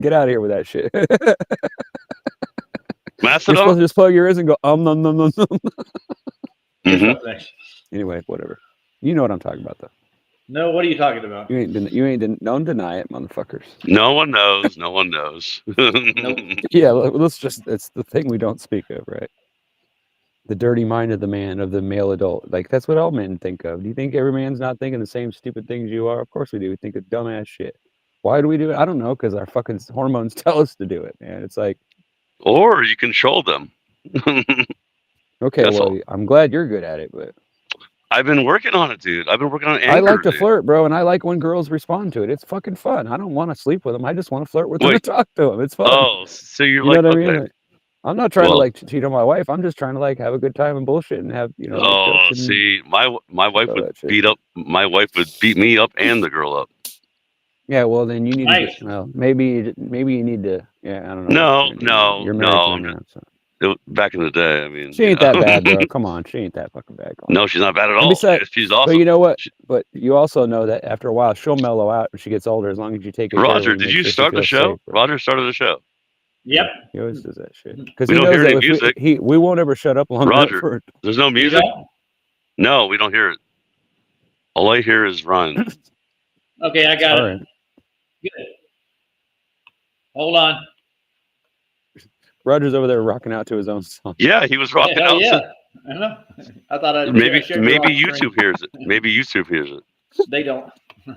Get out of here with that shit. You're Mastodon? supposed to just plug your ears and go nom nom nom nom. Mm-hmm. Anyway, whatever. You know what I'm talking about, though. No, what are you talking about? Don't deny it, motherfuckers. No one knows. No one knows. Yeah, let's just. It's the thing we don't speak of, right? The dirty mind of the man, of the male adult. Like that's what all men think of. Do you think every man's not thinking the same stupid things you are? Of course we do. We think of dumbass shit. Why do we do it? I don't know. Because our fucking hormones tell us to do it, man. It's like. Or you control them. Okay, That's well, all. I'm glad you're good at it, but I've been working on it, dude. I've been working on Anchor. I like to dude. flirt, bro, and I like when girls respond to it. It's fucking fun. I don't want to sleep with them. I just want to flirt with them and Wait. talk to them. It's fun. Oh, so you're you like, know what I okay. mean? Like, I'm not trying Well- to like cheat on my wife. I'm just trying to like have a good time and bullshit and have Oh, jokes and- see, my wife all would that shit. beat up. My wife would beat me up and the girl up. Yeah, well then you need Nice. to. Well, maybe you need to. Yeah, I don't know. No, You're married to her no. now, so. Back in the day, I mean, She ain't that bad, bro. Come on, she ain't that fucking bad. No, she's not bad at And all. besides- She's But awesome. you know what? But you also know that after a while she'll mellow out when she gets older, as long as you take it. Roger, did you start the show? Roger started the show. Yep. He always does that shit because We he don't knows hear that any music. we won't ever shut up long Roger. enough for. There's no You music. don't? No, we don't hear it. All I hear is Ryan. Okay, I got All it. right. Good. Hold on. Roger's over there rocking out to his own song. Yeah, he was rocking Hell out. yeah. I know. I thought I'd Maybe shared it maybe off screen. YouTube hears it. Maybe YouTube hears it. They don't. I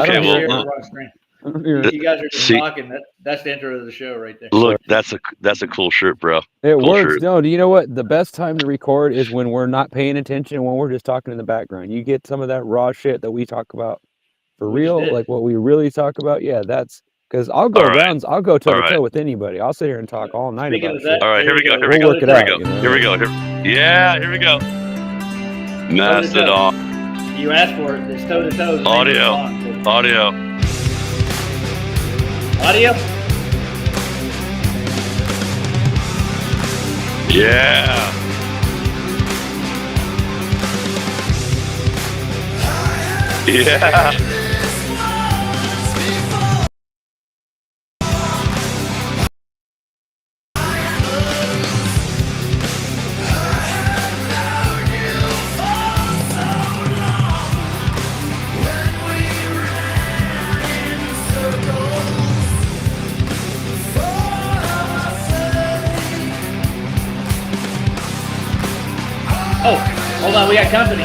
Okay, don't Share hear it well, on screen. It You guys are just See- talking. That's the intro of the show right there. look, that's a cool shirt, bro. Cool works. shirt. No, do you know what? The best time to record is when we're not paying attention, when we're just talking in the background. You get some of that raw shit that we talk about for We real, did. like what we really talk about. Yeah, that's because I'll go All right. rounds. I'll go toe to All right. toe with anybody. I'll sit here and talk all night Speaking about of shit. that, All right, here we go. Here we We'll go. work it Here we out, go. you know? Here we go. Yeah, here we go. Mastodon You asked for it. It's toe to toe. Audio. audio. Audio. Yeah. Yeah. Oh, hold on. We got company.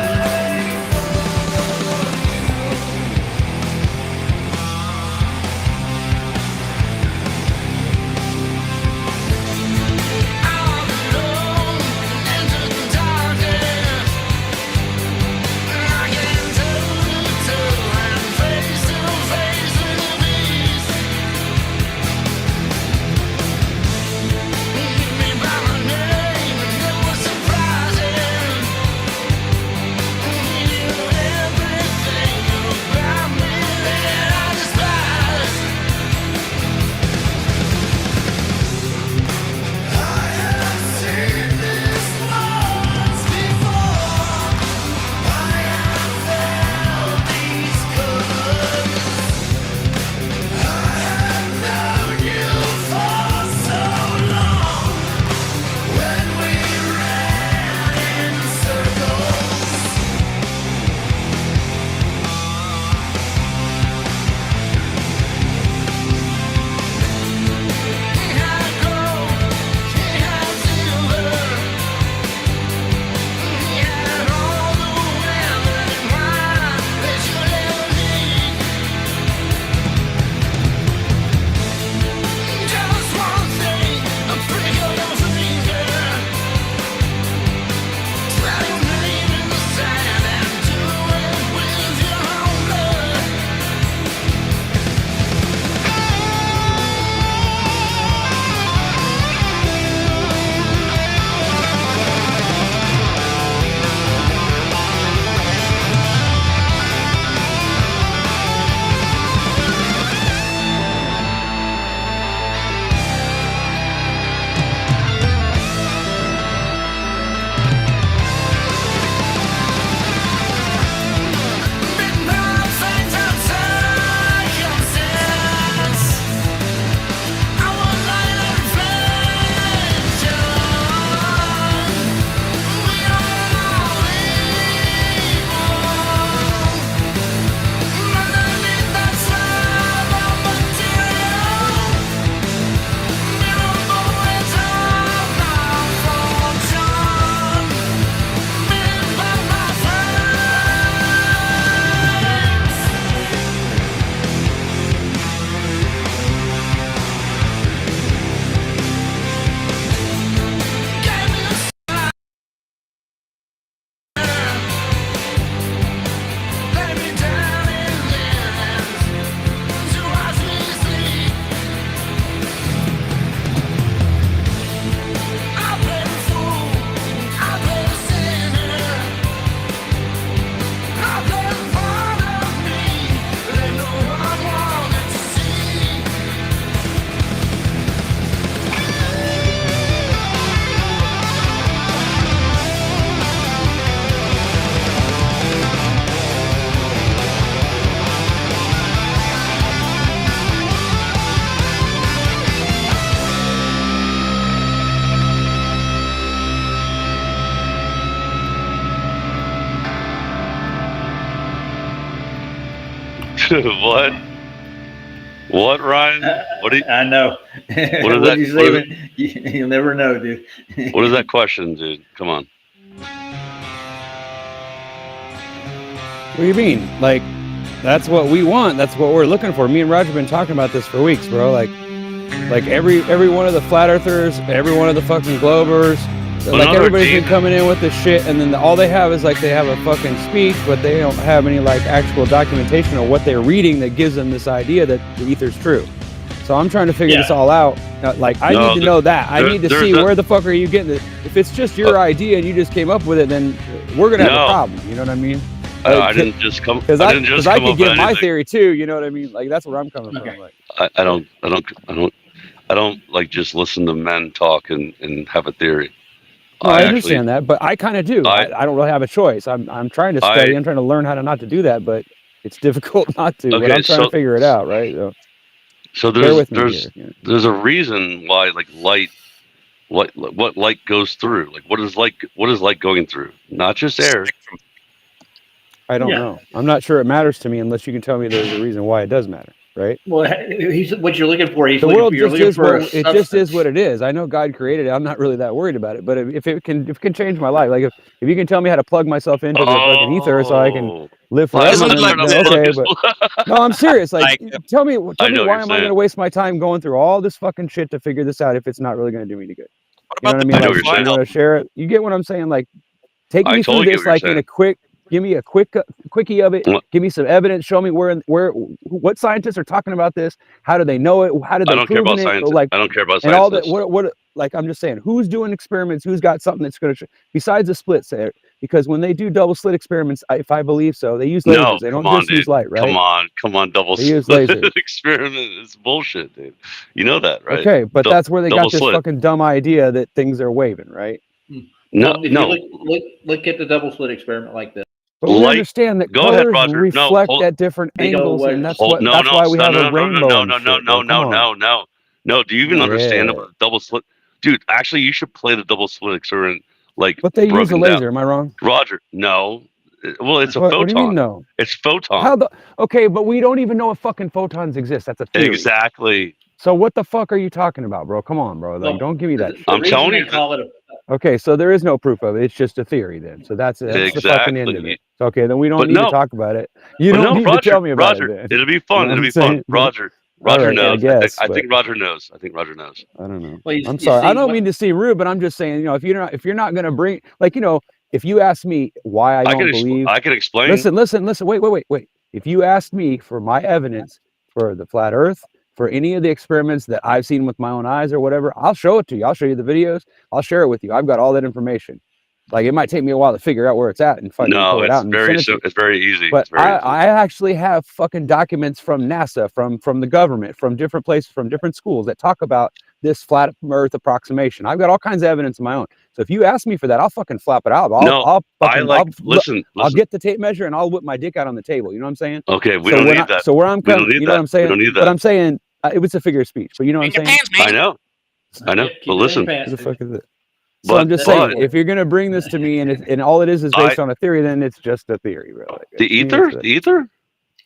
What? What, Ryan? What do you, I know. is What that- you say? You'll never know, dude. what is that question, dude? Come on. What do you mean? Like, that's what we want. That's what we're looking for. Me and Roger have been talking about this for weeks, bro. Like every one of the flat earthers, every one of the fucking Globers, like another everybody's team- been coming in with this shit, and then all they have is like they have a fucking speech, but they don't have any like actual documentation of what they're reading that gives them this idea that the ether's true. So I'm trying to figure this all out. Like I need to know that. I need to see where the fuck are you getting it. If it's just your idea and you just came up with it, then we're gonna have a problem. You know what I mean? I didn't just come. Because I didn't just I come could up give with my anything. theory too. You know what I mean? Like that's where I'm coming from. Like, I don't like just listen to men talk and have a theory. no, I understand that, but I kind of do. I don't really have a choice. I'm trying to study. I'm trying to learn how to not to do that, but it's difficult not to. But Okay, I'm trying to figure it out, right? So bear with me there's here. there's a reason why like light, what light goes through. Like what is light going through? Not just air. I don't Yeah. know. I'm not sure it matters to me unless you can tell me there's a reason why it does matter, right? Well, he's what you're looking for. He's The looking world for. You're just looking is for what a it just is substance. what it is. I know God created it. I'm not really that worried about it. But if it can change my life, like if you can tell me how to plug myself into the fucking ether so I can live forever, Isn't it then, like then this? okay. But no, I'm serious. Like, tell me know what why you're am I going to saying. waste my time going through all this fucking shit to figure this out if it's not really going to do me any good? What You know about what I the mean? I know Like, what you're you saying. want to share it? You get what I'm saying? Like, take I me through told you this what you're like in saying. a quick. Give me a quickie of it. What? Give me some evidence. Show me what scientists are talking about this. How do they know it? How do they I don't care prove about it? science. Like, I don't care about and all that. science. What? Like, I'm just saying, who's doing experiments? Who's got something that's going to besides the splits there? Because when they do double slit experiments, if I believe so, they use lasers. No, They don't come on, just use dude. light, right? Come on, double They use slit lasers. experiment. It's bullshit, dude. You know that, right? Okay, but that's where they double got this slit. fucking dumb idea that things are waving, right? No, Well, if no. you look at the double slit experiment like this. But we Light- understand that Go ahead, colors Roger. No, reflect hold- at different They go angles, away. and that's Hold- that's why we have a rainbow no, and no, shit. no, bro. Come on. no. Do you even Yeah. understand about the double slit? Dude, actually, you should play the double slit experiment. Like, But they use a broken laser. down. Am I wrong? Roger, no. Well, it's a What photon. do you mean no? It's photon. How the? Okay, but we don't even know if fucking photons exist. That's a theory. Exactly. So what the fuck are you talking about, bro? Come on, bro. Like, Well, don't give me that. The Shit. I'm reason telling they you call it a Okay, so there is no proof of it. It's just a theory then. So that's the fucking end of Exactly. it. Okay, then we don't But need no. to talk about it. You But don't no, need Roger, to tell me about Roger, it then. it'll be You fun. know It'll what be I'm fun. saying? Roger All right, I knows. guess, I think but- Roger knows. I think Roger knows. I don't know. Well, I'm you sorry. I see don't what- mean to seem rude, but I'm just saying, if you're not gonna bring, like, if you ask me why I don't believe, I can explain. listen. Wait. If you asked me for my evidence for the flat Earth, for any of the experiments that I've seen with my own eyes or whatever, I'll show it to you. I'll show you the videos. I'll share it with you. I've got all that information. Like, it might take me a while to figure out where it's at and fucking No, pull it out it's and very send it to you. it's very easy. But It's very easy. I actually have fucking documents from NASA, from the government, from different places, from different schools that talk about this flat Earth approximation. I've got all kinds of evidence of my own. So if you ask me for that, I'll fucking flap it out. I'll get the tape measure and I'll whip my dick out on the table. You know what I'm saying? Okay, we so don't when need that. So where I'm We don't coming, need you know what that. I'm saying? We don't need But that. I'm saying it was a figure of speech. But you know what I'm In your saying? pants, man. I know. Keep But it in listen, your pants, What the dude. fuck is it? So I'm just but- saying, if you're gonna bring this to me and all it is based on a theory, then it's just a theory, bro. Like, the to me, ether, it's the ether,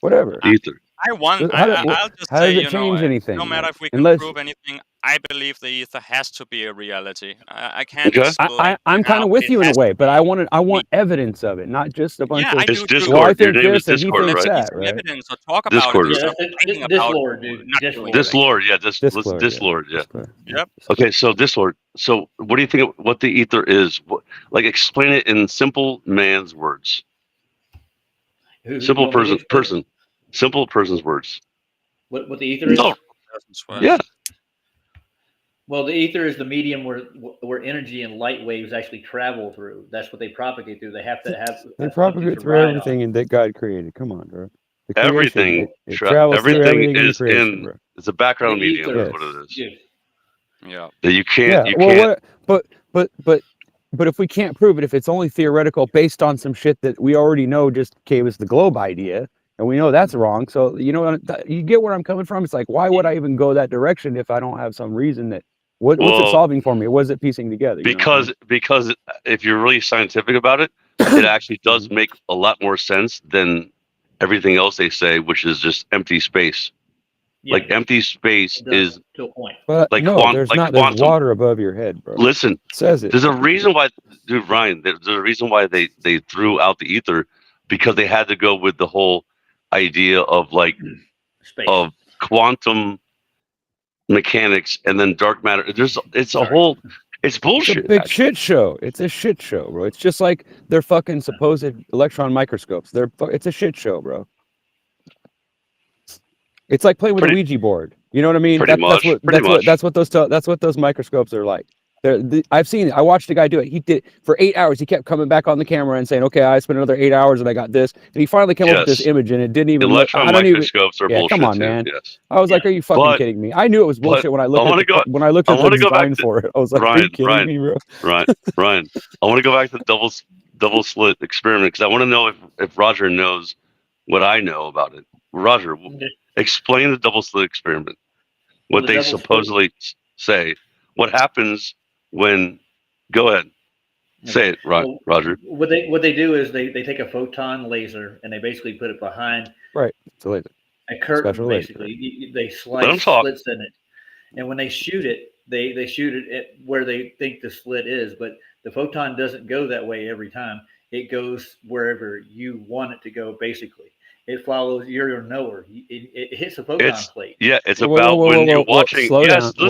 whatever. the ether. I'll just How say, does it change anything? no matter if we can Unless- prove anything, I believe the ether has to be a reality. I can't. Okay. I'm kind of with you in a way, but I want evidence of it, not just a bunch Yeah, of. I It's do too. Discord. Well, I Your think name is this and he Discord, thinks right? that, Some right? evidence or talk about Discord. it. Yeah, instead of that's thinking this about Lord, dude. not This doing Lord. This anything. Lord, yeah, this Disclord, Lord, yeah. Disclord. Yep. Okay, so this Lord. So what do you think? What the ether is? Like, explain it in simple man's words. Who Simple you want me to explain? simple person's words. What the ether is? No, yeah. Well, the ether is the medium where energy and light waves actually travel through. That's what they propagate through. They have to have. They something propagate to through ride on. everything and that God created. Come on, bro. The creation, Everything, it travels through everything everything in the is creation, in. bro. It's a background The medium. ether. Is what it is. Yeah. Yeah. That you can't. Yeah. You Well, can't. but if we can't prove it, if it's only theoretical based on some shit that we already know just gave us the globe idea, and we know that's wrong. So you get where I'm coming from. It's like, why would I even go that direction if I don't have some reason that what's it solving for me? What is it piecing together? You know what I mean? Because if you're really scientific about it, it actually does make a lot more sense than everything else they say, which is just empty space. Yeah, Like empty space it does is to a point. But like no, there's like not. There's quantum. water above your head, bro. Listen, It says it. there's a reason why, dude, Ryan. There's a reason why they threw out the ether, because they had to go with the whole idea of like Space. of quantum mechanics and then dark matter. It's a Sorry. whole. It's It's a bullshit. big shit show. It's a shit show, bro. It's just like their fucking supposed electron microscopes. It's a shit show, bro. It's like playing with Pretty- a Ouija board. You know what I mean? Pretty much, pretty much. That's what those microscopes are like. I've seen it. I watched a guy do it. He did for 8 hours. He kept coming back on the camera and saying, "Okay, I spent another 8 hours and I got this." And he finally came up with this Yes. image, and it didn't even. Electron I don't even. microscopes are Yeah, bullshit come on, too. man. Yes. I was like, "Are you fucking But- kidding me?" I knew it was bullshit when I looked wanna at go- when I looked I at the wanna go back design to- for it. I was like, "Are you kidding Ryan. me, bro?" Ryan, I want to go back to the double slit experiment because I want to know if Roger knows what I know about it. Roger, Okay. explain the double slit experiment. Well, What the they double supposedly say. What happens when? Go ahead. Say it, Well, Roger. What they do is they take a photon laser and they basically put it behind It's a laser. a curtain. Special laser. Basically, they Let 'em slice talk. slits in it, and when they shoot it, they shoot it at where they think the slit is. But the photon doesn't go that way every time. It goes wherever you want it to go. Basically, it follows your knower. It hits a photon It's- plate. Yeah, it's Whoa, about whoa, when whoa, you're whoa, watching. slow Yes, down.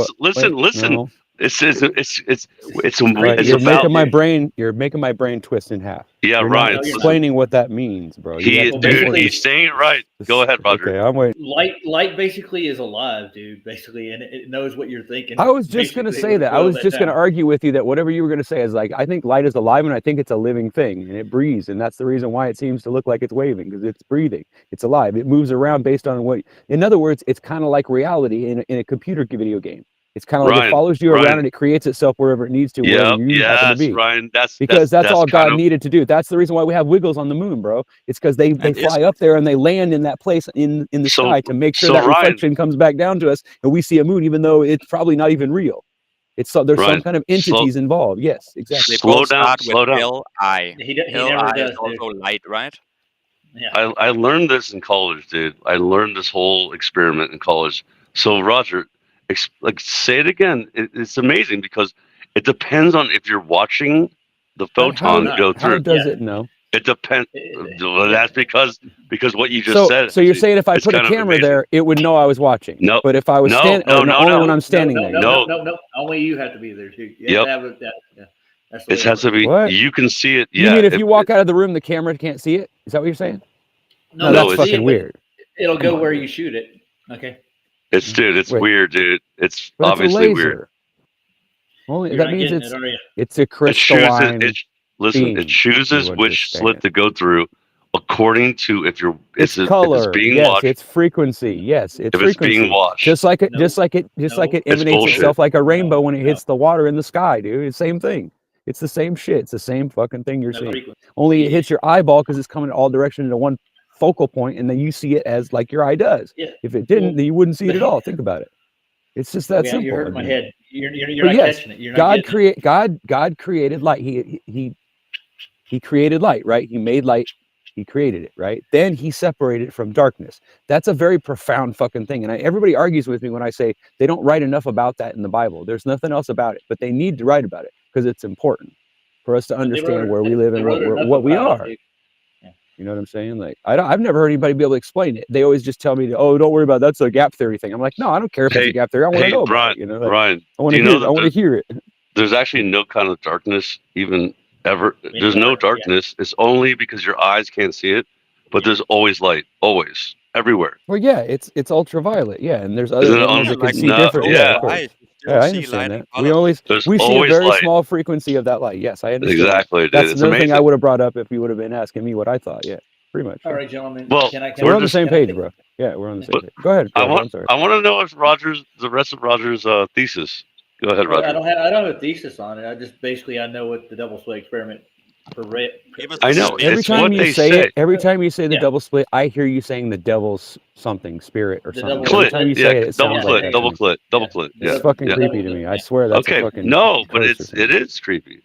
listen. No. It's Right, it's you're about making my brain. You're making my brain twist in half. yeah, You're Ryan. not listen. explaining what that means, bro. You He, have to Well, dude, basically- he's saying it right. Go ahead, Roger. Okay, I'm waiting. Light basically is alive, dude. Basically, and it knows what you're thinking. I was just gonna Basically, say it that. I boils was just gonna down. argue with you that whatever you were gonna say is like I think light is alive and I think it's a living thing and it breathes and that's the reason why it seems to look like it's waving because it's breathing. It's alive. It moves around based on what. In other words, it's kind of like reality in a computer video game. It's kind of like it Ryan, follows you Ryan. around and it creates itself wherever it needs to, Yeah, wherever you happen to yes, be. Ryan. Because that's all kind God of- needed to do. That's the reason why we have wiggles on the moon, bro. It's because they And fly up there and they land in that place in the So- sky to make sure so that Ryan- reflection comes back down to us and we see a moon, even though it's probably not even real. There's some Ryan, kind of slow- entities involved. Yes, exactly. They Slow both down, start slow with down. L-I. He never L-I does. is Dude. also light, right? Yeah. I learned this in college, dude. I learned this whole experiment in college. So Roger, say it again. It's amazing because it depends on if you're watching the photon go How through. does Yeah. it know? It depends. It- Well, that's because what you just So, said. so you're saying if I It's put a kind of camera amazing. there, it would know I was watching. No. But if I was No, standing, no, only no. when I'm standing there. No. Only you have to be there too. You Yep. have to have it. Yeah. That's the It way has to be. What? You can see it. You Yeah. mean if you walk out of the room, the camera can't see it? Is that what you're saying? No, No, that's it's- fucking weird. It'll Come go on, where dude. you shoot it. Okay. It's Wait. weird, dude. It's But obviously it's a laser. weird. Only You're that not means getting it's it, are you? it's a It chooses. crystalline. Listen. beam, It chooses is what you're which saying. slit to go through according to if you're. It's if color. it's being Yes, watched. it's frequency. Yes, it's If it's frequency. being watched. Just like it, No. just like it No. emanates bullshit. itself like a rainbow when it No. hits the water in the sky, dude. It's the same thing. It's the same shit. It's the same fucking thing you're No seeing. frequency. Only it hits your eyeball because it's coming in all directions into one focal point, and then you see it as like your eye does. Yeah. If it didn't, Well, then you wouldn't see it at all. Think about it. It's just that Yeah, simple. you hurt my dude. head. You're But not yes, catching it. You're not God getting it. God created light. He created light, right? He made light. He created it, right? Then he separated it from darkness. That's a very profound fucking thing. And everybody argues with me when I say they don't write enough about that in the Bible. There's nothing else about it, but they need to write about it because it's important for us to They wrote understand it- where we they- live they and wrote enough what we about it, are. dude. You know what I'm saying? Like I've never heard anybody be able to explain it. They always just tell me, "Oh, don't worry about it. That's a gap theory thing." I'm like, "No, I don't care if it's Hey, a gap theory. I want to hey, know about Ryan, it." You know, like, Ryan, I want do to you know hear. that I want to hear it. there's actually no kind of darkness even ever. There's no dark, yeah. darkness. It's only because your eyes can't see it. But there's always light, always, everywhere. Well, yeah, it's ultraviolet. Yeah, and there's other Isn't it animals that on- can see no, different. yeah. of course. Light. You Yeah, I see understand light that. in We color. always There's we see a always very light. small frequency of that light. Yes, I understand. Exactly, dude. That's It's another thing I amazing. would have brought up if you would have been asking me what I thought. Yeah, pretty much. All right, gentlemen. Well, can I, So we're on the just- same can I page, take- bro. Yeah, we're on the same But page. Go ahead. I I'm want sorry. to know if the rest of Roger's thesis. Go ahead, I Roger. don't have a thesis on it. I just basically I know what the double slit experiment for Give us I the know, space. Every it's time what you they say say. it, every time you say the Yeah. double split, I hear you saying the devil's something, spirit or The something. double Every Clit, time you yeah, say it, it double sounds clit, like that double to me. clit, double Yeah. clit. It's Yeah, fucking yeah. creepy to me. I swear that's a Okay, fucking no, but curse or it something. is creepy.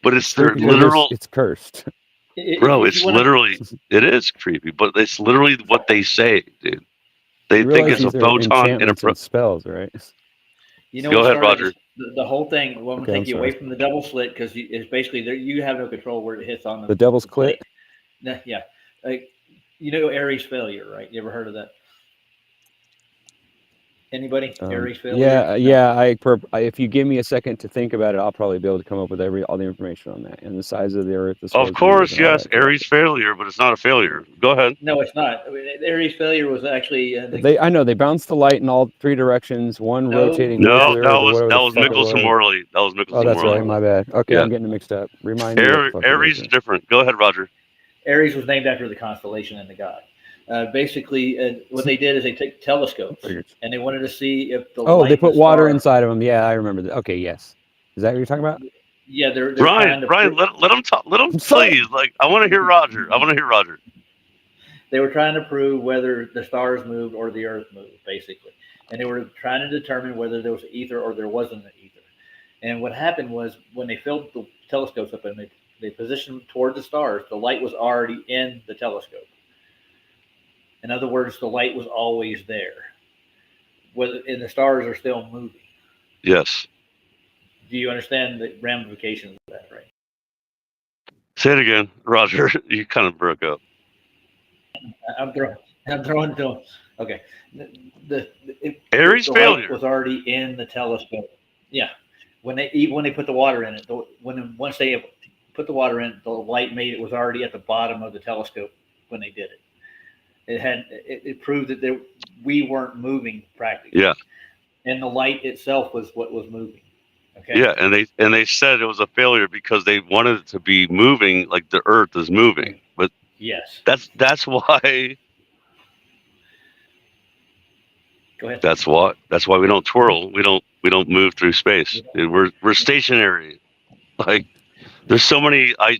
But it's their Creepy because literal. It's cursed. Bro, if it's you wanna- literally, it is creepy, but it's literally what they say, dude. They You think realize it's a these are photon in a enchantments and spells, right? You know Go what ahead, started Roger. the whole thing? Well, I'm Okay, gonna I'm take you away sorry. from the double slit because it's basically there. You have no control where it hits on The devil's plate. clit. Yeah, like you know Aries failure, right? You ever heard of that? Anybody? Aries failure? Yeah. No. If you give me a second to think about it, I'll probably be able to come up with all the information on that and the size of the Earth. The Of supposed course, years and all yes, that. Aries failure, but it's not a failure. Go ahead. No, it's not. I mean, Aries failure was actually I know they bounced the light in all three directions, one No. rotating with No, the that Earth or was whatever that the was fuck it Michelson was. Morley. That was Oh, Michelson that's Morley. right. My bad. Okay, Yeah. I'm getting it mixed up. Remind me. What the fuck it Aries is. is different. Go ahead, Roger. Aries was named after the constellation and the god. Basically, what they did is they took telescopes Figured. and they wanted to see if the Oh, light they in the put water star- inside of them. Yeah, I remember that. Okay, yes. Is that what you're talking about? Yeah, they're trying Ryan, to. let him talk. Let him I'm sorry. please. Like, I want to hear Roger. I want to hear Roger. They were trying to prove whether the stars moved or the Earth moved, basically, and they were trying to determine whether there was ether or there wasn't an ether. And what happened was when they filled the telescopes up and they positioned them toward the stars, the light was already in the telescope. In other words, the light was always there, and the stars are still moving. Yes. Do you understand the ramifications of that, right? Say it again, Roger. You kind of broke up. I'm throwing to him. Okay. Aries the failure. light was already in the telescope. Yeah. When they put the water in it, once they put the water in, the light was already at the bottom of the telescope when they did it. It proved that we weren't moving practically. Yeah. And the light itself was what was moving. Okay. Yeah, and they said it was a failure because they wanted it to be moving like the Earth is moving. But Yes. that's why Go ahead. that's why we don't twirl. We don't move through space. We're stationary. Like there's so many I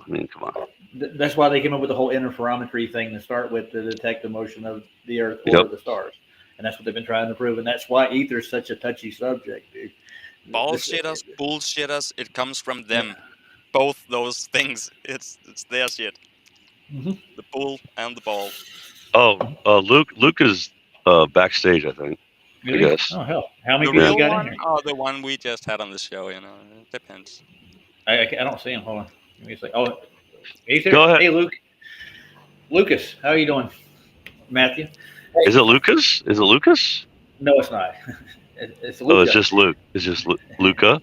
mean, come on. That's why they came up with the whole interferometry thing to start with to detect the motion of the Earth or Yep. the stars. And that's what they've been trying to prove. And that's why ether is such a touchy subject, dude. Bullshitters. It comes from them. Both those things. It's their shit. Mhm. The bull and the ball. Oh, Luke is backstage, I think. I guess. Oh, hell. How many The people real you got one in here? or the one we just had on the show, you know. It depends. I don't see him. Hold on. Give me a second. Oh, he's here. Go ahead. Hey, Luke. Lucas, how are you doing? Matthew? Is it Lucas? Is it Lucas? No, it's not. It's Luca. Oh, it's just Luke. It's just Luca.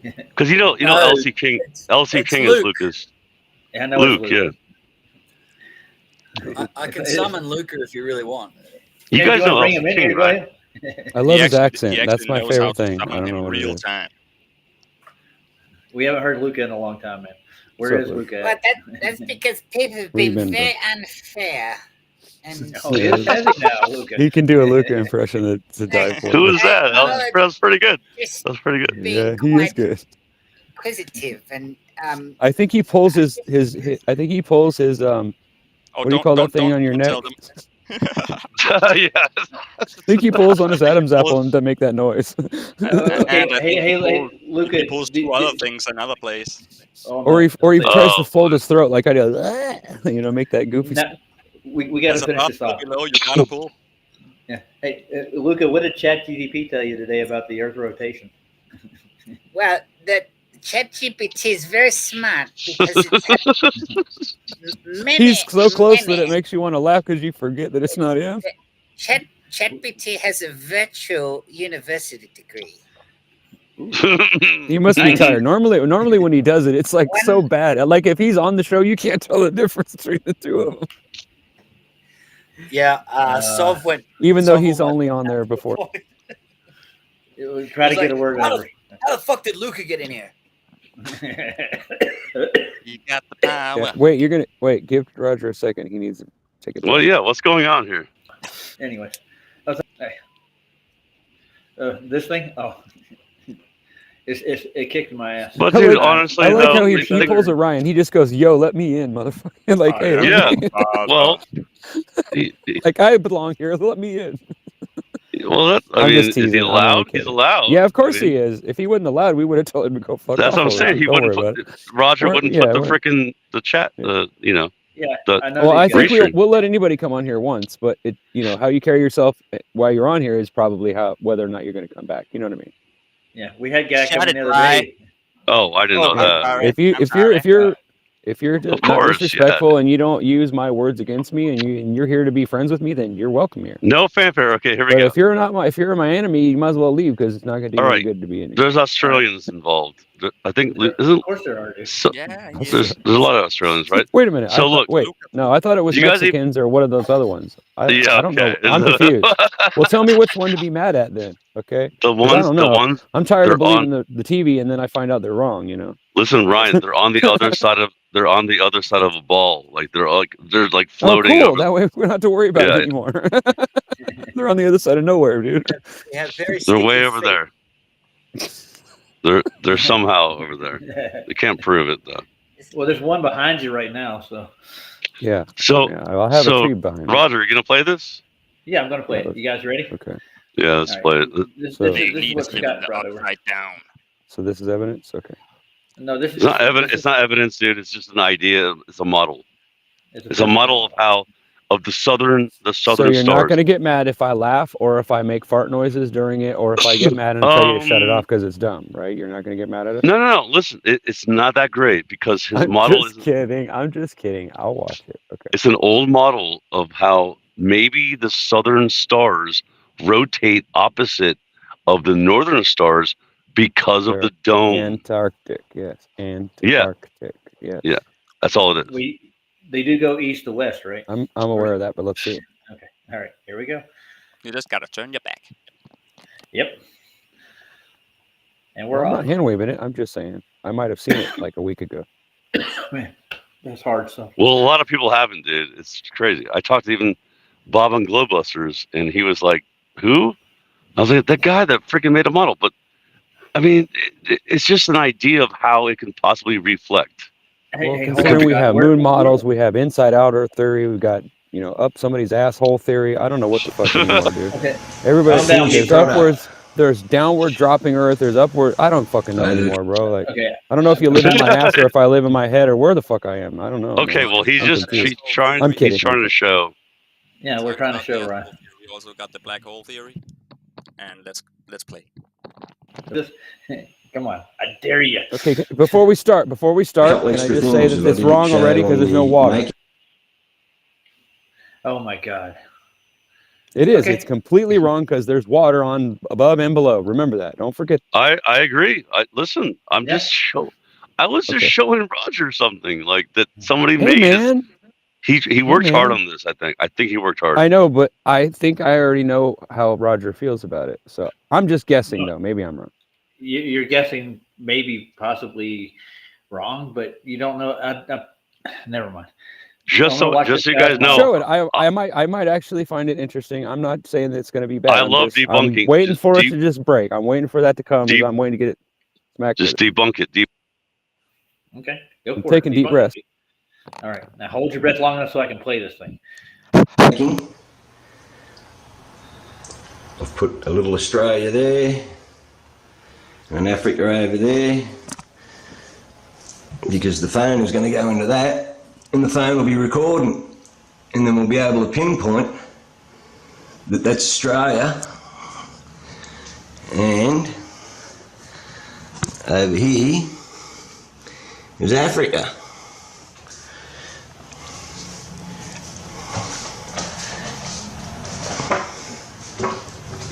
Because you know, No, LC King. LC it's King Luke. is Lucas. I know Luke, it's yeah. I can summon Luca if you really want. You Hey, guys do you know wanna bring LC him in King, here? Go right? ahead. I love his He accent. That's actually my knows how favorite to thing. I summon don't in know what it real is. time. We haven't heard Luca in a long time, man. Where What's is up, Luke? Luca? Well, at? that's because people have Where you been been, very unfair. And Oh, he is busy now, Luca. He can do a Luca impression that's a die for. Who is that? Well, That was pretty good. just That was pretty good. Yeah, being he is quite good. inquisitive and I think he pulls his I think he pulls his Oh, what do you call that thing on your neck? tell them. Yeah. I think he pulls on his Adam's apple and to make that noise. Okay, And I hey, think hey, Luca. He pulls two other things another place. Oh, or he no. tries to Oh, fold his throat like I do. Make that goofy. Now, we got There's to a finish this button off. below. You gotta pull. Yeah. Hey, Luca, what did ChatGPT tell you today about the Earth rotation? well, the ChatGPT is very smart because it's many. He's so close that many- it makes you want to laugh because you forget that it's not him. ChatGPT has a virtual university degree. He must be 90. tired. Normally when he does it, it's like so bad. Like if he's on the show, you can't tell the difference between the two of them. Yeah, Sov went. Even though Sov he's went- only on there before. Try to He's get a like, word how over. How the fuck did Luca get in here? You got the power. Yeah, wait. Give Roger a second. He needs to take a. Well, yeah. What's going on here? Anyway, this thing, it kicked my ass. But I dude, like- honestly, I like though, how he like- pulls a Ryan. He just goes, "Yo, let me in, motherfucker!" Like, hey, Yeah. let me in. well, Like I belong here. Let me in. Well, I'm mean, just is he teasing. I'm only allowed? He's kidding. allowed. Yeah, of course I mean, he is. If he wasn't allowed, we would have told him to go fuck that's off. what I'm saying. He Don't wouldn't worry put about it. Roger We're- wouldn't yeah, put the we're- freaking the chat. Yeah. Yeah, The- I know. Well, I these think guys- Restream. we'll let anybody come on here once, but it, how you carry yourself while you're on here is probably whether or not you're going to come back. You know what I mean? Yeah, we had guy Shut coming it, the other Ryan. day. Oh, I didn't Oh, know I'm that. sorry. If you I'm if you're sorry. if you're Of not course, disrespectful and you don't use my words against me and you're here to be friends with me, then you're welcome here. No fanfare. Okay, here we But go. if you're my enemy, you might as well leave because it's not going to do All any right. good to be in here. There's Australians involved. I think Of isn't course there are. Dude. so, Yeah, there's a lot of Australians, right? Wait a minute. So look- wait. No, I thought it was You guys even- Mexicans or one of those other ones. I don't know. okay. I'm confused. Well, tell me which one to be mad at then. Okay. The 'Cause I ones, don't the know. ones. I'm tired They're of believing the TV and then I find out they're wrong. Listen, Ryan, they're on the other side of. They're on the other side of a ball. Like they're floating. Oh, cool. Over. That way we don't have to worry about Yeah. it anymore. They're on the other side of nowhere, dude. They have very They're way sticky over feet. there. They're somehow over there. They can't prove it though. Well, there's one behind you right now, so Yeah. So, Yeah. I'll have so, a tree behind me. Roger, you gonna play this? yeah, I'm gonna play it. You guys ready? Okay. Yeah, let's All right. play it. This, So- this, They is, this is need what to live in Scott the brought over. upside down. So this is evidence. Okay. No, this is It's not evidence. this It's not evidence, dude. It's just an idea. It's a model. is It's a model of the southern So you're stars. not going to get mad if I laugh or if I make fart noises during it or if I get mad and tell you to shut it off because it's dumb, right? You're not going to get mad at it? No. Listen, it's not that great because his I'm model just is. kidding. I'm just kidding. I'll watch it. Okay. It's an old model of how maybe the southern stars rotate opposite of the northern stars because of They're the dome. Antarctic. Yes. Antarctic. Yes. Yeah. That's all it is. They do go east to west, right? I'm aware of that, but let's see. Okay. All right. Here we go. You just gotta turn your back. Yep. And Well, we're I'm off. not hand waving it. I'm just saying. I might have seen it like a week ago. Man, that's hard stuff. Well, a lot of people haven't, dude. It's crazy. I talked to even Bob on Glowbusters, and he was like, "Who?" I was like, "That guy that freaking made a model." But I mean, it's just an idea of how it can possibly reflect. Hey, Well, hey, considering hold we on. have Where- moon models, we have inside out Earth theory, we've got up somebody's asshole theory. I don't know what the fuck anymore, dude. Okay. Everybody Calm down, thinks there's Chief. upwards, there's downward dropping Earth, there's upward. I don't fucking know anymore, bro. Like Okay. I don't know if you live in my ass or if I live in my head or where the fuck I am. I don't know. Okay, man. well, he's I'm just confused. he's trying. I'm kidding. He's trying to show. Yeah, we're trying to show Ryan. We also got the black hole theory, and let's play. Just, come on. I dare you. Okay, before we start, can I just say that it's wrong already because there's no water? Oh my God. It is. Okay. It's completely wrong because there's water on above and below. Remember that. Don't forget. I agree. Listen. I'm Yeah. just show. I was just Okay. showing Roger something like that. Somebody Hey, made. It. man. He worked hard man. on this. I think he worked hard. I know, but I think I already know how Roger feels about it. So I'm just guessing, though. Maybe I'm wrong. You're guessing maybe possibly wrong, but you don't know. Never mind. just I'm so gonna watch just so it you guys back. know. Show it. I might actually find it interesting. I'm not saying that it's going to be bad. I I'm love just- debunking. I'm waiting Just for it deep- to just break. I'm waiting for that to come. Deep- I'm waiting to get it smacked. Just with it. debunk it. Okay. Go I'm for taking it. deep Debunk breaths. it. All right. Now hold your breath long enough so I can play this thing. I've put a little Australia there and Africa over there because the phone is going to go into that and the phone will be recording and then we'll be able to pinpoint that that's Australia and over here is Africa.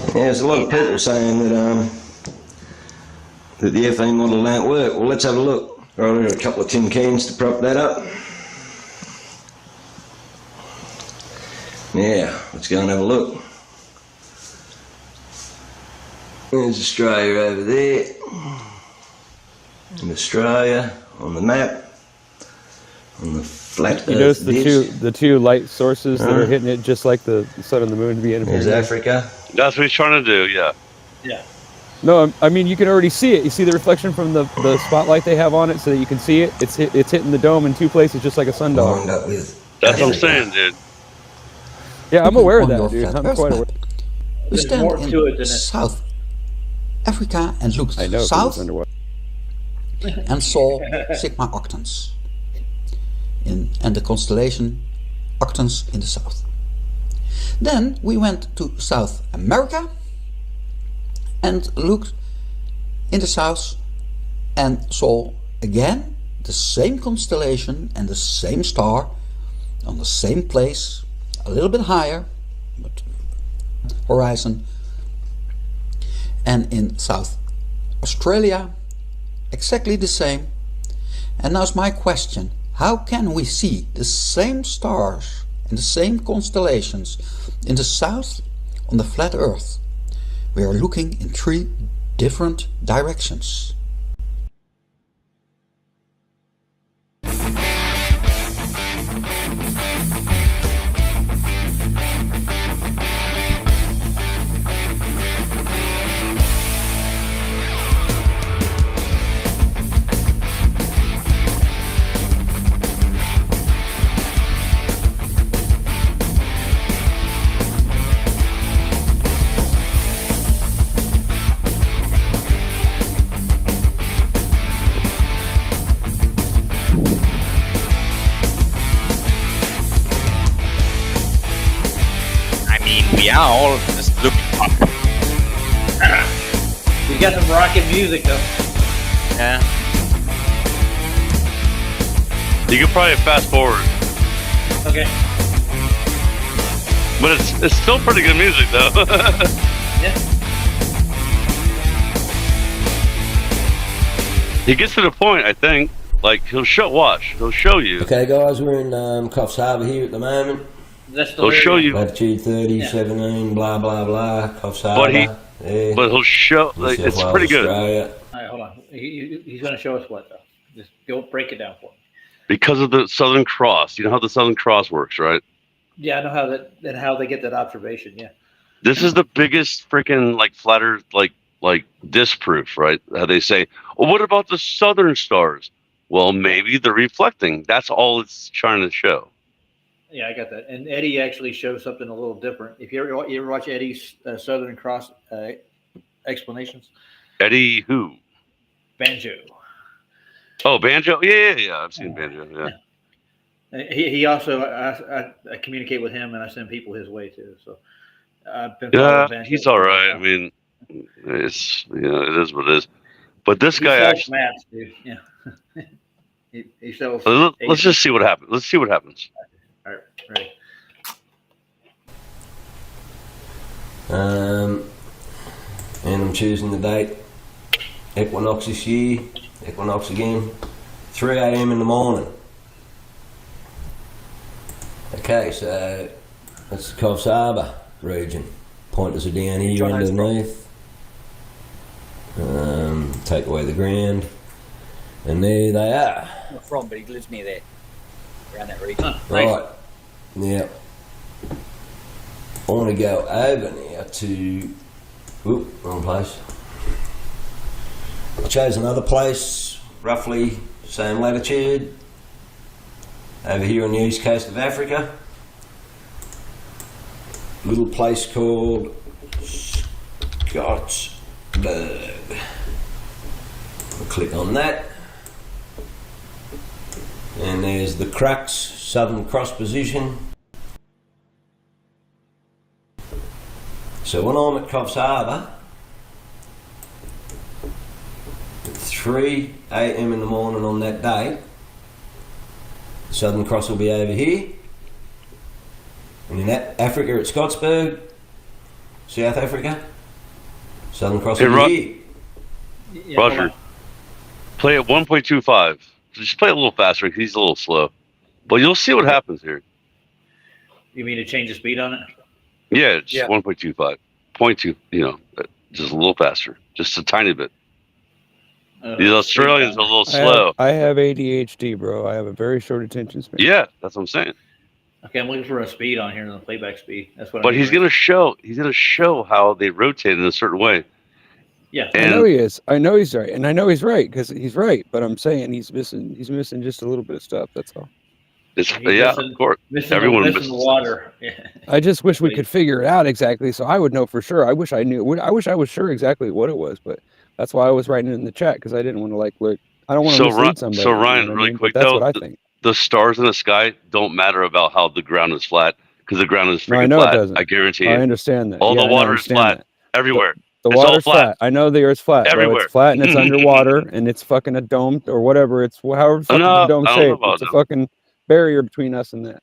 Yeah, there's a lot of people saying that the FE model don't work. Well, let's have a look. Right, I've got a couple of tin cans to prop that up. Yeah, let's go and have a look. There's Australia over there. And Australia on the map. On the flat You notice Earth the two light sources that are Huh? hitting it just like the sun and the moon to be There's interfering. Africa. That's what he's trying to do. Yeah. Yeah. No, I mean you can already see it. You see the reflection from the spotlight they have on it, so that you can see it. It's hitting the dome in two places, just like a sundial. Lined up with That's what I'm Africa. saying, dude. Yeah, I'm aware of that, dude. I'm quite aware. We There's stand more to it in than this. South Africa and looked I know 'cause it's south underwater. and saw Sigma Octans and the constellation Octans in the south. Then we went to South America and looked in the south and saw again the same constellation and the same star on the same place, a little bit higher, but horizon. And in South Australia, exactly the same. And now's my question: how can we see the same stars and the same constellations in the south on the flat Earth? We are looking in 3 different directions. I mean, we are all just looking up. We got some rocking music though. Yeah. You can probably fast forward, Okay. but it's still pretty good music though. Yeah. He gets to the point, I think. Like he'll show you. Okay, guys, we're in Coffs Harbour here at the moment. That's the He'll show you, Latitude 30, Yeah. 17, blah blah blah. Coffs Harbour. But he- yeah. but he'll show. Like, New it's South pretty Wales, good Australia. All right, hold on. He's going to show us what though. Just go break it down for me. because of the Southern Cross. You know how the Southern Cross works, right? Yeah, I know how that and how they get that observation. Yeah. This is the biggest freaking like flat Earth like disproof, right? How they say, well, what about the southern stars? Well, maybe they're reflecting. That's all it's trying to show. Yeah, I got that. And Eddie actually shows something a little different. If you ever watch Eddie's Southern Cross explanations, Eddie who? Banjo. Oh, Banjo. Yeah. I've seen Banjo. Yeah. He also I communicate with him and I send people his way too. So I've been Yeah, following Banjo he's for a all long right. I time. mean, it's it is what it is. But this He guy sells actually. maps, dude. Yeah. he sells. Let's just see what happens. Let's see what happens. All right, ready. And I'm choosing the date. Equinox this year. Equinox again. 3 a.m. in the morning. Okay, so that's the Coffs Harbour region. Pointers are down here John O's underneath. Take away the ground. And there they are. Not from, but he lives near there, around that region. Huh, nice. Right. Now, I want to go over now to. Oop, wrong place. I chose another place, roughly same latitude, over here on the east coast of Africa. Little place called Scottsburg. I'll click on that. And there's the crux, Southern Cross position. So when I'm at Coffs Harbour, at 3 a.m. in the morning on that day, the Southern Cross will be over here. And in Africa at Scottsburg, South Africa, Southern Cross Hey, will be here. Yeah, hold Roger, on. play at 1.25. Just play a little faster because he's a little slow. But you'll see what happens here. You mean to change the speed on it? Yeah, it's Yeah. 1.25. 0.2, just a little faster. Just a tiny bit. These Australians are a little slow. I have ADHD, bro. I have a very short attention span. Yeah, that's what I'm saying. Okay, I'm looking for a speed on here, the playback speed. That's what. But I'm he's gonna show how they rotate in a certain way. Yeah. I And know he is. I know he's right, and I know he's right because he's right. But I'm saying he's missing just a little bit of stuff. That's all. It's He's yeah, missing- of course. Missing, Everyone missing misses the it. water. Yeah. I just wish we could figure it out exactly, so I would know for sure. I wish I knew. I wish I was sure exactly what it was, but that's why I was writing it in the chat because I didn't want to look. I don't want to mislead somebody. So you know Ryan, what I really mean? quick But that's though, what I think. the stars in the sky don't matter about how the ground is flat because the ground is No, I freaking know it flat. doesn't. I guarantee I you. understand that. All Yeah, the I know, I water is understand flat that. everywhere. The It's all water's flat. flat. I know the earth's flat, bro. Everywhere. It's flat and it's underwater and it's fucking a dome or whatever. It's however the fuck No, the dome I don't know shape. about It's a dome. fucking barrier between us and that.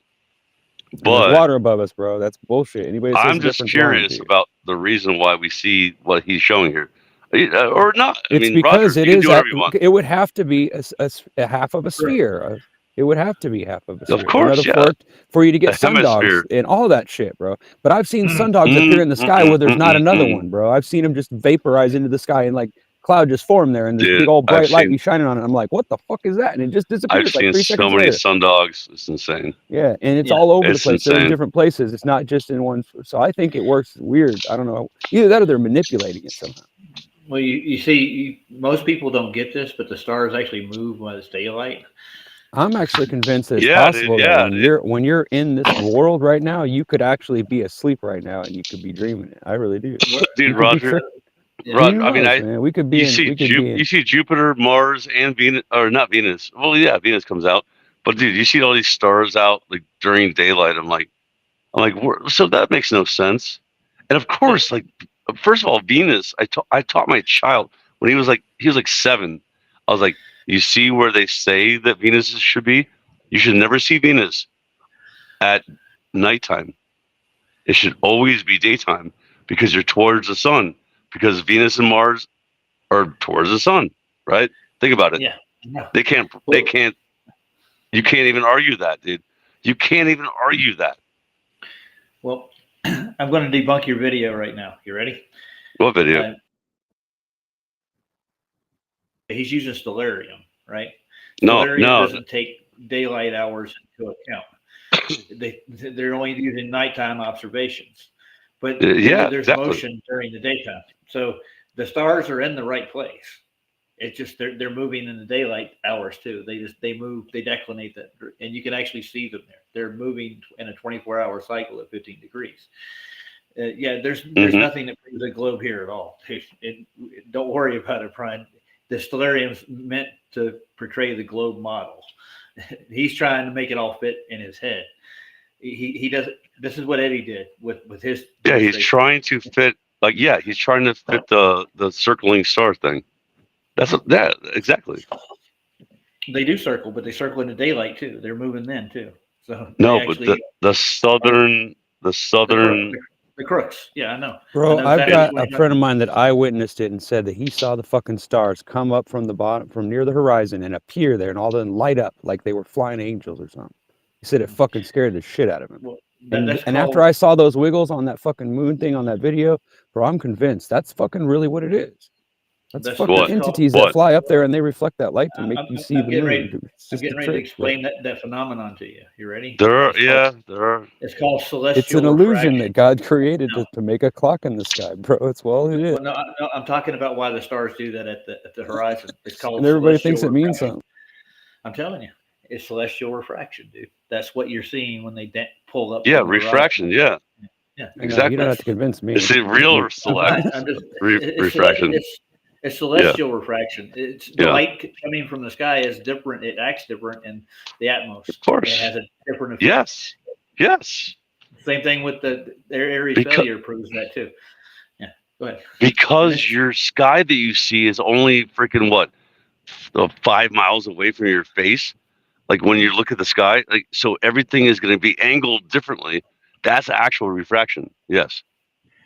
And there's But water above us, bro. That's bullshit. Anybody that says I'm just different's lying to curious you. about the reason why we see what he's showing here, or not. I It's mean, because Roger, it you can is. do whatever you want. It would have to be a half of a sphere. It would have to be half of a sphere. Of course, in order for you to get A sun dogs hemisphere. and all that shit, bro. But I've seen sun dogs appear in the sky where there's not another one, bro. I've seen them just vaporize into the sky and like cloud just form there and this Dude, big old I've bright light seen- be shining on it. I'm like, what the fuck is that? And it just disappears I've like seen 3 so seconds many later. sun dogs. It's insane. Yeah, and it's Yeah, all over the it's place. They're in insane. different places. It's not just in one. So I think it works weird. I don't know. Either that or they're manipulating it somehow. Well, you see, most people don't get this, but the stars actually move when it's daylight. I'm actually convinced that it's Yeah, dude, possible yeah, that dude. when you're in this world right now, you could actually be asleep right now and you could be dreaming it. I really do. You Dude, could be Roger, tripping. Roger, Who I mean, knows, man? We could be you in. see, We could be in. you see Jupiter, Mars, and Venus, or not Venus. Well, yeah, Venus comes out, but dude, you see all these stars out like during daylight. I'm like, so that makes no sense. And of course, like, first of all, Venus. I taught my child when he was like 7. I was like, you see where they say that Venus should be? You should never see Venus at nighttime. It should always be daytime because you're towards the sun. Because Venus and Mars are towards the sun, right? Think about it. Yeah. Yeah. They can't. You can't even argue that, dude. You can't even argue that. Well, I'm going to debunk your video right now. You ready? What video? He's using stellarium, right? No, Stellarium no. doesn't take daylight hours into account. They're only using nighttime observations, but Yeah, there's exactly. motion during the daytime. So the stars are in the right place. It's just they're moving in the daylight hours too. They move, they declinate that, and you can actually see them there. They're moving in a 24-hour cycle at 15 degrees. Yeah, there's nothing that brings a globe here at all. Don't worry about it, Brian. The stellarium's meant to portray the globe model. He's trying to make it all fit in his head. He does. This is what Eddie did with his. Yeah, he's trying to fit. Like, yeah, he's trying to fit the circling star thing. Yeah, exactly. They do circle, but they circle in the daylight too. They're moving then too. So No, they but actually, the southern. the crooks. Yeah, I know. Bro, I know I've exactly got what a friend of mine that eyewitnessed it and said that he saw the fucking stars come up from the bottom, from near the horizon, and appear there, and all of them light up like they were flying angels or something. He said it fucking scared the shit out of him. Well, And after I saw those wiggles on that fucking moon thing on that video, bro, I'm convinced that's fucking really what it is. That's fucking what? entities What? that fly up there and they reflect that light to make you see the getting moon. ready- dude. It's I'm just getting a ready to trick, bro. explain that phenomenon to you. You ready? There are, It's yeah, called- there are. It's called celestial. It's an illusion refraction. that God created No. to make a clock in the sky, bro. It's well it is. Well, no, I'm talking about why the stars do that at the horizon. It's called. And everybody thinks it celestial means refraction. something. I'm telling you, it's celestial refraction, dude. That's what you're seeing when they pull up. Yeah, from the horizon. refraction. Yeah, Yeah, I know, exactly. You don't have to convince me. It's a real I'm select just, refraction. It's celestial refraction. It's the Yeah. light coming from the sky is different. It acts different in the atmosphere. Of course. It has a different effect. Yes, yes. Same thing with their Aries Because- failure proves that too. Yeah. Go ahead. Because your sky that you see is only freaking 5 miles away from your face. Like when you look at the sky, like so everything is going to be angled differently. That's actual refraction. Yes.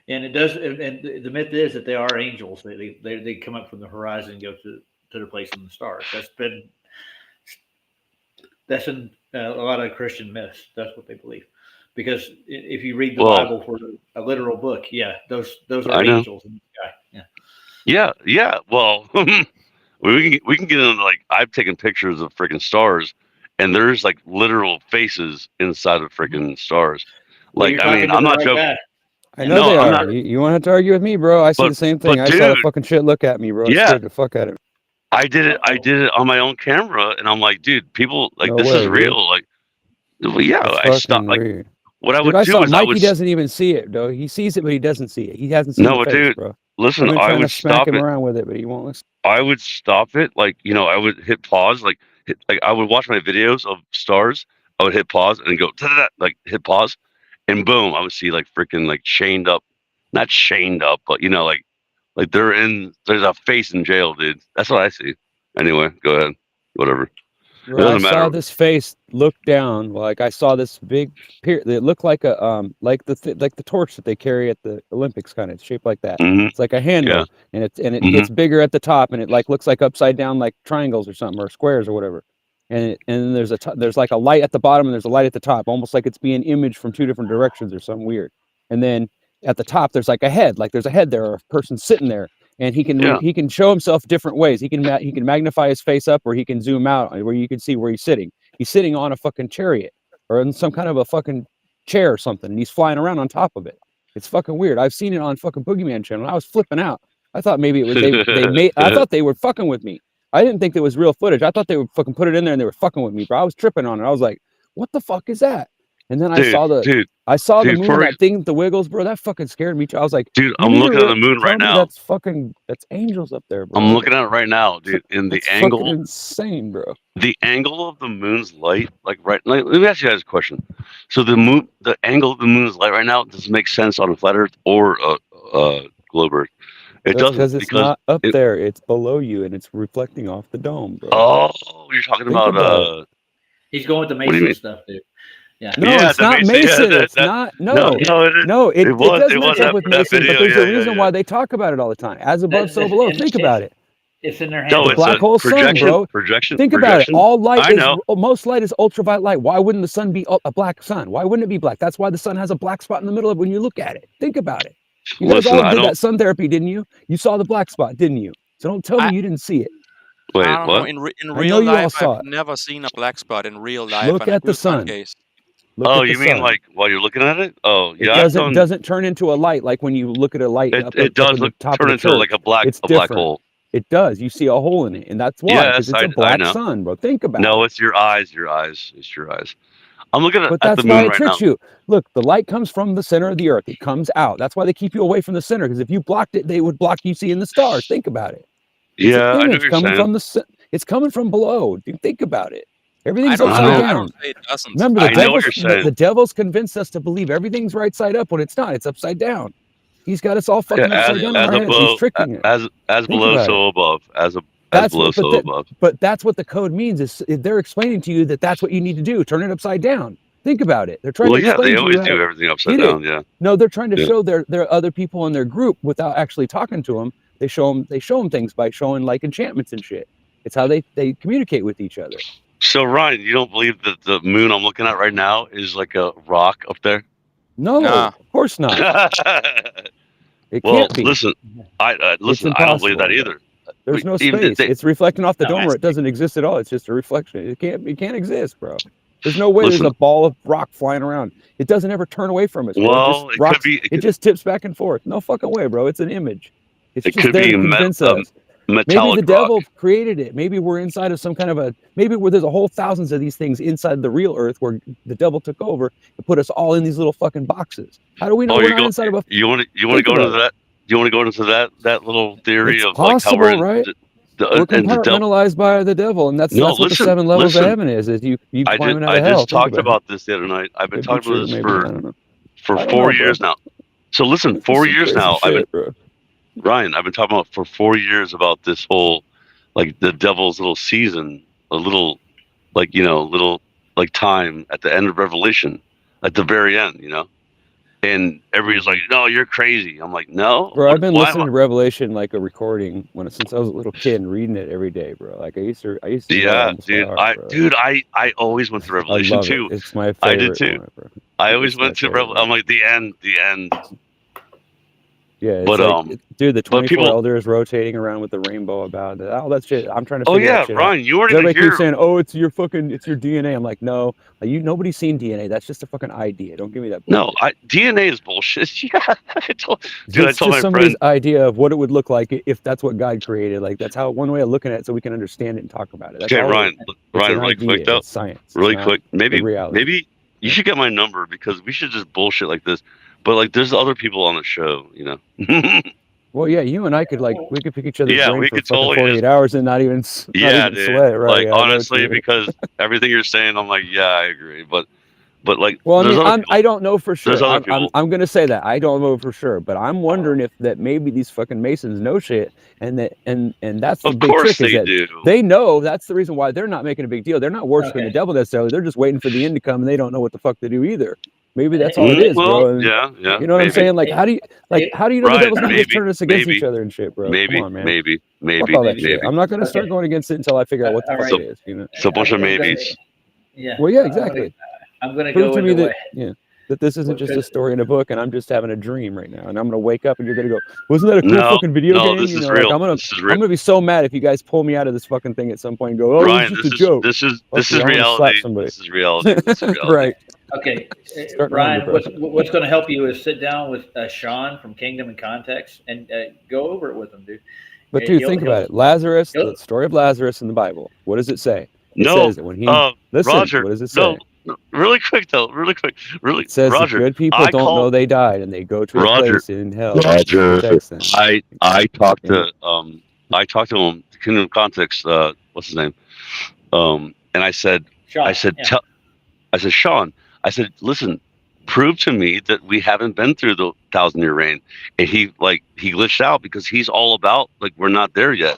And it does. And the myth is that they are angels. They come up from the horizon and go to their place in the stars. That's in a lot of Christian myths. That's what they believe. Because if you read the Well- Bible for a literal book, yeah, those are I know. angels in the sky. Yeah. Yeah. Yeah. Well, we can get into like I've taken pictures of freaking stars, and there's like literal faces inside of freaking stars. Well, Like you're I mean, talking to I'm the not right joking. guy. I know No, they I'm are. not- You won't have to argue with me, bro. I see But- the same thing. but I saw the dude- fucking shit look at me, bro. It Yeah. scared the fuck out of me. I did it on my own camera, and I'm like, dude, people like No this way, is dude. real. Like, Well, yeah, It's I fucking stopped. Like weird. what I Dude, would I do saw is I Mikey would doesn't even see it, though. He sees it, but he doesn't see it. He hasn't seen the face, dude. bro. I've Listen, been I trying to would smack stop him it. around with it, but he won't listen. I would stop it. Like I would hit pause. Like I would watch my videos of stars. I would hit pause and go like hit pause, and boom, I would see like freaking like chained up, not chained up, but like there's a face in jail, dude. That's what I see. Anyway, go ahead. Whatever. Bro, I doesn't saw matter. this face look down. Like I saw this big it looked like a like the torch that they carry at the Olympics, kind of shaped like that. hmm It's like a handle, Yeah. and it Mhm. gets bigger at the top, and it like looks like upside down, like triangles or something, or squares or whatever. And then there's like a light at the bottom, and there's a light at the top, almost like it's being imaged from two different directions or something weird. And then at the top, there's like a head, like there's a head there, or a person sitting there, and he can show himself different ways. He can magnify his face up, or he can zoom out where you can see where he's sitting. He's sitting on a fucking chariot or in some kind of a fucking chair or something, and he's flying around on top of it. It's fucking weird. I've seen it on fucking Boogeyman channel. I was flipping out. I thought maybe it was they made. I thought they were fucking with me. I didn't think it was real footage. I thought they would fucking put it in there and they were fucking with me, bro. I was tripping on it. I was like, what the fuck is that? And then I saw the dude, moon, for that thing, the wiggles, bro. That fucking scared me. I was like, dude, you I'm need to looking at the moon tell right me now. that's angels up there, bro. I'm looking at it right now, dude. In the It's angle, fucking insane, bro. the angle of the moon's light, like let me ask you guys a question. So the angle of the moon's light right now doesn't make sense on a flat Earth or a globe Earth. It That's doesn't because it's not up it- there. It's below you, and it's reflecting off the dome, bro. Oh, you're talking Think about about He's going with the What do you Mason mean? stuff, dude. Yeah. No, Yeah, it's the not Mason- Mason. yeah, It's not. No, it it was- does it match was up that- with that Mason, video, but there's yeah, a reason yeah. why they talk about it all the time. As above, so That- below. and- Think and- about it. It's in their hands. No, The it's black a hole sun, projection, bro. projection. Think about it. projection. All light I is know. most light is ultraviolet light. Why wouldn't the sun be a black sun? Why wouldn't it be black? That's why the sun has a black spot in the middle of it when you look at it. Think about it. You guys Listen, all I did don't. that sun therapy, didn't you? You saw the black spot, didn't you? So don't tell me I- you didn't see it. Wait, I don't what? know. In I know real you all life, saw I've it. never seen a black spot in real life. Look and I at the do sun sun. gaze. Look Oh, at the you mean sun. like while you're looking at it? Oh, It yeah. doesn't turn into a light like when you look at a light. It up does in the look top of turn the into church. like a black different. hole. It does. You see a hole in it, and that's why. Because Yes, it's a I black know. sun, bro. Think about No, it. it's your eyes. Your eyes. It's your eyes. I'm looking But at that's the why moon it right now. tricks you. Look, the light comes from the center of the earth. It comes out. That's why they keep you away from the center. Because if you blocked it, they would block you seeing the stars. Think about it. It's Yeah, an I know image what you're coming saying. from it's coming from below. Dude, think about it. I Everything's don't upside know. I down. don't say it doesn't. Remember, I know what you're saying. the devil's convinced us to believe everything's right side up when it's not. It's upside down. He's got us all fucking Yeah, upside down in our heads. He's tricking it. as Think below, about so above. As That's below, what- so above. But that's what the code means. Is they're explaining to you that that's what you need to do. Turn it upside down. Think about it. They're trying Well, to yeah, explain they to always you how do to- everything upside Get it? down. Yeah. No, they're trying to Yeah. show their other people in their group without actually talking to them. They show them things by showing like enchantments and shit. It's how they communicate with each other. So Ryan, you don't believe that the moon I'm looking at right now is like a rock up there? No, Nah. of course not. It Well, can't be. listen, I don't believe that impossible. either. There's no even if space. It's reflecting off the No, dome where it doesn't exist at all. It's just a reflection. It can't exist, bro. There's no way Listen. there's a ball of rock flying around. It doesn't ever turn away from us. Bro. Well, it it just could be. It just tips back and forth. No fucking way, bro. It's an image. It's It just could there be to a convince metallic us. Maybe metallic the rock. devil created it. Maybe we're inside of some kind of maybe where there's a whole thousands of these things inside the real earth where the devil took over and put us all in these little fucking boxes. How do we know Oh, we're you not go. inside of a You want to Think go into about that? You want to go into that little theory It's of like how possible, we're right? We're and the devil. compartmentalized by the devil, and that's No, what the listen, 7 levels listen. of heaven is you climbing out I of hell. just Think talked about it. about this the other night. I've been Could be talking true, about this maybe. I don't know. for I don't 4 know, bro. years now. So listen, This is 4 some years crazy now. shit, bro. Ryan, I've been talking about for 4 years about this whole, like the devil's little season, a little, like, little like time at the end of Revelation, at the very end, and everybody's like, "No, you're crazy." I'm like, "No, Bro, I've been why am listening to Revelation like a recording since I was a little kid and reading it every day, bro. Like I used to. Yeah, almost by heart, dude, bro. I always went to I Revelation love too. it. It's my favorite. I did too. one, bro. I always It's my went to favorite. I'm like the end. Yeah, it's But, like, dude, the 24 people- elders rotating around with the rainbow about it. All that shit. I'm trying to. Oh figure yeah, that shit out. Ryan, you weren't Everybody even here. keeps saying, "Oh, it's your DNA." I'm like, no, nobody's seen DNA. That's just a fucking idea. Don't give me that. No, bullshit. DNA is bullshit. Yeah, I told my It's just somebody's friend. idea of what it would look like if that's what God created. Like that's how one way of looking at it, so we can understand it and talk about it. That's Okay, all it Ryan, is. It's Ryan, an really idea. quick though, It's science. It's really not quick. the reality. you should get my number because we should just bullshit like this. But like, there's other people on the show, you know. Well, yeah, you and I could we could pick each other's Yeah, brain we for could fucking totally 48 hours and not even Yeah, dude. sweat, right? Like Yeah, I know what you honestly, mean. because everything you're saying, I'm like, yeah, I agree. But like, Well, I there's mean, other people. I don't know for sure. There's other people. I'm gonna say that I don't know for sure, but I'm wondering if that maybe these fucking Masons know shit, and that's the Of big course trick is they that do. they know. That's the reason why they're not making a big deal. They're not worshiping Okay. the devil necessarily. They're just waiting for the end to come, and they don't know what the fuck to do either. Maybe that's all it is, well, bro. And yeah. you know what maybe, I'm saying? Like, how do you know the Right, devil's not just maybe, turning us against maybe, each other and shit, bro? Maybe, Come on, man. maybe, Fuck maybe, all that shit. maybe. I'm not gonna start Okay. going against it until I figure out what the All fuck right. it is. You know? It's a bunch of I'm gonna- maybes. Yeah. Well, yeah, exactly. I'm gonna Prove go to me into that that this isn't just a because- story in a book, and I'm just having a dream right now, and I'm gonna wake up and you're gonna go, "Wasn't that a cool No, fucking video no, game?" this You is know, real. like, This is I'm real. gonna be so mad if you guys pull me out of this fucking thing at some point and go, "Oh, Ryan, it's this just a is joke." this is Fuck this you, is I'm gonna slap reality. somebody. This is reality. This is reality. Right. Okay, Start Ryan, wondering, what's going to help you is sit down with Sean from Kingdom and Context and go over it with him, dude. But Yeah, dude, he'll- think he'll- about it. Lazarus, he'll- the story of Lazarus in the Bible. What does it say? It No, says that when he listen, Roger. what does it say? No, really quick though. Really quick. Really, It says Roger. that good people I don't call- know they died, and they go to a Roger. place in hell. that Roger. protects them. I talked to him. Kingdom of Context. What's his name? And I said, Sean, I said, yeah. I said, Sean, I said, listen, prove to me that we haven't been through the 1,000-year reign. And he glitched out because he's all about like we're not there yet.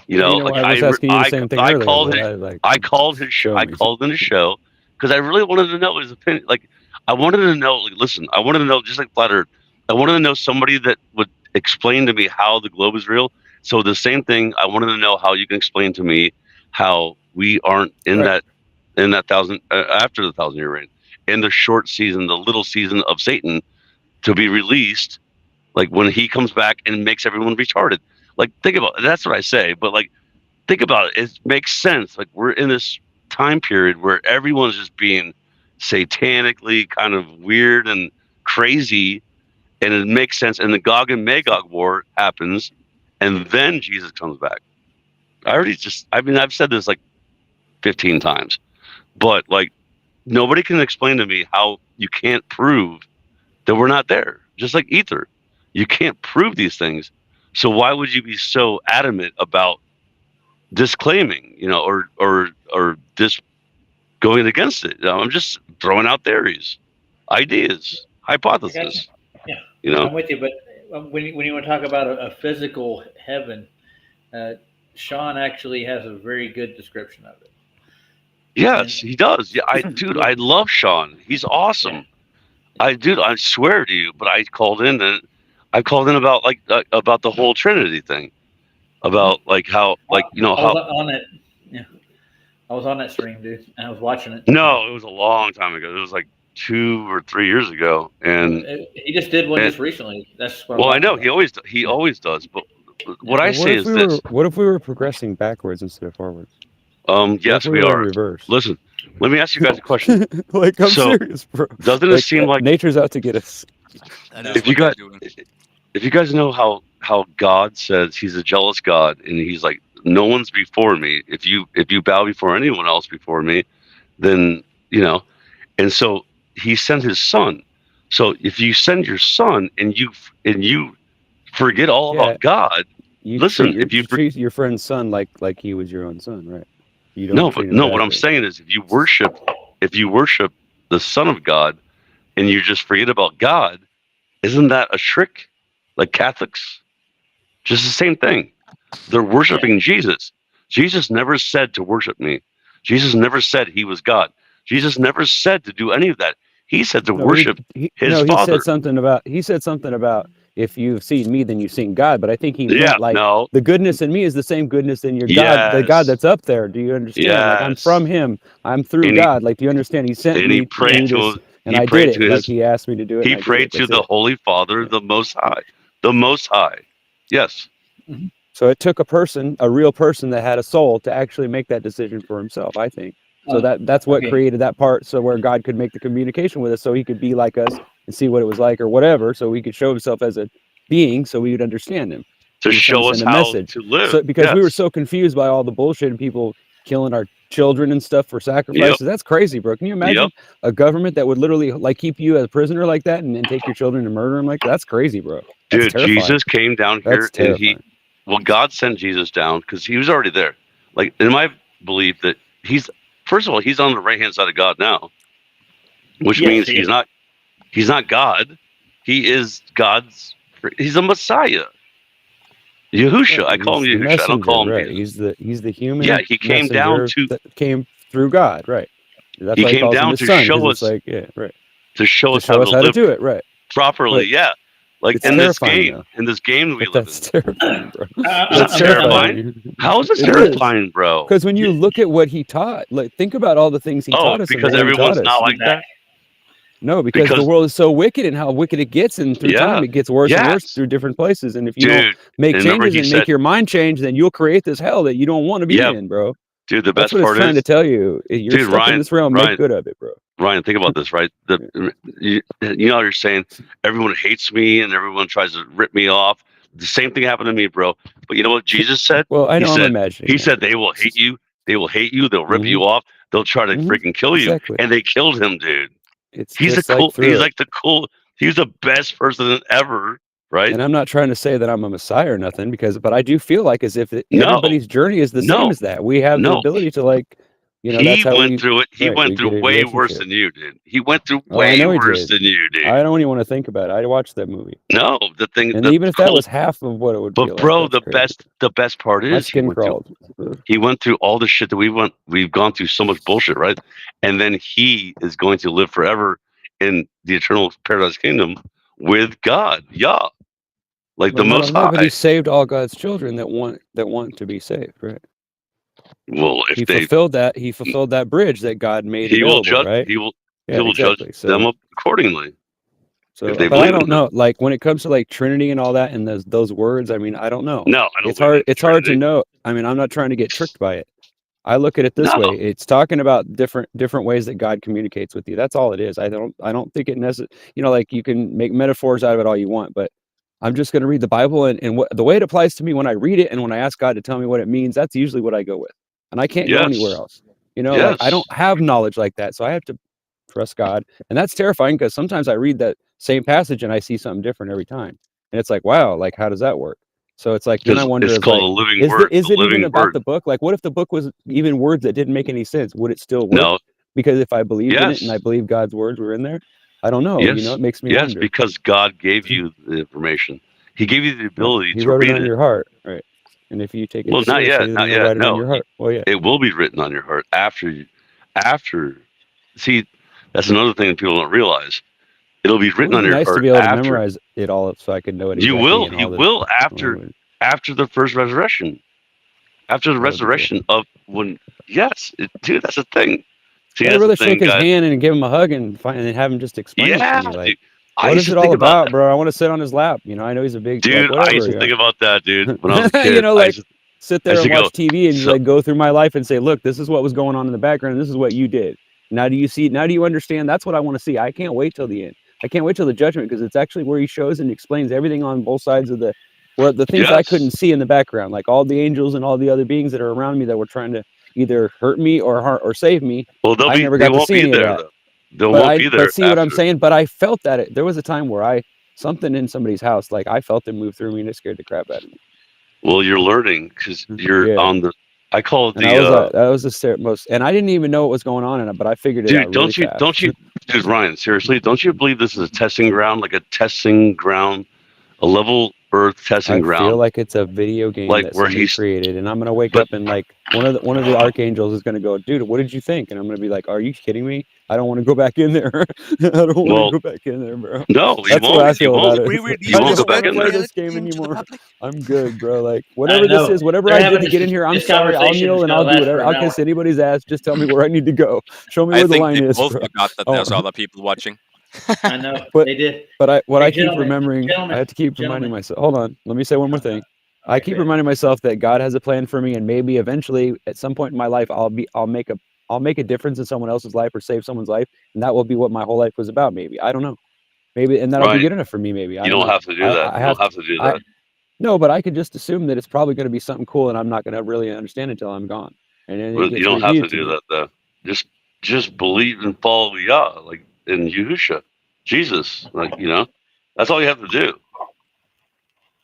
You know, like I was asking you the same thing I earlier. called but his, I called his show. Show I me. called in his show because I really wanted to know his opinion. Like, I wanted to know. Like, listen, I wanted to know, just like Flat Earth, I wanted to know somebody that would explain to me how the globe is real. So the same thing, I wanted to know how you can explain to me how we aren't in Right. that thousand after the 1,000-year reign, in the short season, the little season of Satan, to be released, like when he comes back and makes everyone retarded. Like, think about it. That's what I say, but like, think about it. It makes sense. Like, we're in this time period where everyone's just being satanically kind of weird and crazy, and it makes sense. And the Gog and Magog war happens, and then Jesus comes back. I've said this like 15 times, but like, nobody can explain to me how you can't prove that we're not there. Just like ether, you can't prove these things. So why would you be so adamant about disclaiming, or going against it? I'm just throwing out theories, ideas, hypotheses. Yeah. I'm with you, but when you want to talk about a physical heaven, Sean actually has a very good description of it. Yes, he does. Yeah, I love Sean. He's awesome. I swear to you. But I called in about about the whole Trinity thing, about like how I was on that stream, dude. And I was watching it. No, it was a long time ago. It was like 2 or 3 years ago, and He just did one just recently. That's what I'm well, I talking know about. he always does. But what I say is this: what if we were progressing backwards instead of forwards? yes, we were are. Reverse. Listen, let me ask you guys a question. Like, I'm So, serious, bro. Doesn't it seem like nature's out to get us? if you guys know how God says he's a jealous God, and he's like, no one's before me. If you bow before anyone else before me, then and so he sent his son. So if you send your son and you forget all about God, You listen, treat your friend's son like he was your own son, right? You what I'm saying is, if you worship the Son of God and you just forget about God, isn't that a trick? Like Catholics, just the same thing. They're worshiping Jesus. Jesus never said to worship me. Jesus never said he was God. Jesus never said to do any of that. He said to worship his Father. He said something about if you've seen me, then you've seen God. But I think he meant like the goodness in me is the same goodness in your God, the God that's up there. Do you understand? Like, I'm from him. I'm through God. Like, do you understand? He sent me he prayed to to this, and I did it. Like, he asked me to do it. He prayed to the Holy Father, the Most High. The Most High. Yes. So it took a real person that had a soul to actually make that decision for himself, I think. So that's what created that part, so where God could make the communication with us, so he could be like us and see what it was like or whatever, so he could show himself as a being, so we would understand him. To show us how to live. So, because we were so confused by all the bullshit and people killing our children and stuff for sacrifices. That's crazy, bro. Can you imagine a government that would literally like keep you as a prisoner like that and then take your children and murder them like that? That's crazy, bro. That's Dude, terrifying. Jesus came down here and God sent Jesus down because he was already there. Like, in my belief that first of all, he's on the right hand side of God now, which means he's not God. He is he's a Messiah. Yahushua. I call him Yahushua. I don't call him right. Jesus. He's the human. Yeah, he came down that came through God, right? That's he why came down to show us, like, yeah, right. To show us how to live do it, right? Properly, yeah. Like in this game, we live in. That's terrifying, bro. That's terrifying. How is it terrifying, bro? Because when you look at what he taught, like think about all the things he taught us. Because everyone's not like that. No, because the world is so wicked and how wicked it gets, and through time it gets worse and worse through different places. And if you don't make changes and make your mind change, then you'll create this hell that you don't want to be in, bro. Dude, the best part is trying to tell you, you're stuck in this realm. Make good of it, bro. Ryan, think about this, right? You know, you're saying everyone hates me and everyone tries to rip me off. The same thing happened to me, bro. But you know what Jesus said? Well, I know. I'm imagining. He said they will hate you. They will hate you. They'll rip you off. They'll try to freaking kill you. And they killed him, dude. He's the best person ever, right? And I'm not trying to say that I'm a messiah or nothing, but I do feel like as if everybody's journey is the same as that. We have the ability to, like, you know, he went through it. He went through way worse than you did. He went through way worse than you did. I don't even want to think about it. I watched that movie. No, the thing, and even if that was half of what it would be. But bro, the best part is my skin crawled. He went through all the shit that we've gone through so much bullshit, right? And then he is going to live forever in the eternal paradise kingdom with God. Yeah. Like the Most High. But he saved all God's children that want to be saved, right? Well, if he fulfilled that bridge that God made. He will judge. Right? He will judge them accordingly. So, but I don't know. Like when it comes to like Trinity and all that, and those words, I mean, I don't know. No, I don't. It's hard. It's hard to know. I mean, I'm not trying to get tricked by it. I look at it this way. It's talking about different ways that God communicates with you. That's all it is. I don't think it necessarily. You know, like you can make metaphors out of it all you want, but I'm just going to read the Bible and the way it applies to me when I read it and when I ask God to tell me what it means. That's usually what I go with. And I can't go anywhere else. You know, like I don't have knowledge like that. So I have to trust God. And that's terrifying because sometimes I read that same passage and I see something different every time. And it's like, wow, like how does that work? So it's like, then I wonder, it's called a living word. Is it even about the book? Like what if the book was even words that didn't make any sense? Would it still work? No. Because if I believed in it and I believe God's words were in there, I don't know. Yes. You know, it makes me wonder. Because God gave you the information. He gave you the ability to read it on your heart, right? And if you take it, well, not yet. No, on your heart. Well, yeah, it will be written on your heart after. See, that's another thing that people don't realize. It'll be written on your heart. Nice to be able to memorize it all, so I can know it. You will after the first resurrection. After the resurrection of when, dude, that's the thing. See, I'd rather shake his hand and give him a hug and have him just explain it to me. Like, what is it all about, bro? I want to sit on his lap. You know, I know he's a big dude. Like, I used to think about that, dude. When I was a kid, you know, like sit there and watch TV and like go through my life and say, look, this is what was going on in the background. And this is what you did. Now do you see? Now do you understand? That's what I want to see. I can't wait till the end. I can't wait till the judgment because it's actually where he shows and explains everything on both sides of the things I couldn't see in the background, like all the angels and all the other beings that are around me that were trying to either hurt me or save me. Well, I never got to see any of that. But see what I'm saying? But I felt that there was a time where something in somebody's house, like I felt it move through me and it scared the crap out of me. Well, you're learning because you're on the. I call it that was the most, and I didn't even know what was going on in it, but I figured it out. Dude, don't you, dude, Ryan? Seriously, don't you believe this is a testing ground, like a testing ground, a level Earth testing ground? I feel like it's a video game like that where he's created, and I'm gonna wake up and like one of the archangels is gonna go, dude, what did you think? And I'm gonna be like, are you kidding me? I don't want to go back in there. I don't want to go back in there, bro. No, that's what I feel about it. You won't go back in there. This game anymore. I'm good, bro. Like whatever this is, whatever I did to get in here, I'm sorry. I'll kneel and I'll do whatever. I'll kiss anybody's ass. Just tell me where I need to go. Show me where the line is. I think they both forgot that there's other people watching. I know, they did. But I keep remembering. I have to keep reminding myself. Hold on. Let me say one more thing. I keep reminding myself that God has a plan for me, and maybe eventually, at some point in my life, I'll make a difference in someone else's life or save someone's life, and that will be what my whole life was about. Maybe I don't know. Maybe, and that'll be good enough for me. Maybe you don't have to do that. You don't have to do that. No, but I could just assume that it's probably going to be something cool, and I'm not going to really understand until I'm gone. and then it But gets you don't have to reviewed do me. that though. Just believe and follow Yah, like in Yahusha, Jesus. Like that's all you have to do.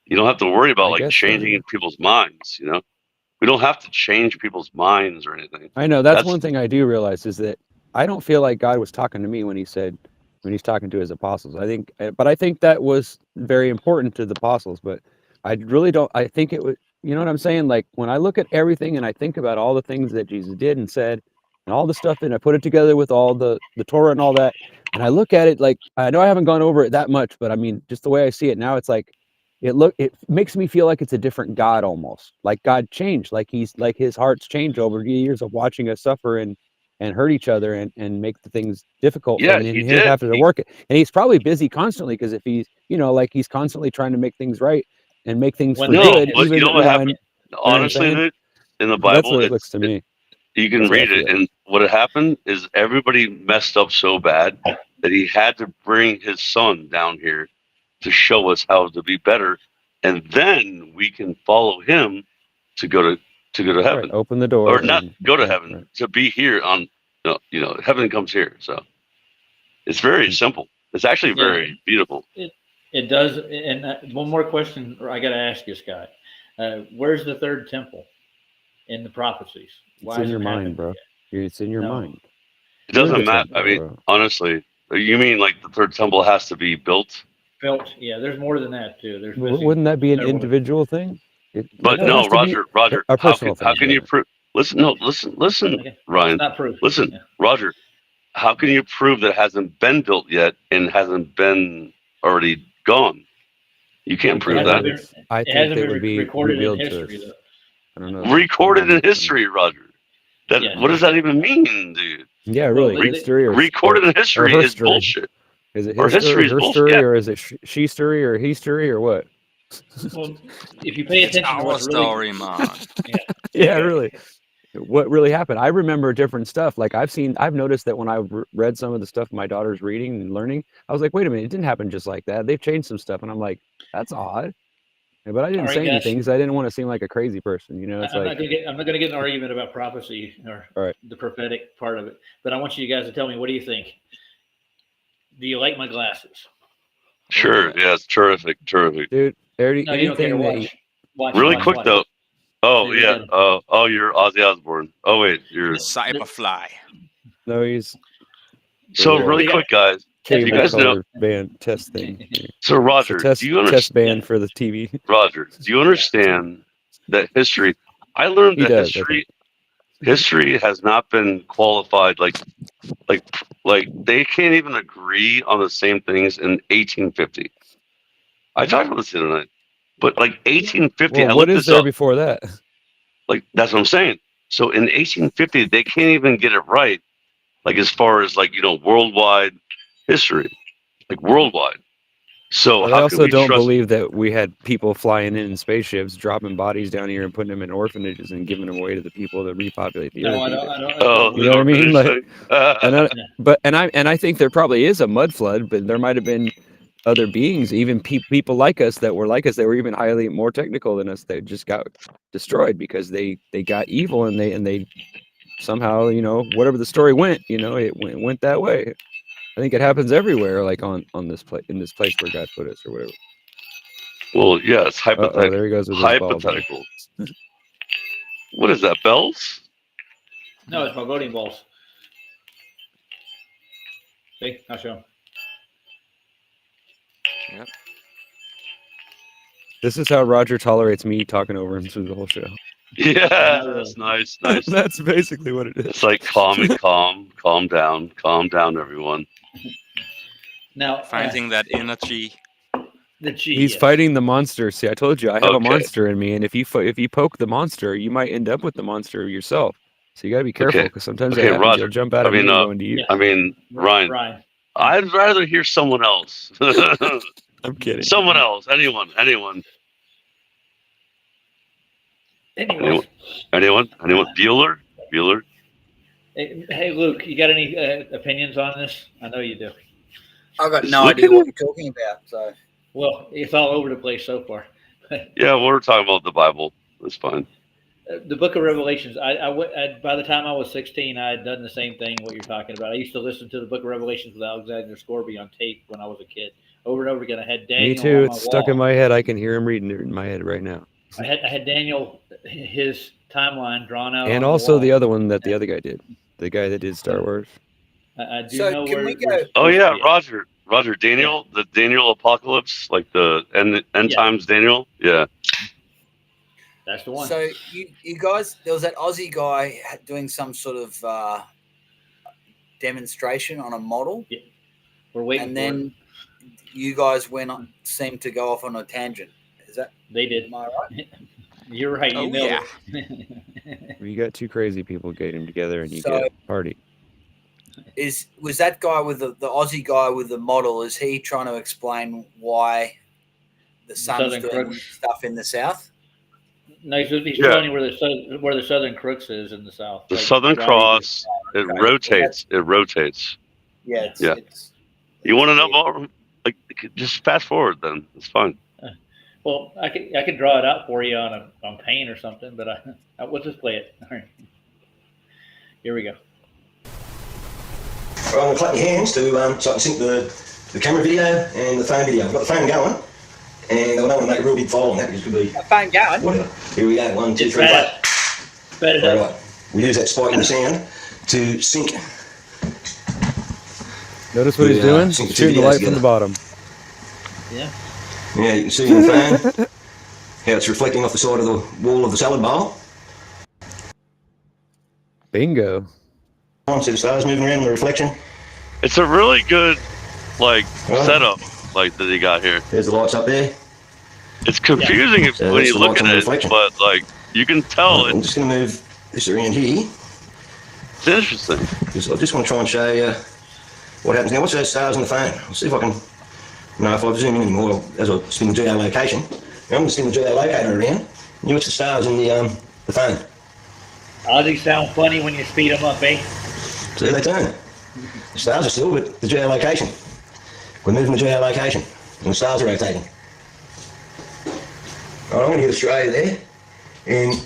You don't have to worry about I like guess so, changing yeah. people's minds. We don't have to change people's minds or anything. I know that's one thing I do realize is that I don't feel like God was talking to me when he's talking to his apostles. I think that was very important to the apostles, but I really don't. I think it was, you know what I'm saying? Like when I look at everything and I think about all the things that Jesus did and said and all the stuff, and I put it together with all the Torah and all that, and I look at it like, I know I haven't gone over it that much, but I mean, just the way I see it now, it's like, it makes me feel like it's a different God almost. Like God changed, like his heart's changed over the years of watching us suffer and hurt each other and make the things difficult for Yeah, him, and he he's did. having to work it. And he's probably busy constantly, because if he's, like he's constantly trying to make things right and make things for good. But Even, you know what happened? what I'm Honestly, saying? dude, in the That's Bible, what it looks to me. you can That's what I read it, feel. and what had happened is everybody messed up so bad that he had to bring his son down here to show us how to be better, and then we can follow him to go to heaven. Right, open the door, or not go to heaven, right. to be here on heaven comes here. So it's very simple. It's actually very beautiful. It does. And one more question I got to ask you, Scott. Where's the third temple in the prophecies? It's in your mind, bro. It's in your mind. It doesn't You're the matter. temple, I mean, bro. honestly, you mean like the third temple has to be built? Built. Yeah, there's more than that too. There's Wouldn't that be an several. individual thing? But It no, has to be Roger. a How personal can thing, you prove? Listen, Okay. Ryan. It's not proof. Listen, Yeah. Roger. How can you prove that it hasn't been built yet and hasn't been already gone? You can't prove that. I It think hasn't they been would be recorded in revealed to history, us. though. I don't know. Recorded in history, Roger. What does that even mean, dude? Yeah, really. History or recorded in history or is bullshit. Is it Or history is her bullshit, story, yeah. or is it she story or he story or what? Well, if you pay attention to Our what's story, really, man. Yeah, really. What really happened? I remember different stuff. Like I've noticed that when I've read some of the stuff my daughter's reading and learning, I was like, wait a minute, it didn't happen just like that. They've changed some stuff, and I'm like, that's odd. But I didn't All right, say guys. anything because I didn't want to seem like a crazy person. It's I'm like, not going to get in an argument about prophecy or all right. the prophetic part of it, but I want you guys to tell me, what do you think? Do you like my glasses? Sure. Yeah, it's terrific. Dude, Eddie, No, you don't care. anything that Watch. Really watch, quick watch. though. Oh See, yeah. You're Ozzy Osbourne. Oh wait, you're. Cyberfly. no, he's So Yeah. really quick, guys. cable You guys know. color band test thing. So Roger, It's a test, do you test understand? band for the TV. Roger, do you understand that history? I learned He that does, I history has not been qualified. Like they can't even agree on the same things in 1850. I talked about this the other night, but like 1850, Well, I what looked is this there up. before that? Like that's what I'm saying. So in 1850, they can't even get it right. Like as far as worldwide history, like worldwide. So But how I can also we don't trust? believe that we had people flying in spaceships, dropping bodies down here and putting them in orphanages and giving them away to the people to repopulate the No, earth. I don't. Oh, You know what I mean? Like, and I think there probably is a mud flood, but there might have been other beings, even people like us that were like us, that were even highly more technical than us, that just got destroyed because they got evil and they somehow, whatever the story went, it went that way. I think it happens everywhere, like on this place, in this place where God put us or whatever. Well, yeah, it's hypothetical. There he goes with his balls. Hypothetical. What is that? Bells? No, it's my voting balls. See, I'll show 'em. This is how Roger tolerates me talking over him through the whole show. Yeah, that's nice. That's basically what it is. It's like calm down, everyone. Now, Finding that energy. the G. He's fighting the monster. See, I told you I have a Okay. monster in me, and if you poke the monster, you might end up with the monster yourself. So you gotta be careful, because sometimes that happens. Roger. You'll jump out of me and go into you. I mean, Ryan. I'd rather hear someone else. I'm kidding. Someone else. Anyone. Anyway, Anyone? Bueller? hey, Luke, you got any opinions on this? I know you do. I've got no idea what you're talking about. So, Well, it's all over the place so far. Yeah, we're talking about the Bible. That's fine. The Book of Revelations. By the time I was 16, I had done the same thing. What you're talking about. I used to listen to the Book of Revelations with Alexander Scorby on tape when I was a kid, over and over again. I had Daniel. Me too. On It's my stuck wall. in my head. I can hear him reading it in my head right now. I had Daniel, his timeline drawn out, And on also the the wall. other one that the other guy did. The guy that did Star Wars. I do So know can where. we go- Oh yeah, Roger, Daniel, the Daniel Apocalypse, like the end Yeah. times Daniel. Yeah. That's the one. So you guys, there was that Aussie guy doing some sort of demonstration on a model, We're waiting and for it. then you guys seemed to go off on a tangent. Is that They did. am I right? You're right. You Oh, nailed yeah. it. You got two crazy people getting together and you So- get a party. Was that guy with the Aussie guy with the model? Is he trying to explain why the sun's Southern doing Crooks. stuff in the south? No, he's Yeah. telling you where the Southern Crooks is in the south. The Like, Southern why- Cross, it Okay. rotates. It rotates. Yeah. Yeah. You want to know more? Like, just fast forward. Then it's fine. Well, I could draw it out for you on paint or something, but we'll just play it. All right. Here we go. Right, I'm going to clap your hands to so I can sync the camera video and the phone video. I've got the phone going, and I don't want to make a real big file on that because it could be A phone going. whatever. Here we go. 1, 2, It's 3, play. bad. Sped it All up. right. We use that spike in the sound to sync. Notice what he's Yeah, doing? sync the Shooting the videos light from together. the bottom. Yeah. Yeah, you can see in the phone how it's reflecting off the side of the wall of the salad bowl. Bingo. See the stars moving around in the reflection. It's a really good, like, Well. setup, like that they got here. There's the lights up there. It's confusing So when that's you the look lights at on the it, reflection. but like you can tell I'm just going to move this around here it's interesting. because I just want to try and show you what happens now. Watch those stars on the phone. I'll see if I can. No, if I zoom in anymore, as I spin the geolocation. Now I'm going to spin the geolocator around. You watch the stars in the phone. Aussies sound funny when you speed them up, eh? See, they turn. The stars are still, but the geolocation. We're moving the geolocation, and the stars are rotating. All right, I'm going to get Australia there, and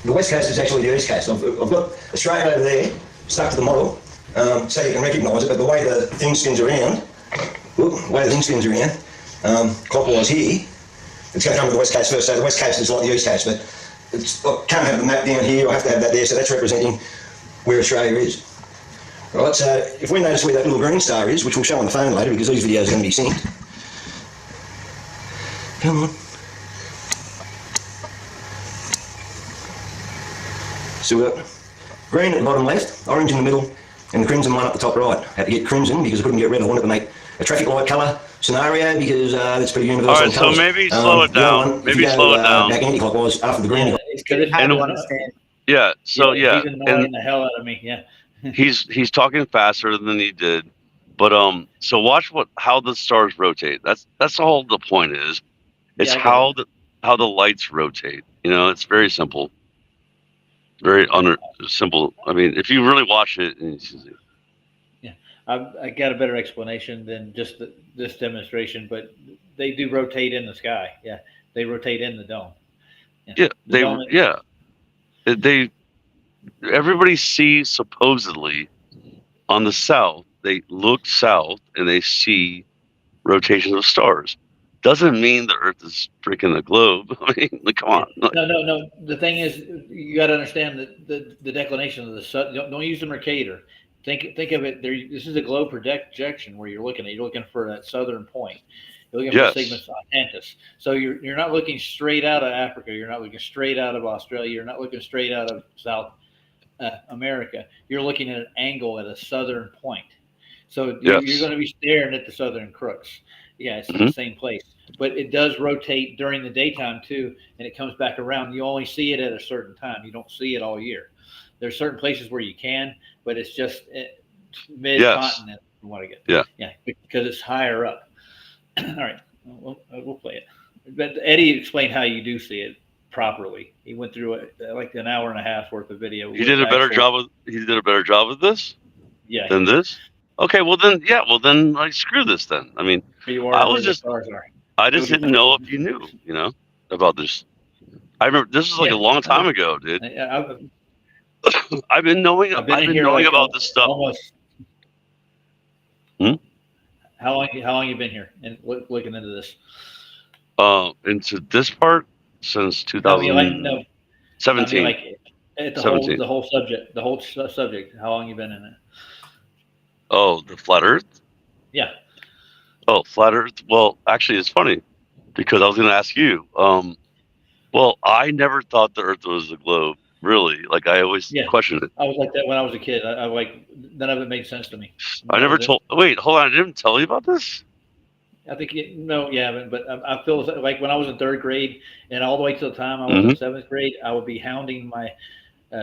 the west coast is actually the east coast. I've got Australia over there, stuck to the model, so you can recognise it, but the way the thing spins around, clockwise here, it's going to come to the west coast first. So the west coast is like the east coast, but I can't have the map down here, I have to have that there, so that's representing where Australia is. Right, so if we notice where that little green star is, which we'll show on the phone later because these videos are going to be synced. Come on. So we've got green at the bottom left, orange in the middle, and the crimson one up the top right. Had to get crimson because I couldn't get red. I wanted to make a traffic light colour scenario because that's pretty universal. All right, in so colours. maybe slow it the other down. one, if Maybe you go, slow it down. Back anti-clockwise after the green. It's It's hard And- to understand. Yeah. So yeah, He's annoying and the hell out of me. Yeah. he's talking faster than he did, but so watch how the stars rotate. That's all the point is. It's Yeah, I get how the lights rotate. You know, it's very simple. Very simple. I mean, if you really watch it, I got a better explanation than just this demonstration, but they do rotate in the sky. Yeah, they rotate in the dome. yeah, The dome- they everybody sees supposedly on the south. They look south and they see rotations of stars. Doesn't mean the Earth is freaking a globe. I mean, like, come on. No. The thing is, you got to understand the declination of the sun. Don't use the Mercator. Think of it. This is a globe projection where you're looking at. You're looking for that southern point. You're looking Yes. for Sigma Octantis. So you're not looking straight out of Africa. You're not looking straight out of Australia. You're not looking straight out of South America. You're looking at an angle at a southern point. So Yes. you're going to be staring at the Southern Crooks. Yeah, it's in the same place. But it does rotate during the daytime too, and it comes back around. You only see it at a certain time. You don't see it all year. There's certain places where you can, but it's just mid-continent from what I get. Yeah, because it's higher up. All right, we'll play it. But Eddie explained how you do see it properly. He went through it like an hour and a half worth of video. He did a better job of this Yeah, than this. Okay, well then like screw this then. I mean, you are I where was the just- stars are. I just didn't know if you knew, about this. I remember this is like Yeah. a long time ago, dude. I've been knowing I've been in I've been here knowing like about this stuff. almost. Hmm? How long you been here and looking into this? Into this part since I mean, like no, I 2017. mean like at the 17. whole subject. How long you been in it? Oh, the flat Earth. Yeah. Oh, flat Earth. Well, actually, it's funny because I was going to ask you. Well, I never thought the Earth was a globe. Really, like I always Yeah. questioned it. I was like that when I was a kid. I like none of it made sense to me. I never told. Wait, hold on. I didn't tell you about this. I think no, you haven't. But I feel like when I was in third grade and all the way to the time I was in seventh grade, I would be hounding my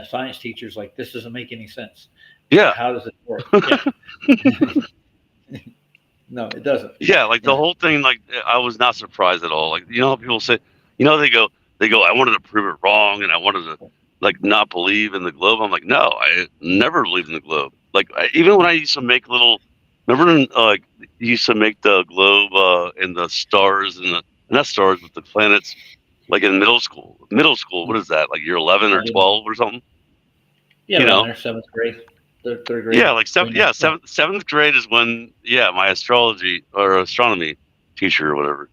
science teachers like, "This doesn't make any sense. Yeah. How does it work?" Yeah. No, it doesn't. Yeah, like the whole thing. Like I was not surprised at all. Like how people say, they go, I wanted to prove it wrong, and I wanted to like not believe in the globe. I'm like, no, I never believed in the globe. Like even when I used to make little, remember like you used to make the globe and the stars and the not stars but the planets, like in middle school. Middle school, what is that? Like you're 11 or 12 or something? Yeah, there, seventh grade, third grade. Yeah, like seventh grade is when my astrology or astronomy teacher or whatever,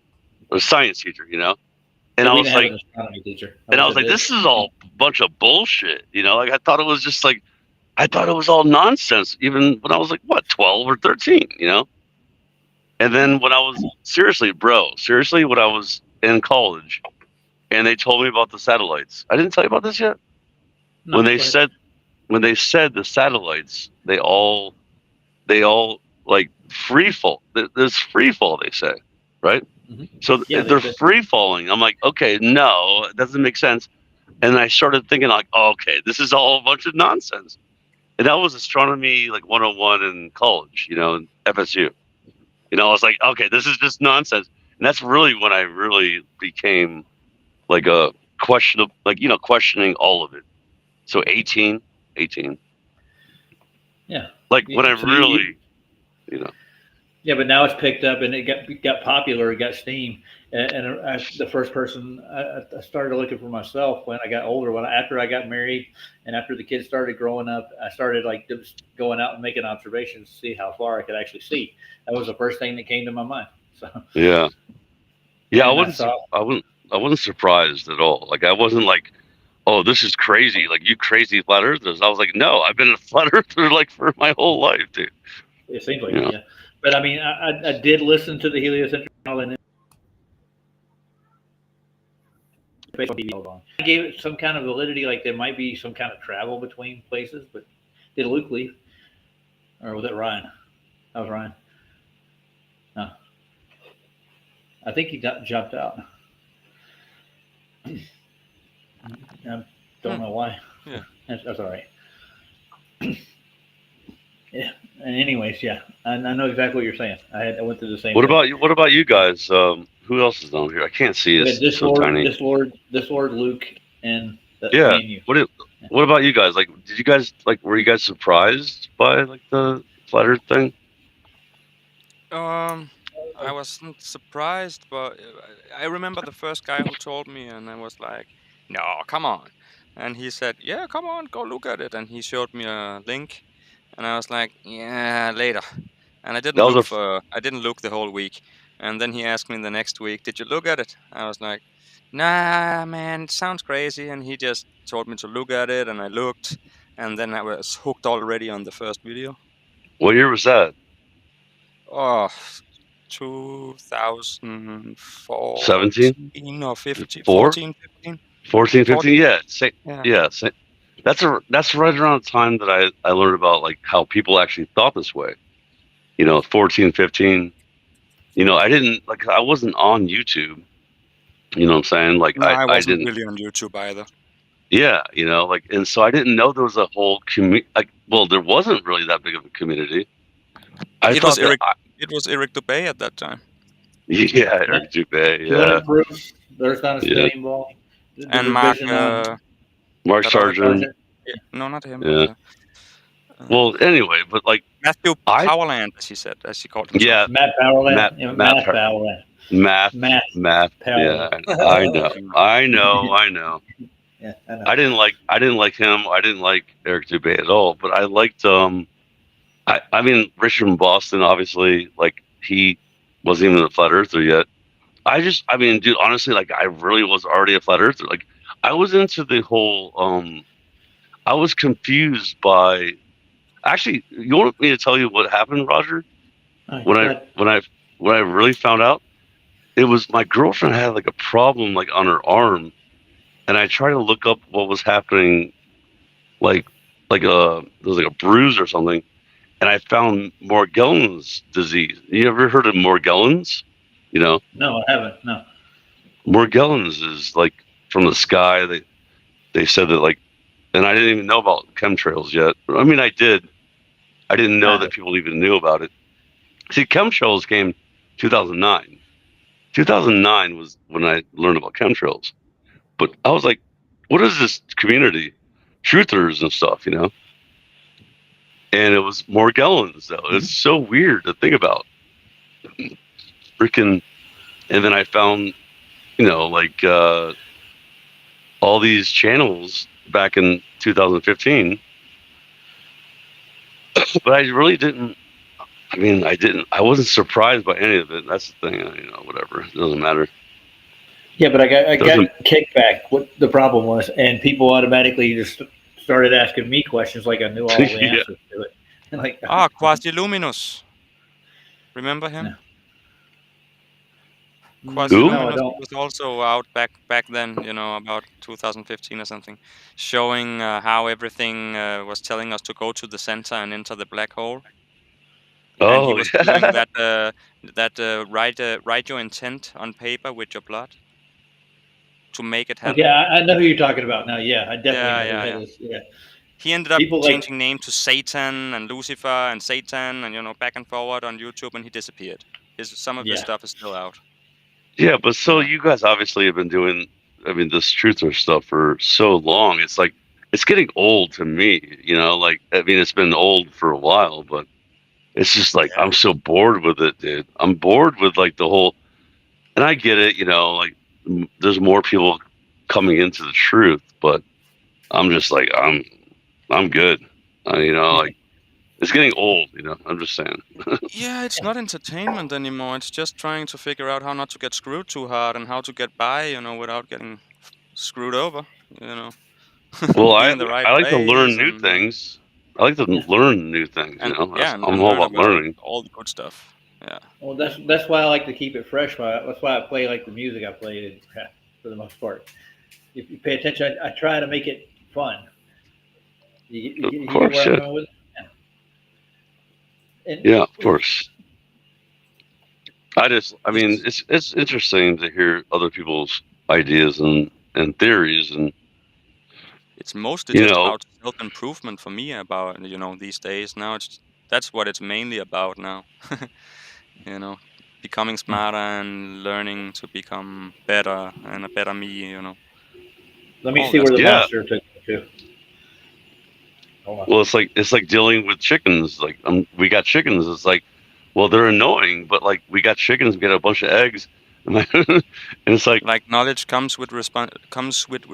or science teacher, And I was like, an astronomy teacher. And I was like, this is all a bunch of bullshit, Like I thought it was just like, I thought it was all nonsense, even when I was like, 12 or 13, And then when I was seriously, when I was in college, and they told me about the satellites. I didn't tell you about this yet. No, When they said the satellites, they all like free fall. There's free fall, they say, right? Mhm. So Yeah, they're free falling. I'm like, okay, no, it doesn't make sense. And I started thinking like, okay, this is all a bunch of nonsense. And that was astronomy like 101 in college, in FSU. I was like, okay, this is just nonsense. And that's really when I really became like a question, like, questioning all of it. So 18. Yeah. Like when I So really, Yeah, but now it's picked up and it got popular. It got steam, and the first person I started looking for myself when I got older. After I got married and after the kids started growing up, I started like just going out and making observations to see how far I could actually see. That was the first thing that came to my mind. So yeah. I And wasn't surprised at all. Like I wasn't like, oh, this is crazy. Like you crazy flat earthers. I was like, no, I've been a flat earther like for my whole life, dude. It seems like it, yeah. But I mean, I did listen to the heliocentric model and I gave it some kind of validity, like there might be some kind of travel between places. But did Luke leave, or was it Ryan? That was Ryan. No, I think he jumped out. I don't know why. Yeah, that's all right. Yeah. And anyways, yeah, I know exactly what you're saying. I went through the same. What about you guys? Who else is on here? I can't see it. It's so tiny. This Lord, Luke, and you. What about you guys? Like, did you guys were you guys surprised by like the flat Earth thing? I wasn't surprised, but I remember the first guy who told me, and I was like, "No, come on!" And he said, "Yeah, come on, go look at it." And he showed me a link, and I was like, "Yeah, later." And I didn't look the whole week. And then he asked me the next week, "Did you look at it?" I was like, "Nah, man, it sounds crazy." And he just told me to look at it, and I looked, and then I was hooked already on the first video. What year was that? Oh, 2004. 17 or 15. 14, 15. 14. Yeah. That's right around the time that I learned about like how people actually thought this way. 14, 15. I wasn't on YouTube. You know what I'm saying? Like no, I wasn't didn't really on YouTube either. Yeah, and so I didn't know there was a whole community. Well, there wasn't really that big of a community. It was Eric Dubay at that time. Yeah, Eric Dubay. Yeah. There's not a spinning ball. And Mark Sargent. Yeah, no, not him. Yeah. Well, anyway, but like Matthew Powerland, as he called himself. Yeah, Matt Powerland. Matt Powerland. Math. Powell. Yeah, I know. Yeah, I know. I didn't like him. I didn't like Eric Dubé at all. But I liked I mean Richard from Boston. Obviously, like he wasn't even a flat earther yet. I mean, dude, honestly, like I really was already a flat earther. Like I was into the whole. I was confused by. Actually, you want me to tell you what happened, Roger? When I really found out, it was my girlfriend had like a problem like on her arm, and I tried to look up what was happening, like there was like a bruise or something, and I found Morgellons disease. You ever heard of Morgellons? You know, No, I haven't. No. Morgellons is like from the sky. They said that like, and I didn't even know about chemtrails yet. I mean, I did. I didn't know that people even knew about it. See, chemtrails came 2009. 2009 was when I learned about chemtrails. But I was like, what is this community? Truthers and stuff, you know? And it was Morgellons, though. It's so weird to think about. Freaking. And then I found, you know, like all these channels back in 2015. But I really didn't. I mean, I wasn't surprised by any of it. That's the thing, you know, whatever. It doesn't matter. Yeah, but I got kickback. What the problem was, and people automatically just started asking me questions like I knew all the answers to it. And like, Quasi-Luminous. Remember him? No, Quasi-Luminous I don't. was also out back then, you know, about 2015 or something, showing how everything was telling us to go to the center and enter the black hole. And he Oh, was yeah. doing write your intent on paper with your blood to make it happen. Okay, I know who you're talking about now. Yeah, I definitely know Yeah. who that is. Yeah. He ended up People like- changing name to Satan and Lucifer and Satan and, you know, back and forward on YouTube, and he disappeared. Some of his stuff is still out. Yeah, but so you guys obviously have been doing, I mean, this truther stuff for so long. It's like, it's getting old to me, you know, like, I mean, it's been old for a while, but it's just like, I'm so bored with it, dude. I'm bored with like the whole, and I get it, you know, like there's more people coming into the truth, but I'm just like, I'm good. You know, like it's getting old, you know, I'm just saying. Yeah, it's not entertainment anymore. It's just trying to figure out how not to get screwed too hard and how to get by, you know, without getting screwed over, you know. Well, I in the right like to learn ways new and- things. I like to learn new things, you And, know. yeah, and I'm and all learn about learning. all the good stuff. Yeah. Well, that's why I like to keep it fresh. That's why I play like the music I play for the most part. If you pay attention, I try to make it fun. You Of get course, where I'm yeah. going with it? Yeah. And- Yeah, of course. I mean, it's interesting to hear other people's ideas and theories, and It's mostly You just know- about self-improvement for me about, you know, these days. Now that's what it's mainly about now. You know, becoming smarter and learning to become better and a better me, you know. Let me Oh, see where the yeah. monster took me to. Hold on. well, it's like dealing with chickens. Like, we got chickens. It's like, well, they're annoying, but like we got chickens, we got a bunch of eggs, and it's like, Like knowledge comes with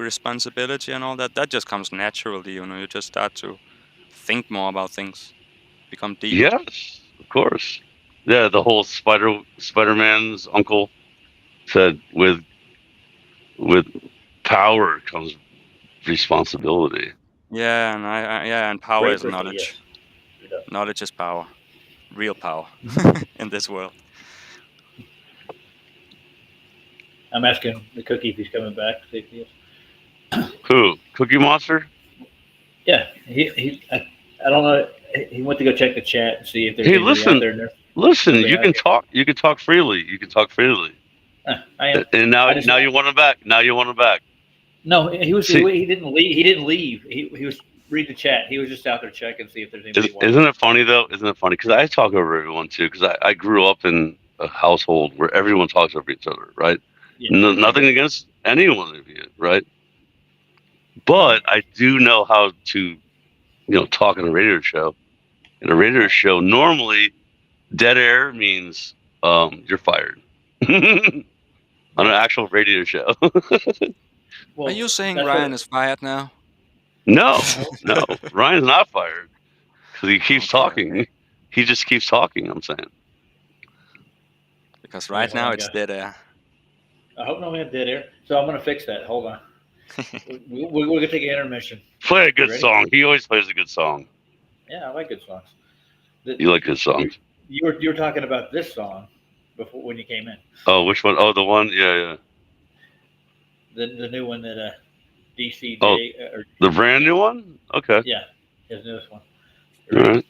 responsibility and all that. That just comes naturally, you know. You just start to think more about things, become deeper. yes, of course. Yeah, the whole Spider-Man's uncle said, with power comes responsibility. Yeah, and power Great is Britain, knowledge. yes. Knowledge is power, real power in this world. I'm asking the cookie if he's coming back. See if he is. Who? Cookie Monster? Yeah, I don't know. He went to go check the chat and see if there's Hey, anybody listen. out there. Listen, Yeah, you can talk. You can talk freely. You can talk freely. I am. And now, I just- you want him back. Now you want him back. No, he was. See- He didn't leave. He didn't leave. He was read the chat. He was just out there checking, see if there's anybody. watching. Isn't it funny though? Isn't it funny? Because I talk over everyone too. Because I grew up in a household where everyone talks over each other, right? Yeah. Nothing against any one of you, right? But I do know how to, talk in a radio show. In a radio show, normally, dead air means you're fired. On an actual radio show. Well, Are you saying that's Ryan what- is fired now? No, no, Ryan's not fired because he keeps Okay. talking. He just keeps talking. I'm saying. Because right hold now on, it's guys. dead air. I hope no we have dead air. So I'm gonna fix that. Hold on. We're gonna take an intermission. Play a good Ready? song. He always plays a good song. Yeah, I like good songs. You like good songs. You were talking about this song before when you came in. Oh, which one? Oh, the one. Yeah. The new one that DCJ Oh. or The brand new one. Okay. yeah, his newest one. All right.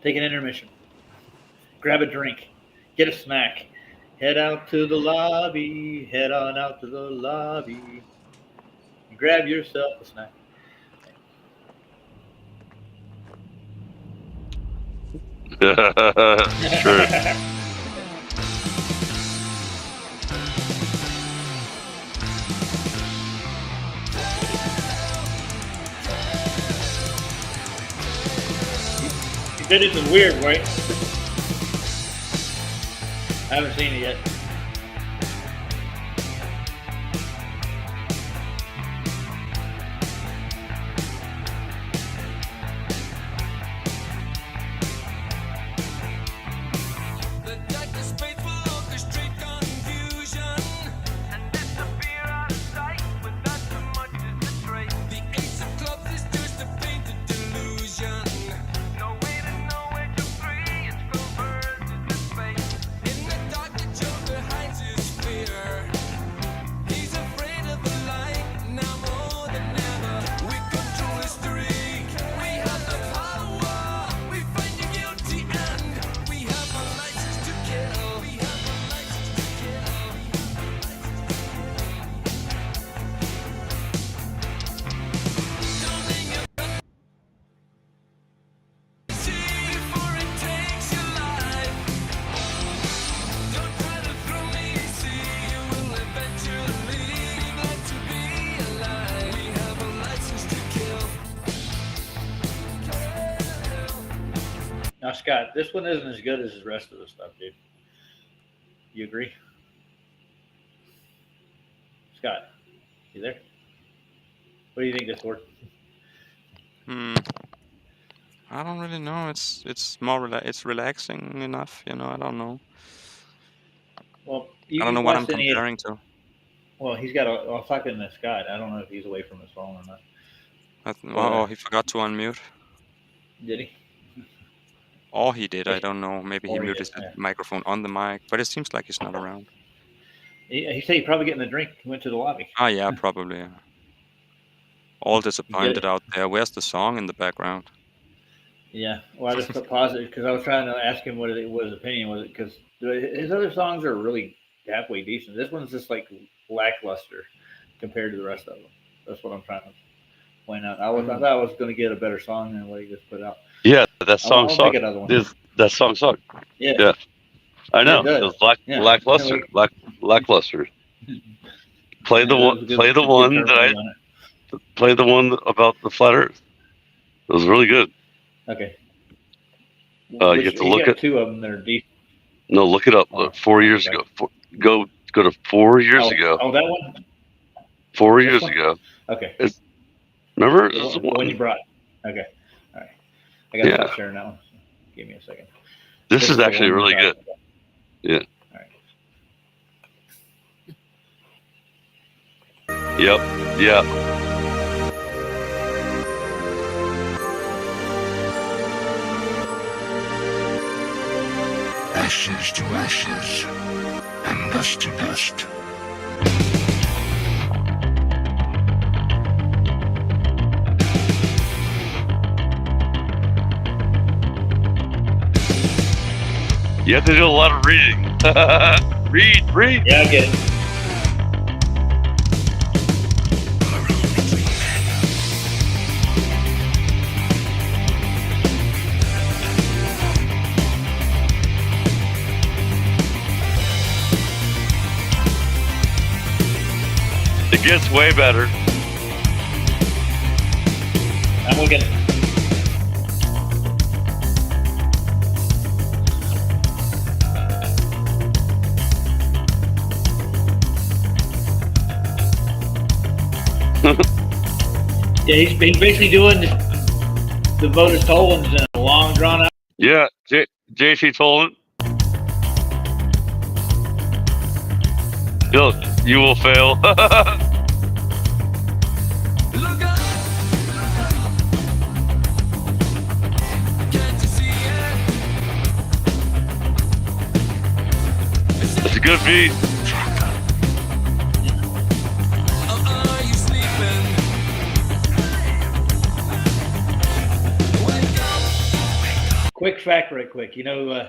Take an intermission. Grab a drink. Get a snack. Head out to the lobby. Head on out to the lobby. Grab yourself a snack. Sure. You said this is weird, right? I haven't seen it yet. Now, Scott, this one isn't as good as the rest of the stuff, dude. You agree? Scott, you there? What do you think this work? I don't really know. It's more it's relaxing enough, you know. I don't know. Well, I don't know what I'm comparing to. Well, he's got a. I'll type in the Scott. I don't know if he's away from his phone or not. Oh, he forgot to unmute. Did he? Or he did. I don't know. Maybe he Or he muted did, the yeah. microphone on the mic, but it seems like he's not around. He said he's probably getting a drink. He went to the lobby. Oh yeah, probably. Yeah. All disappointed out there. Where's the song in the background? Yeah. Well, I just put positive because I was trying to ask him what his opinion was. Because his other songs are really halfway decent. This one's just like lackluster compared to the rest of them. That's what I'm trying to point out. I thought I was going to get a better song than what he just put out. Yeah, that song I'll sucked. make another one. That song sucked. Yeah. I know. It does. It was Yeah. lackluster. Lackluster. Play the Yeah, one. that was a good- Play the good one term that I. on it. Play the one about the flat Earth. It was really good. Okay. You Which- get to you look got at- two of them that are decent. No, look it up. Oh, 4 years okay. ago. Go to 4 years oh, ago. Oh, that one. 4 this years one? ago. Okay. Remember? The This is one you one. brought. Okay. All right. I got to Yeah. stop sharing that one. Give me a second. This is the actually one really you good. brought. Yeah. All right. Yep. Yeah. Ashes to ashes, and dust to dust. You have to do a lot of reading. read. Yeah, I get it. It gets way better. I'm gonna get it. Yeah, he's basically doing the voters Tolan's in a long drawn out. Yeah, JC Tolan. You will fail. It's a good beat. Quick fact, right quick. You know,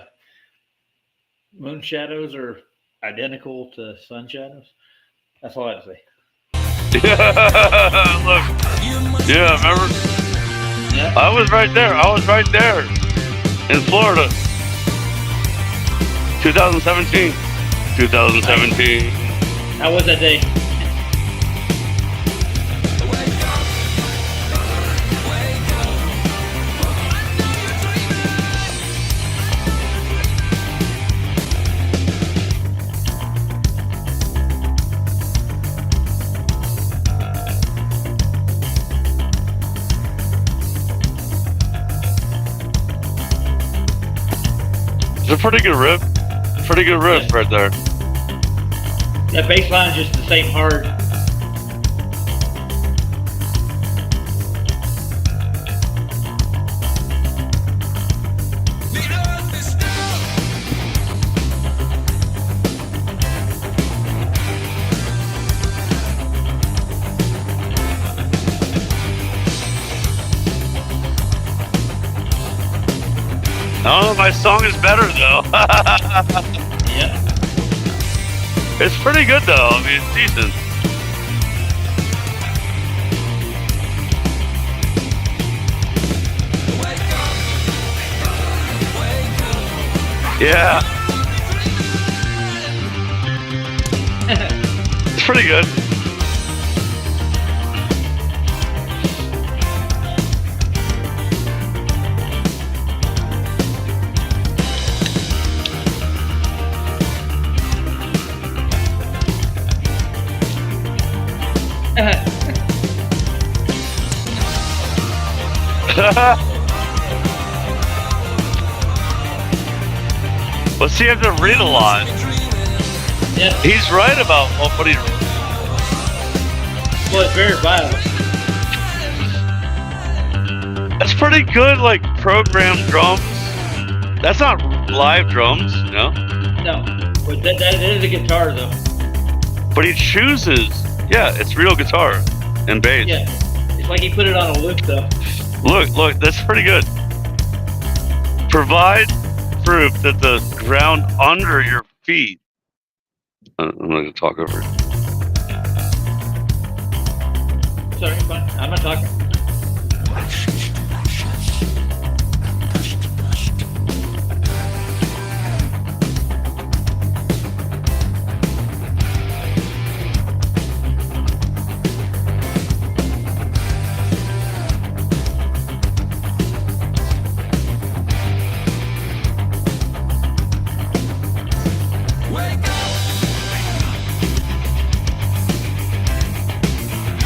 moon shadows are identical to sun shadows. That's all I have to say. Look. Yeah, remember? Yeah. I was right there in Florida. 2017. 2017. How was that day? It's a pretty good riff. Pretty good riff right there. That bass line is just the same hard. Oh, my song is better though. Yeah. It's pretty good though. I mean, it's decent. Yeah. It's pretty good. Well, see, you have to read a lot. Yeah. He's right about what he. Well, it's very violent. That's pretty good, like programmed drums. That's not live drums, no. No, but that is a guitar though. But he chooses. Yeah, it's real guitar and bass. Yeah, it's like he put it on a loop though. Look, that's pretty good. Provide proof that the ground under your feet. I'm not gonna talk over it. Sorry, I'm not talking.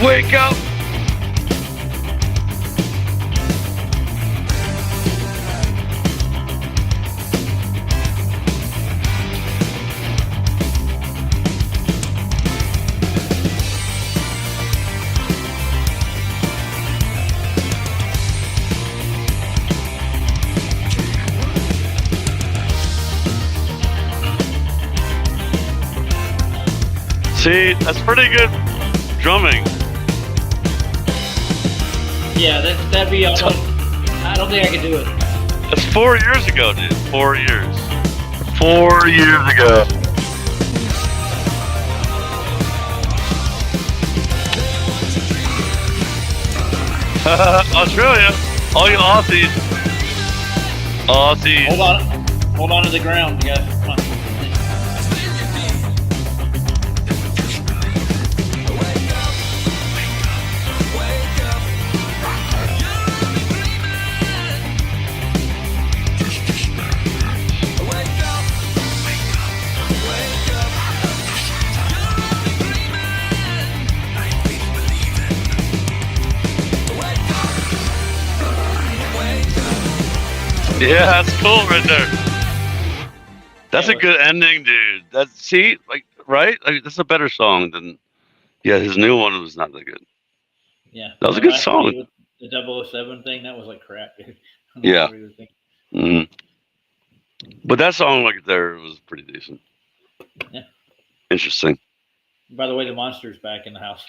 Wake up! See, that's pretty good drumming. Yeah, that'd be almost. I don't think I could do it. That's 4 years ago, dude. 4 years. 4 years ago. Australia. All you Aussies. Aussies. Hold on to the ground, you guys. Come on. Yeah, that's cool right there. That's a good ending, dude. See, like, right? Like, that's a better song than. Yeah, his new one was not that good. Yeah. That was a good last song. one with the 007 thing, that was like crap, dude. I don't know Yeah. what he was thinking. Mhm. But that song right there was pretty decent. Yeah. Interesting. By the way, the monster's back in the house.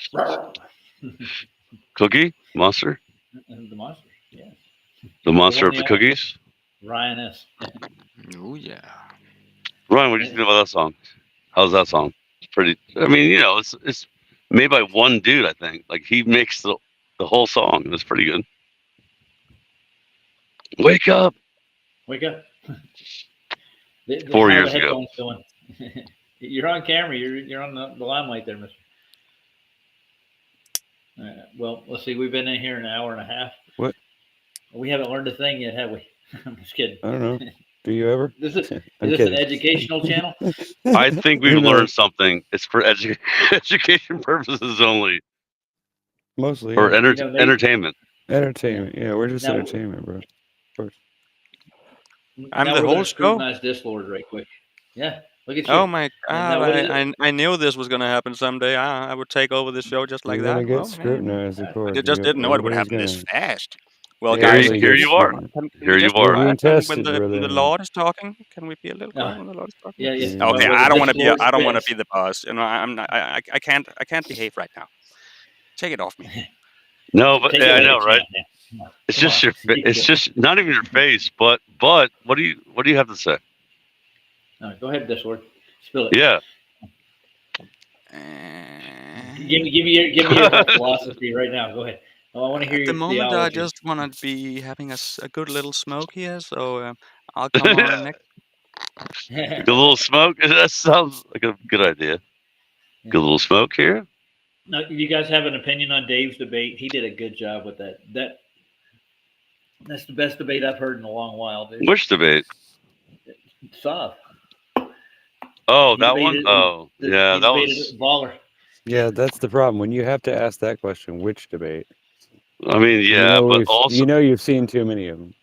Cookie Monster, The monster, yeah. the monster of one the the cookies. Ryan S. Oh yeah. Ryan, what do you think about that song? How's that song? It's pretty. I mean, you know, it's made by one dude. I think like he makes the whole song. It's pretty good. Wake up. Wake up. 4 how years the ago. headphones going? You're on camera. You're on the limelight there, mister. Well, let's see. We've been in here an hour and a half. What? We haven't learned a thing yet, have we? I'm just kidding. I don't know. Do you ever? Is this I'm an kidding. educational channel? I think we've Who knows? learned something. It's for education purposes only, Mostly. or yeah. entertainment. Entertainment. Yeah, we're just Now- entertainment, bro. I'm Now the we're whole gonna show? scrutinize Discord right quick. Yeah, look at you. Oh my now god! what is I knew this was gonna happen someday. I would take over the show just like You're that. gonna get Well, hey, scrutinized, of course. I just didn't know it would happen Everybody's this gonna- fast. Well, Yeah, guys, everybody here gets you are. scrutinized. Can Here we you just are. be You're being quiet when tested, brother. the Lord is talking? Can we be a little quiet when the Lord is talking? Yeah, yeah. Yeah. Okay, Well, I don't the want to be. Lord's I don't want to best. be the boss. You know, I'm not. I can't behave right now. Take it off me. No, but Take yeah, I it away, know, right? champ, man. Come on. It's Come just on. your. It's just not even your face, but what do you have to say? All right, go ahead, Discord. Spill it. Yeah. Give me your whole philosophy right now. Go ahead. Oh, I want to hear At the your moment, I theology. just want to be having a good little smoke here, so I'll come on next. Like a little smoke. That sounds like a good idea. Good little smoke here. Now, you guys have an opinion on Dave's debate? He did a good job with that. That's the best debate I've heard in a long while, dude. Which debate? Soft. Oh, He that one. debated- Oh, yeah, he that debated was. Baller. Yeah, that's the problem. When you have to ask that question, which debate? I mean, yeah, but we've- also, you've seen too many of them.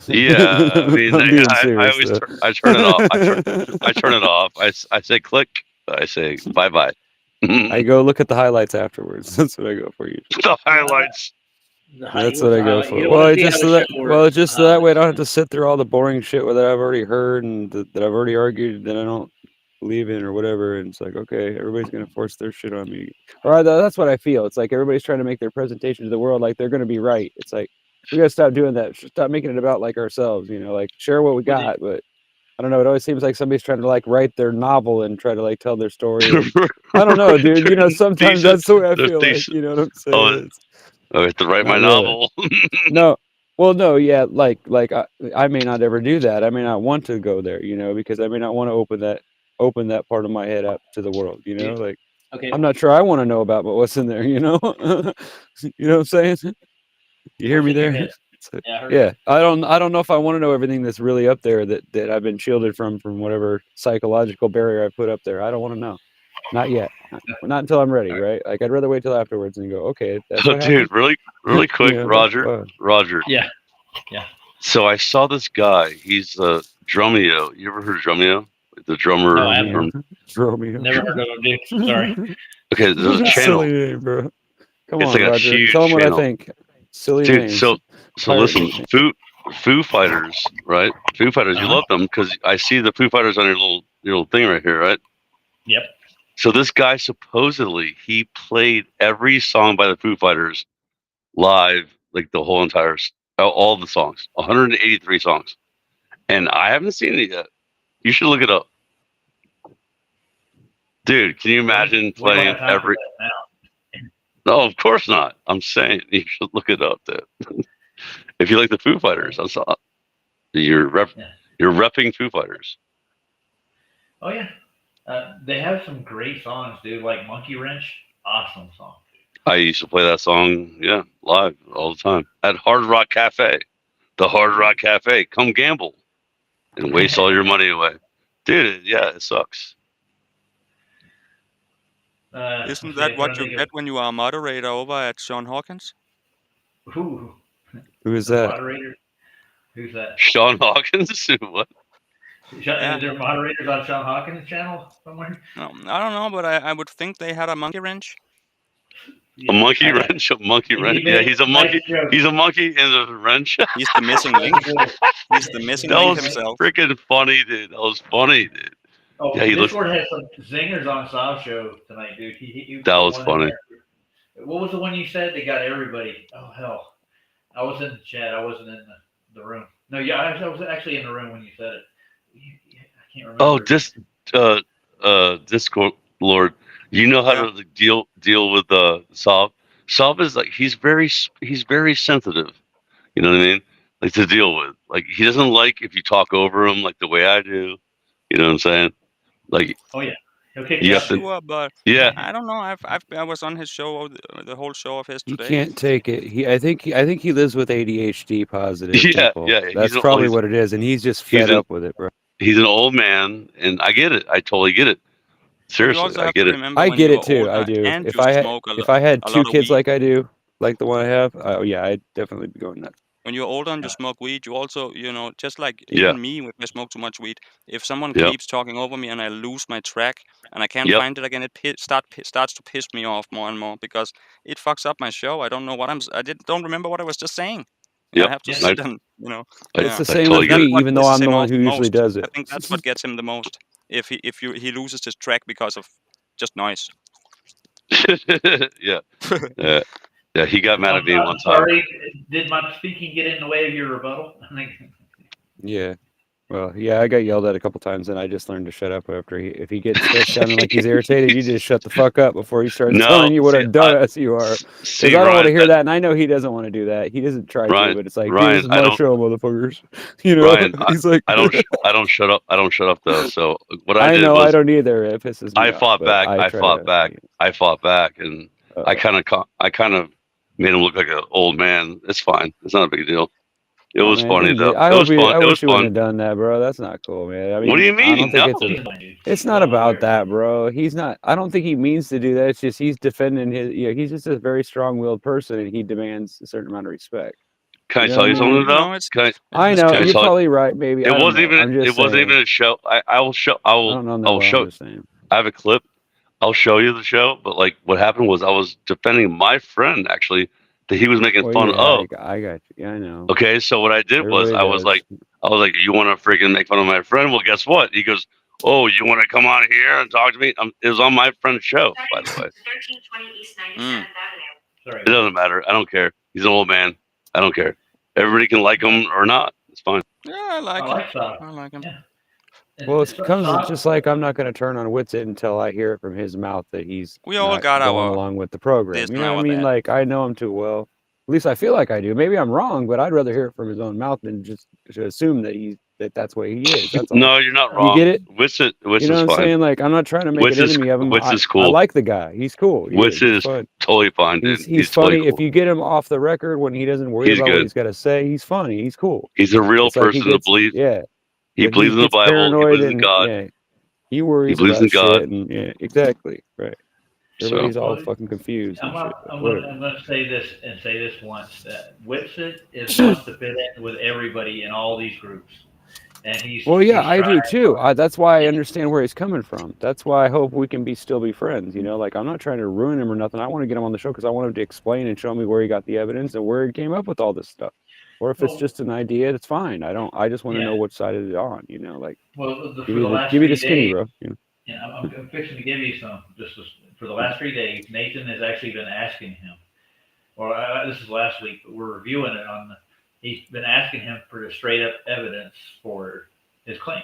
yeah. I mean, I'm being I serious, always though. I turn it off. I turn it off. I say click. I say bye bye. I go look at the highlights afterwards. That's what I go for usually. The highlights. That's what I go for. You don't Well, wanna it's see just how so the that show works. just so that way I don't have to sit through all the boring shit that I've already heard and that I've already argued that I don't believe in or whatever. And it's like, okay, everybody's gonna force their shit on me. Or that's what I feel. It's like everybody's trying to make their presentation to the world like they're gonna be right. It's like we gotta stop doing that. Stop making it about like ourselves. Like share what we got, but. I don't know. It always seems like somebody's trying to like write their novel and try to like tell their story. And, I don't know, dude. Sometimes that's the way I feel like. You know what I'm saying? Oh, I have to write my Not really. novel. No, well, no, yeah, like I may not ever do that. I may not want to go there, because I may not want to open that part of my head up to the world. Like Okay. I'm not sure I want to know about what's in there. You know what I'm saying? You hear me What's in your there? head? Yeah, I heard Yeah, I don't know if I want to know everything that's really up there that I've been shielded from whatever psychological barrier I put up there. I don't want to know. Not yet. Not until I'm ready, right? Like I'd rather wait till afterwards and go, okay, that's what Dude, happened. really quick, Yeah, Roger. Roger. Yeah. So I saw this guy. He's Dromio. You ever heard of Dromio? The drummer. No, I haven't. from- Dromio. Never heard of him, dude. Sorry. Okay, there's a channel. Silly name, bro. Come It's on, like a Roger. huge Tell them what channel. I think. Silly Dude, names. so Pirate listen, name. Foo Fighters, right? Foo Fighters, you Uh-huh. love them because I see the Foo Fighters on your little thing right here, right? Yep. So this guy supposedly he played every song by the Foo Fighters live, like the whole entire, all the songs, 183 songs, and I haven't seen it yet. You should look it up, dude. Can you imagine We don't playing have time for every? that now. No, of course not. I'm saying you should look it up, dude. If you like the Foo Fighters, you're repping Foo Fighters. Oh yeah. They have some great songs, dude. Like Monkey Wrench, awesome song. I used to play that song, live all the time at Hard Rock Cafe. The Hard Rock Cafe. Come gamble and waste all your money away, dude. Yeah, it sucks. Isn't that what you get when you are a moderator over at Sean Hawkins? Who Who is the that? moderator? Who's that? Sean Hawkins. What? Yeah. Is there moderators on Sean Hawkins' channel somewhere? No, I don't know, but I would think they had a monkey wrench. A monkey I got wrench. A monkey He wrench. made Yeah, he's a nice monkey. joke. He's a monkey in a wrench. He's the missing link. He's the missing That link was himself. freaking funny, dude. That was funny, dude. Oh, Yeah, he looks. Discord has some zingers on Sav show tonight, dude. He That put was one in funny. there. What was the one you said? They got everybody. Oh hell, I was in the chat. I wasn't in the room. No, yeah, I was actually in the room when you said it. I can't remember. Oh, Discord Lord. You know how to deal with Sav. Sav is like he's very sensitive. You know what I mean? Like to deal with. Like he doesn't like if you talk over him like the way I do. You know what I'm saying? Like. Oh yeah. Okay. You Yeah. have to- Sure, but Yeah. I don't know. I was on his show, the whole show of his He today. can't take it. I think he lives with ADHD positive Yeah, people. yeah, That's he's- probably he's- what it is, and he's just he's fed a- up with it, bro. He's an old man, and I get it. I totally get it. You Seriously, also I have get to it. remember I when get you're it too. I older do. and If you I had smoke a if I had a two lot of kids weed. like I do, like the one I have, oh yeah, I'd definitely be going nuts. When you're older and you smoke weed, you also, just like Yeah. even me, if I smoke too much weed, if someone Yep. keeps talking over me and I lose my track and I can't Yep. find it again, it starts to piss me off more and more because it fucks up my show. I don't know what don't remember what I was just saying. And I Yep. have to Yeah. sit and, I- It's the I same totally with get me, it. what even though pisses I'm the him one off who the usually most. does I it. think that's what gets him the most. If he loses his track because of just noise. yeah. Yeah. He got mad at me I'm one time. sorry. Did my speaking get in the way of your rebuttal? Yeah. Well, yeah, I got yelled at a couple times, and I just learned to shut up after if he gets still sounding like he's irritated, you just shut the fuck up before he starts No, telling you what a see, dumbass you are. Because See, I don't want Ryan, to hear that, and I know he doesn't want to do that. He doesn't try Ryan- to, but it's like, Ryan, dude, this is I my don't- show, motherfuckers. You know, Ryan, he's like, I don't shut up. I don't shut up though. So what I I did know, was I don't either. It pisses me I off, fought but back. I try fought to- back. I fought back, and I kind of made him look like an old man. It's fine. It's not a big deal. It Oh, was man, funny he though. did. I It was hope fun. I It was wish you wouldn't fun. have done that, bro. That's not cool, man. I mean, What do you I don't mean? think No. it's not about that, bro. He's not. I don't think he means to do that. It's just he's defending his. He's just a very strong-willed person, and he demands a certain amount of respect. Can I You know tell you what I something mean? though? No, it's Can I it's know Can I you're tell you- probably right. Maybe it I don't wasn't know. even. I'm just It wasn't saying. even a show. I will show. I I will. don't know. I No, will show. I'm just saying. I have a clip. I'll show you the show. But like, what happened was I was defending my friend actually that he was making Well, fun yeah, of. I got you. Yeah, I know. Okay, so what I did was Everybody I was does. like, you want to freaking make fun of my friend? Well, guess what? He goes, oh, you want to come on here and talk to me? It was on my friend's show, by the way. 1320 East 97th Mm. Avenue. Sorry. It doesn't matter. I don't care. He's an old man. I don't care. Everybody can like him or not. It's fine. Yeah, I like I him. like Sav. I like him. Yeah. Well, it So- comes Sav- just like I'm not going to turn on Witsit until I hear it from his mouth that he's We all not got going our along with the program. this You and know what I our mean? that. Like I know him too well. At least I feel like I do. Maybe I'm wrong, but I'd rather hear it from his own mouth than just to assume that that's what he is. That's all. No, you're not You wrong. get it? Witz You know is what I'm fine. saying? Like I'm not trying to make Witz an is- enemy of him. Witz I, is cool. I like the guy. He's cool. He Witz He's is fun. totally fine, dude. He's funny. totally If cool. you get him off the record when he doesn't worry He's about good. what he's got to say, he's funny. He's cool. He's a real It's like he person to gets- believe. Yeah. He but believes in the gets Bible. He paranoid believes in and- God. Yeah, he worries believes about in God. shit and yeah, exactly. Right. So Everybody's all Well, fucking confused. And shit, but I'm whatever. going to say this and say this once that Whitsit is wants to fit in with everybody in all these groups, and he's Well, yeah, he's I do trying- too. That's why I understand where he's coming from. That's why I hope we can still be friends. You know, like I'm not trying to ruin him or nothing. I want to get him on the show because I want him to explain and show me where he got the evidence and where he came up with all this stuff. Or if it's Well- just an idea, that's fine. I just want to Yeah. know which side is it on. You know, like Well, for give the me last give me 3 the skinny, days, bro. You know? Yeah, I'm fixing to give you some. For the last 3 days, Nathan has actually been asking him, or this is last week, but we're reviewing it on. He's been asking him for the straight up evidence for his claims.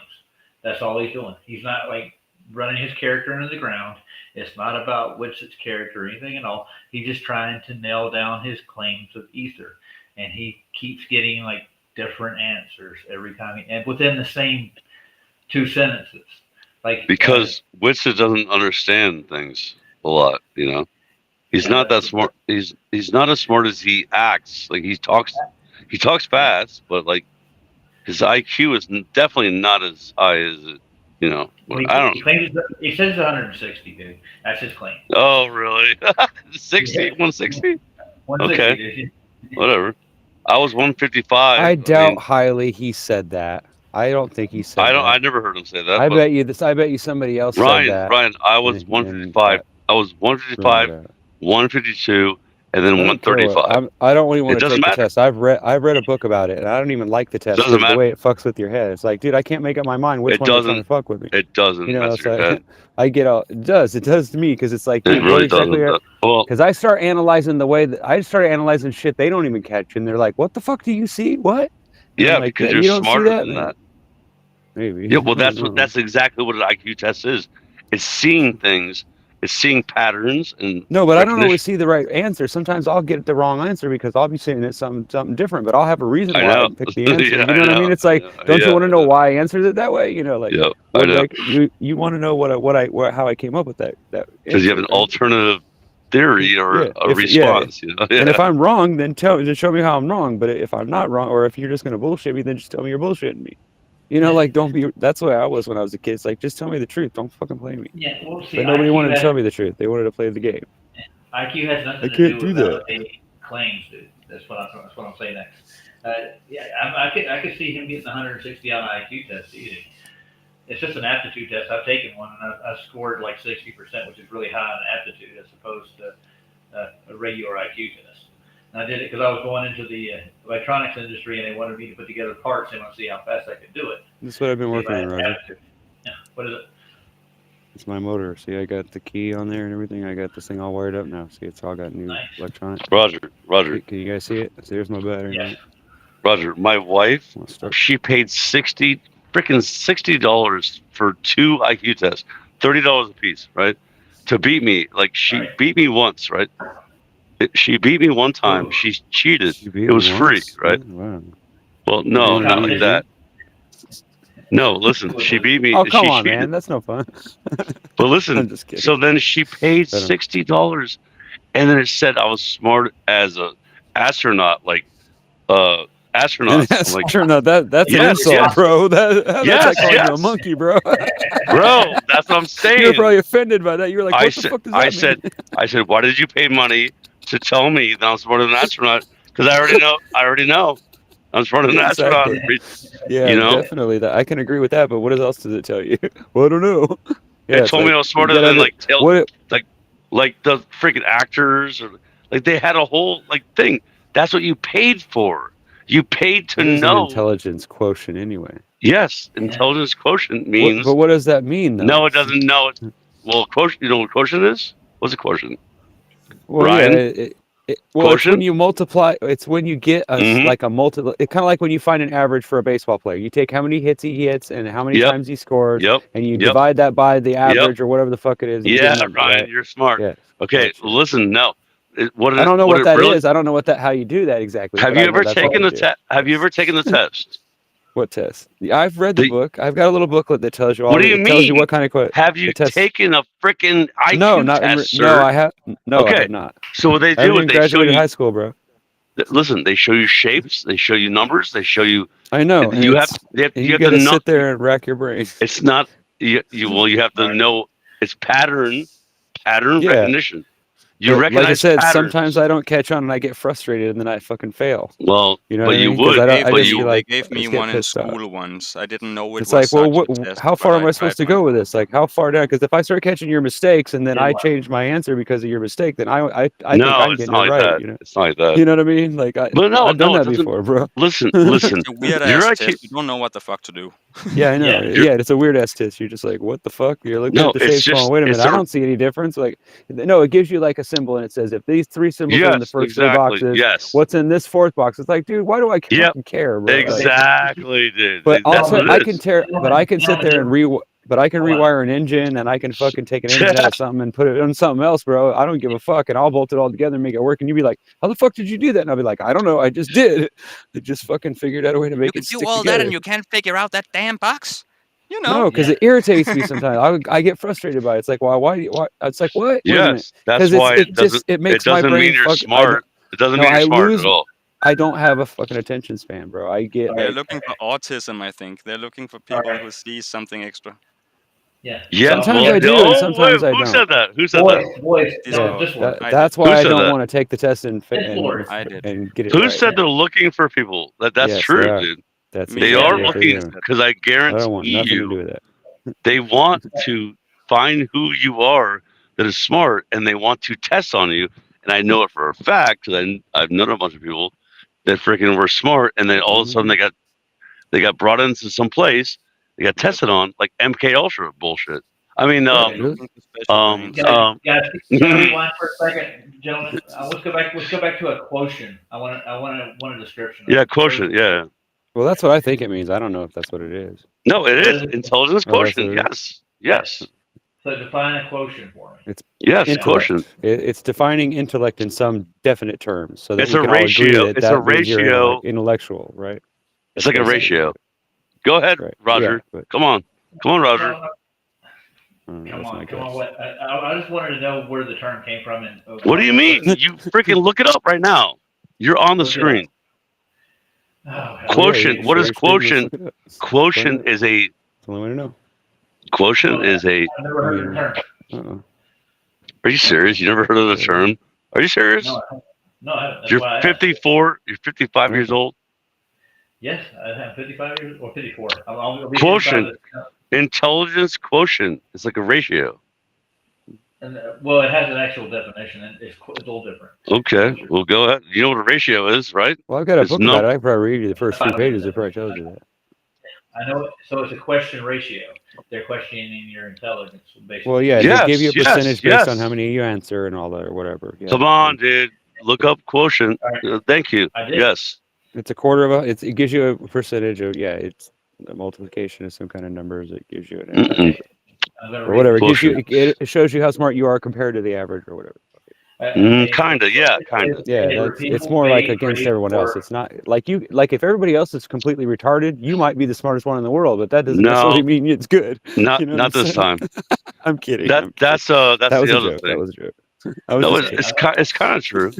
That's all he's doing. He's not like running his character into the ground. It's not about Whitsit's character or anything at all. He's just trying to nail down his claims of ether, and he keeps getting like different answers every time, and within the same 2 sentences. Like Because Witzer doesn't understand things a lot, you know. He's Yeah, not that that's- smart. He's not as smart as he acts. Like he talks fast, but like his IQ is definitely not as high as it, you know. Well, I don't. He claims he says 160, dude. That's his claim. Oh, really? 60, Yeah. 160? 160, Okay. dude. Whatever. I was 155. I doubt mean, highly he said that. I don't think he said I don't. that. I never heard him say that. I but bet you this. I bet you somebody else said Ryan, that. Ryan, I was and 155. I was 155, remember that. 152, and then I don't care what- 135. I don't even want It to doesn't take the matter. test. I've read a book about it, and I don't even like the test Doesn't because the matter. way it fucks with your head. It's like, dude, I can't make up my mind which It one they're trying to doesn't. fuck with me. It doesn't You know, mess it's your like, head. I get all. It does to me because it's like, It dude, what really exactly? doesn't. Well, Because I start analyzing the way that I started analyzing shit they don't even catch, and they're like, "What the fuck do you see? What?" And yeah, I'm like, because you you're don't see smarter that, than man? that. Maybe. Yeah, well, I don't that's what. know. That's exactly what an IQ test is. It's seeing things. It's seeing patterns and No, but I don't recognition. always see the right answer. Sometimes I'll get the wrong answer because I'll be saying it's something different, but I'll have a reason I why I know. picked the answer. Yeah, You know I what I know, mean? It's I like, know. don't Yeah, you want to I know know. why I answered it that way? You know, like, Yeah, I what, know. like you want to know how I came up with that Because you have an answer, right? alternative theory or Yeah, a response. You know? Yeah. And if I'm wrong, then just show me how I'm wrong. But if I'm not wrong, or if you're just gonna bullshit me, then just tell me you're bullshitting me. You know, like don't be. That's the way I was when I was a kid. It's like just tell me the truth. Don't fucking play me. Yeah, well, see, But nobody IQ wanted to has, tell me the truth. They wanted to play the game. IQ has nothing I to can't do with do that. validating claims, dude. That's what I'm saying next. Yeah, I could see him getting 160 on an IQ test easy. It's just an aptitude test. I've taken one and I scored like 60%, which is really high on aptitude as opposed to a regular IQ test. And I did it because I was going into the electronics industry and they wanted me to put together parts. They want to see how fast I could do it. That's what I've been See if working I on, had Roger. aptitude. Yeah. What is it? It's my motor. See, I got the key on there and everything. I got this thing all wired up now. See, it's all got new Nice. electronics. Roger, Can you guys see it? So here's my battery. Yes. Roger. My wife, Let's start. she paid $60 for 2 IQ tests, $30 a piece, right? To beat me, like she Right. beat me once, right? She beat me one time. Ooh. She cheated. You beat It me was free, once? right? Wow. Well, no, doing not it like easy. that. No, listen, she beat me. Oh, she come on, cheated. man. That's no fun. But listen, I'm just kidding. so then she paid I don't- $60, and then it said I was smart as a astronaut, like astronaut. That's I'm like, sure not that's an Yes, insult, yes. bro. That's Yes, like calling you a yes. monkey, bro. bro, that's what I'm saying. You're probably offended by that. You're like, what I the said, fuck does that I mean? said, why did you pay money to tell me that I'm smarter than an astronaut? Because I already know. I'm smarter than an astronaut. Exactly. Yeah, You know? definitely. That I can agree with that. But what else does it tell you? Well, I don't know. It it's told me like, I was you smarter gotta than under- like what? like the freaking actors, or like they had a whole like thing. That's what you paid for. You paid to What is an know. intelligence quotient anyway? Yes, intelligence quotient means. But what does that mean, though? No, it doesn't know it. Well, quotient. You know what quotient is? What's a quotient? Well, Ryan? yeah, it's when Quotient? you multiply. It's when you get Mhm. like a multi. It's kind of like when you find an average for a baseball player. You take how many hits he hits and how many Yep. times he scores, Yep. and you Yep. divide that by the average or whatever the fuck it is. and you get a Yeah, number, Ryan, right? you're smart. Yeah. Okay, Gotcha. listen. No, I don't know what it that really, is. I don't know how you do that exactly. Have but you I know ever that's what taken they the do. test? Have you ever taken the test? What test? I've read the The- book. I've got a little booklet that tells you all. What do you It tells you mean? what kind of question. Have you the test- taken a freaking IQ No, not test, sir? no. I have no. I Okay. have not. So what they I haven't do is even they show graduated you. high school, bro. Listen, they show you shapes. They show you numbers. They show you. I know. and You have. it's- They have and you have gotta to know. sit there and rack your brain. It's not. You have to know. It's pattern Yeah. recognition. You But recognize like I said, patterns. sometimes I don't catch on and I get frustrated and then I fucking fail. Well, You know but what I you mean? 'Cause would. I don't- but just you feel They like gave I me just get one in pissed off. school once. I didn't know it It's was like, well, such what, a test, how but far am I tried supposed to one. go with this? Like, how far down? Because if I start catching your mistakes and then Yeah, I well- change my answer because of your mistake, then I think no, I'm it's getting not it like right. that. You know? It's not like that. You know what I mean? Like, But no, I've done no, it that doesn't- before, bro. Listen. It's a weird Your ass IQ test. You don't know what the fuck to do. Yeah, I know. Yeah. Yeah, it's a weird ass test. You're just like, what the fuck? You're looking No, at the it's shapes just- going, wait a it's minute, I a- don't see any difference. Like, no, it gives you like a symbol and it says if these 3 symbols are in the Yes, first 3 exactly. boxes, Yes. what's in this 4th box? It's like, dude, why do I Yep. fucking care, bro? Like, Exactly, dude. but That's also, what I it can is. tear, but I can sit there and rewire an engine, and I can fucking take an engine out of something and put it on something else, bro. I don't give a fuck, and I'll bolt it all together and make it work. And you'd be like, "How the fuck did you do that?" And I'll be like, "I don't know. I just did. I just fucking figured out a way to You make can it do stick all together." that and you can't figure out that damn box. You know. No, because it irritates me sometimes. I get frustrated by it. It's like, why? It's like, what? Wait a minute. Yes, that's 'Cause it's- why it it doesn't. just- it makes my doesn't brain mean you're fuck- I smart. It doesn't No, mean you're I smart lose- at all. I don't have a fucking attention span, bro. I get They're like, looking for autism, I think. They're looking for people who see something extra. Yeah. Yeah, Sometimes well, I do, and sometimes I who don't. said that? Who said Boys, that? boys, This no, Lord. this one. I That's did. why Who I said don't that? want to take the test and This Lord. I did. get it Who right. said they're looking for people? That's Yes, true, they are. dude. That's Me They and are exactly what they're looking doing. because I I guarantee don't want nothing to do you, with that. they want to find who you are that is smart, and they want to test on you. And I know it for a fact because I've known a bunch of people that freaking were smart, and then all of a sudden they got brought into some place, they got tested on like MK Ultra bullshit. I mean, Right, They're really? looking for special brains. Guys, can I rewind for a second, gentlemen? Let's go back to a quotient. I want a description. yeah, quotient, yeah. Well, that's what I think it means. I don't know if that's what it is. No, it What is is it? intelligence Oh, that's quotient. what it is? Yes, So define a quotient for me. yes, Intellect. quotient. It's defining intellect in some definite terms, so that It's we a can all agree ratio. that It's that a means you're ratio. intellectual, right? It's like a basically ratio. it. Go ahead, Right. Roger. Yeah, but Come on, Roger. No, that's come my on. guess. What? I just wanted to know where the term came from. And What do you mean? You freaking look it up right now. You're on the Look it screen. Oh, hell. Quotient. Yeah, What is share your screen, let's quotient? look it up. Quotient is a That's the only way to know. quotient is a. I've never heard of the term. Uh-uh. Are you serious? You never heard of the term? Are you serious? No, I haven't. No, I haven't. That's You're why I asked. 54. You're 55 years old. Yes, I have 55 years or 54. I'll be Quotient. 55. Intelligence quotient. It's like a ratio. And well, it has an actual definition, and it's a little different. Okay. Well, go ahead. You know what a ratio is, right? Well, I've got a It's book num- about it. I could probably read you the first few pages before I tells you that. I know it. So it's a question ratio. They're questioning your intelligence, basically. Well, yeah, Yes, they give you a yes, percentage based on yes. how many you answer and all that or whatever. Yeah. Come on, dude. Look up quotient. All right. Thank you. I did. Yes. It's a quarter of a. It gives you a percentage of it's a multiplication of some kind of numbers. It gives you an Mm-mm. I'm gonna or read whatever. it. It gives you. Quotient. It shows you how smart you are compared to the average or whatever. Kinda. Yeah. Kinda. Yeah, it's more like against everyone else. It's not like if everybody else is completely retarded, you might be the smartest one in the world, but that doesn't No. necessarily mean it's good. Not You know what not I'm this saying? time. I'm kidding. That's that the was a other joke. thing. That was a joke. I was No, just it's kidding. it's kind of true.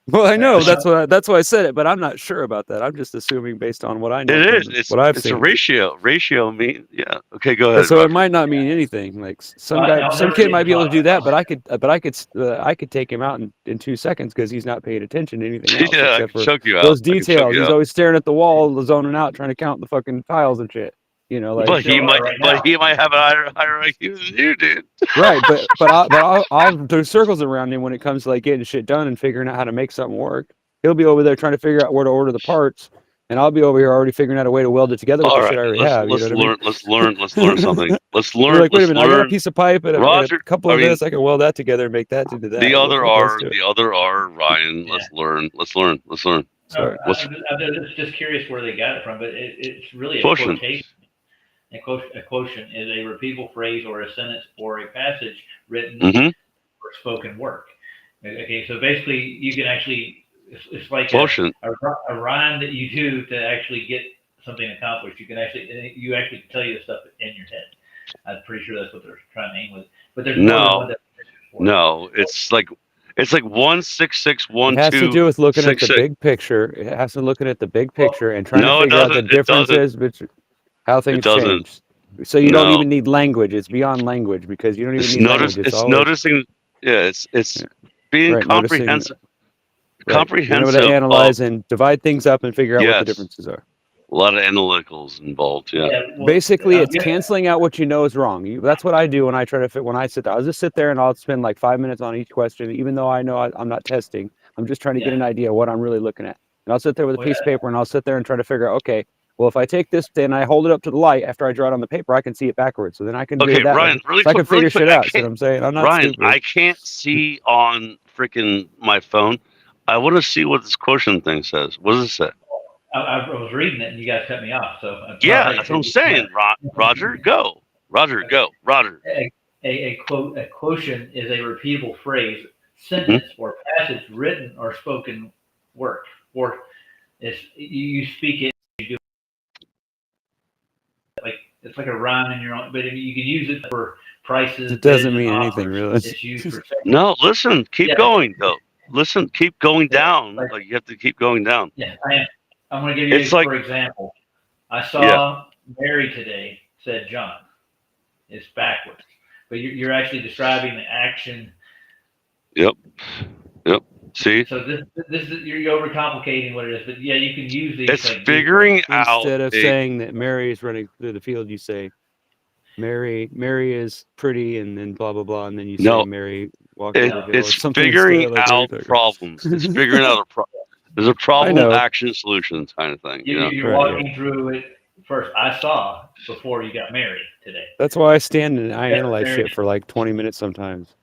Well, I know Yeah. that's why I said it, but I'm not sure about that. I'm just assuming based on what I know. It from is. It's what I've it's seen. a ratio. Ratio mean yeah. Okay, go But ahead. so Roger. it might not mean anything. Like some I'll some never kid get might be able to caught. do that, but I could take him out in 2 seconds because he's not paying attention to anything else Yeah, I except can for choke you out. those I can choke details. you He's out. always staring at the wall, zoning out, trying to count the fucking tiles and shit. You know, like But still he are might, right now. but he might have a higher IQ than you, dude. right, but I'll do circles around him when it comes to like getting shit done and figuring out how to make something work. He'll be over there trying to figure out where to order the parts, and I'll be over here already figuring out a way to weld it together with All the right, shit I already have. You know what I mean? let's learn something. Let's You're learn. like, wait a Let's minute, I got a learn. piece of pipe and a Roger, couple I of mean, this. I can weld that together and make that into that. The Well, other fuck, let's R, do it. the other R, Ryan. Yeah. Let's learn. No, Sorry. I'm just curious where they got it from, but it's really a Quotient. quotation. A quotient is a repeatable phrase or a sentence or a passage written Mm-hmm. or spoken work. Okay, so basically you can actually, it's like Quotient. a rhyme that you do to actually get something accomplished. You actually tell you the stuff in your head. I'm pretty sure that's what they're trying to aim with. But there's more than one definition for it. No, it's like 16612. It has to do with looking at the 66. big picture. It has to looking at the big picture and trying No, to it figure out the doesn't. It doesn't. differences between how things doesn't. change. So you don't No. even need language. It's beyond language because you don't even It's need language. it's always, noticing. Yeah, it's being Right, noticing- comprehensive. right, Comprehensive. being able to analyze of and divide things up and figure out what Yes. the differences are. a lot of analyticals involved. Yeah. Well, Basically, it's yeah. canceling out what you know is wrong. That's what I do when I try to fit. When I sit there, I'll just sit there and I'll spend like 5 minutes on each question, even though I know I'm not testing. I'm just trying to get Yeah. an idea of what I'm really looking at. And I'll sit there with a Well, piece of paper and I'll sit there and try to figure out, okay, well, if I take this and I hold it up to the light after I draw it on the paper, I can see it backwards. So then I can do Okay, it that Ryan. way. Really So I can quick. Really figure quick. shit out. See what I'm saying? I'm not Ryan, stupid. I can't see on freaking my phone. I want to see what this quotient thing says. What does it say? I was reading it and you guys cut me off. So I'm Yeah, sorry. that's what I'm saying. Roger, go. Roger, go. Roger. A quotient is a repeatable phrase, sentence, or passage written or spoken work. Or you speak it, you do it. It's like a rhyme in your own, but you can use it for prices. It doesn't bids, mean and anything, offers. really. It's used for sales. No, listen. Keep Yeah. going, though. Listen, keep going down. Like- Like you have to keep going down. Yeah, I am. I'm going to give you, It's like- for example, I saw Mary today, said John. It's backwards. But you're actually describing the action. Yep. See, So this is you're overcomplicating what it is. But yeah, you can use these. it's like, figuring out. Instead of a- saying that Mary is running through the field, you say Mary is pretty, and then blah blah blah, and then you say No. Mary walking It, over the hill. it's Something figuring like out that. problems. It's figuring out there's a I problem, know. action, solutions kind of thing. You know? You're Right, walking through it first. I saw before you got married today. That's why I stand and I Yeah, analyze very shit for like 20 minutes sometimes.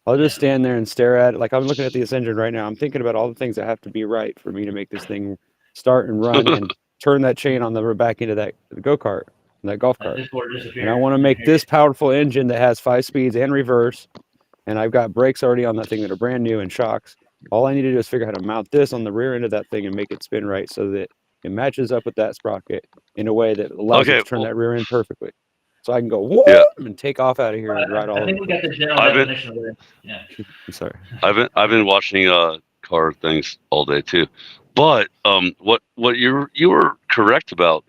I'll just stand there and stare at it. Like I'm looking at this engine right now. I'm thinking about all the things that have to be right for me to make this thing start and run and turn that chain on the back end of that go-kart, that golf cart. This board disappeared. And I want to make this powerful engine that has 5 speeds and reverse. And I've got brakes already on that thing that are brand new and shocks. All I need to do is figure out how to mount this on the rear end of that thing and make it spin right so that it matches up with that sprocket in a way that allows it to turn that rear end perfectly. So I can go whoop and take off out of here and ride all I over. think we got the general definition of it. Yeah. I'm sorry. I've been watching car things all day too, but what you were correct about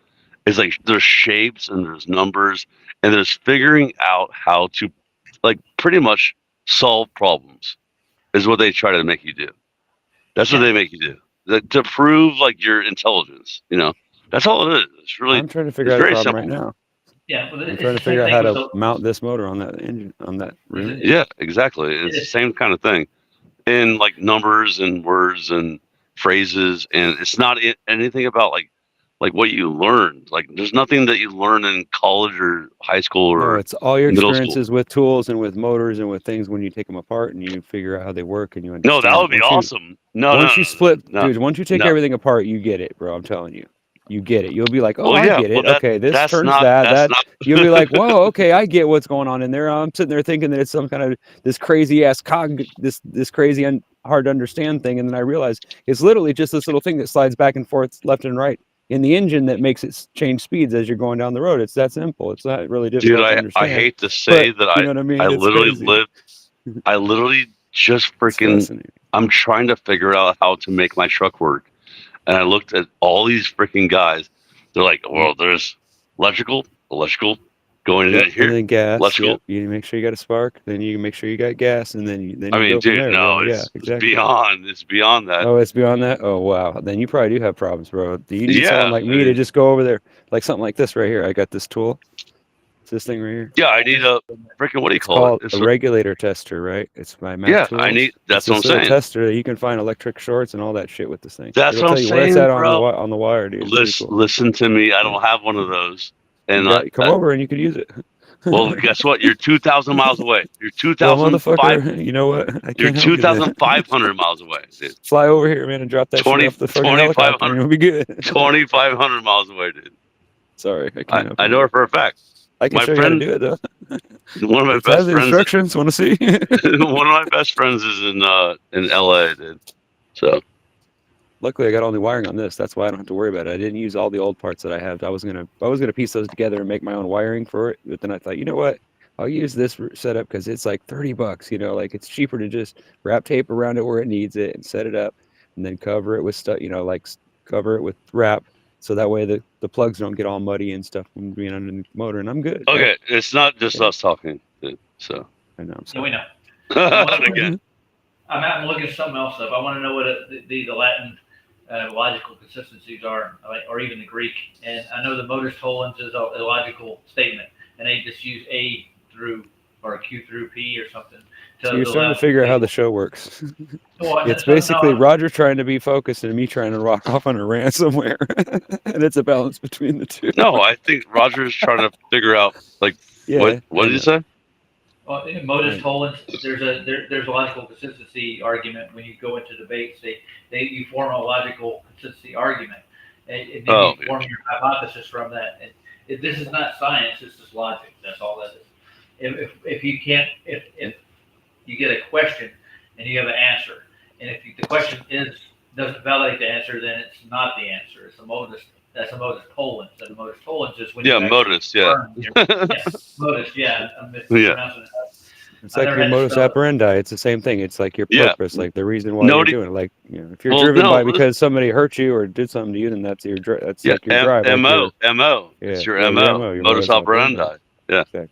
is like there's shapes and there's numbers and there's figuring out how to like pretty much solve problems is what they try to make you do. That's what they make you do to prove like your intelligence. You know, that's all it is. It's really I'm trying to figure out a problem right now. Yeah, well, I'm trying to figure out how to mount this motor on that engine, on that rear end. Yeah, exactly. It's the same kind of thing. And like numbers and words and phrases, and it's not anything about like what you learned. Like there's nothing that you learn in college or high school or No, it's all your middle experiences school. with tools and with motors and with things when you take them apart and you figure out how they work and you understand. No, that would be awesome. Once you split, no, dude, once you take no. everything apart, you get it, bro. I'm telling you. You get it. You'll be like, oh, Well, I yeah, get it. well, Okay, this that's turns not- that. that's That not- you'll be like, whoa, okay, I get what's going on in there. I'm sitting there thinking that it's some kind of this crazy ass this crazy hard to understand thing, and then I realize it's literally just this little thing that slides back and forth, left and right in the engine that makes it change speeds as you're going down the road. It's that simple. It's not really difficult Dude, to understand. I hate to say but that you know what I mean? I It's literally crazy. I literally just It's freaking fascinating. I'm trying to figure out how to make my truck work. And I looked at all these freaking guys. They're like, well, there's electrical going in here. And then gas. Electrical. Yep. You make sure you got a spark. Then you make sure you got gas, and then you I mean, go from dude, there, no, bro. it's beyond. It's beyond that. Oh, it's beyond that. Oh, wow. Then you probably do have problems, bro. Do you need Yeah, someone like me to just go over there, like something like this right here? I got this tool. It's this thing right here. Yeah, I need a freaking what do you It's call called it? It's a regulator tester, right? It's my Mac Yeah, tools. I need. That's It's what I'm this little saying. tester that you can find electric shorts and all that shit with this thing. That's It'll what tell I'm you where it's saying, at bro. on the wire, dude. It's pretty Listen, cool. listen to me. I don't have one of those. And Come over and you can use it. well, guess what? You're 2,000 miles away. You're Well, 2,005. motherfucker, you know what? I You're can't help you then. 2,500 miles away, dude. Fly over here, man, and drop that 20 shit off the fucking helicopter, and it'll be good. 2,500 miles away, dude. Sorry, I can't. help I you. know it for a fact. I can my show friend- you how to do it though. One of my It has best the friends. instructions. Want to see? One of my best friends is in LA, dude. So Luckily, I got all the wiring on this. That's why I don't have to worry about it. I didn't use all the old parts that I have. I was gonna piece those together and make my own wiring for it. But then I thought, you know what? I'll use this setup because it's like $30. You know, like it's cheaper to just wrap tape around it where it needs it and set it up, and then cover it with stuff. You know, like cover it with wrap, so that way the plugs don't get all muddy and stuff from being underneath the motor. And I'm good. okay, right? it's not just us talking, dude. So I know. I'm So we sorry. know. again, I'm looking something else up. I want to know what the Latin logical consistencies are, or even the Greek. And I know the modus tollens is a logical statement, and they just use A through or Q through P or something. So you're starting to figure out how the show works. Well, It's so, basically no, Roger trying to be focused and me trying to rock off on a rant somewhere, and it's a balance between the two. no, I think Roger's trying to figure out like Yeah. what did you say? Well, in modus tollens, there's a logical consistency argument when you go into debates. You form a logical consistency argument, and then you form your hypothesis from that. And this is not science; this is logic. That's all that is. If you can't, if you get a question and you have an answer, and if the question doesn't validate the answer, then it's not the answer. It's a modus. That's a modus tollens. And a modus tollens is when you actually Modus, yeah. modus, yeah. I'm Yeah. mispronouncing it. It's like never your had to modus spell it. operandi. It's the same thing. It's like your Yeah. purpose, like the reason why No, you're do- doing it. Like, you know, if you're Well, driven no, by listen- because somebody hurt you or did something to you, then that's your that's Yeah, like your drive. like MO. Yeah, It's your yeah, your MO. MO, your Modus modus operandi. operandi. Exactly.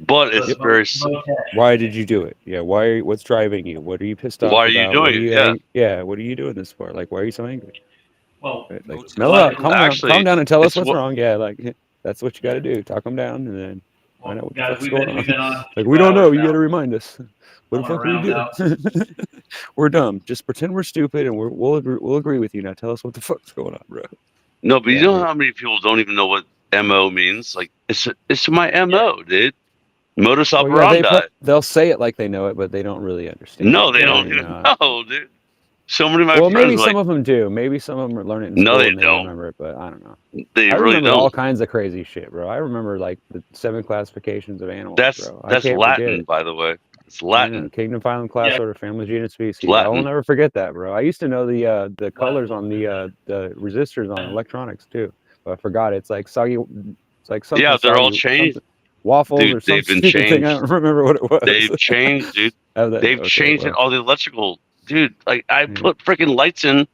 but it's But very. Why did you do it? Yeah. What's driving you? What are you pissed off Why are you about? doing What are it? you Yeah. Yeah. What are you doing this for? Like, why are you so angry? Well, Right? Like, Motive. mellow out. Actually, Calm down and tell us it's what's what- wrong. Yeah. Like, that's what you got to do. Talk them down and then find out what the guys, fuck's we've going been, on. we've been on. Like, 2 we don't know. hours You got to now. remind us. What the I fuck wanna we round do? We're dumb. Just pretend we're stupid, and we'll agree with you. Now tell us what the fuck's going on, bro. No, but you Yeah, know dude. how many people don't even know what MO means? Like, it's my MO, dude. Modus Well, yeah, operandi. they'll say it like they know it, but they don't really understand. No, it. they don't Really even not. know, dude. So many of my Well, friends maybe are some like, of them do. Maybe some of them learn it in No, school they and they don't. remember it, but I don't know. they I really remember all don't. kinds of crazy shit, bro. I remember like the 7 classifications of animals, That's bro. I that's can't forget Latin, it. by the way. It's I know. Latin. Kingdom, phylum, class, Yeah. order, family, genus, species. It's I will Latin. never forget that, bro. I used to know the colors on the resistors on electronics too, but I forgot. It's like soggy. It's like something. Yeah, they're all soggy, changed. something- Waffles Dude, or some they've been stupid thing. I changed. don't remember what it was. They've changed, dude. They've changed it. All the electrical, dude. Like I put freaking lights in.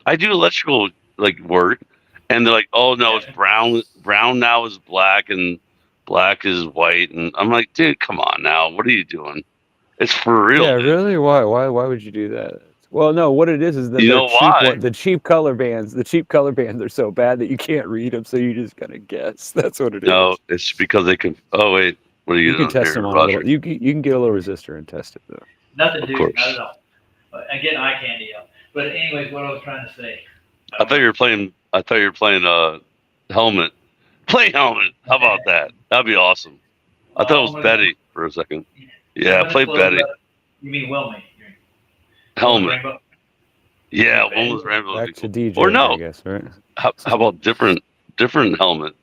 I do electrical like work, and they're like, "Oh no, it's brown. Brown now is black, and black is white." And I'm like, "Dude, come on now. What are you doing? It's for real." Yeah, dude. really? Why would you do that? Well, no. What it is that You they're know cheap. why? The cheap color bands. The cheap color bands are so bad that you can't read them, so you just gotta guess. That's what it is. No, it's because they can. Oh wait, what are you, You can doing test here, them on Roger? a little. You can get a little resistor and test it though. Nothing, Of dude. course. Not at all. Again, eye candy. But anyways, what I was trying to say. I thought you were playing. Helmet. Play Helmet. How about that? That'd be awesome. I thought it was Betty for a second. Yeah, play Betty. You mean Wilmy? Helmet. Rainbow? Yeah, one was Rainbow. Back to DJ, Or no. I guess, right? How about different Helmet?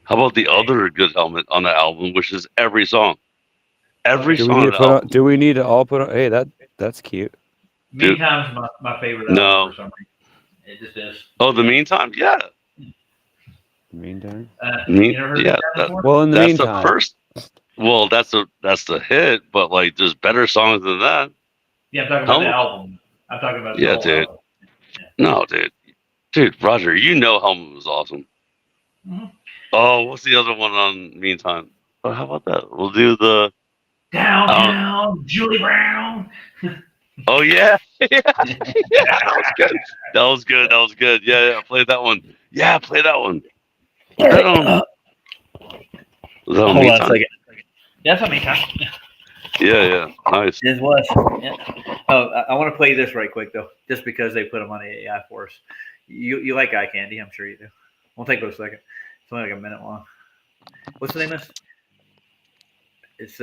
How about the other good Helmet on the album, which is every song? Every Do we song need on to the put on? album. Do we need to all put on? Hey, that's cute. Dude. Meantime's my favorite No. album for some reason. It just is. Oh, the meantime, yeah. Meantime. You never heard of that before? Well, in the that's meantime, the first. Well, that's the hit, but like, there's better songs than that. Yeah, I'm talking about the Helmet? album. I'm talking about the Yeah, whole dude. album. No, dude, Roger, you know Helmet was awesome. Mhm. Oh, what's the other one on Meantime? Oh, how about that? We'll do the. Downtown, Julie Brown. Oh yeah, yeah, that was good. That was good. That was good. Yeah, play that one. Yeah, play that one. Was that on Hold on a Meantime? second. That's on Meantime. Yeah, nice. It was. Yeah. Oh, I want to play this right quick though, just because they put them on the AI for us. You like eye candy? I'm sure you do. Won't take but a second. It's only like a minute long. What's the name of this? It's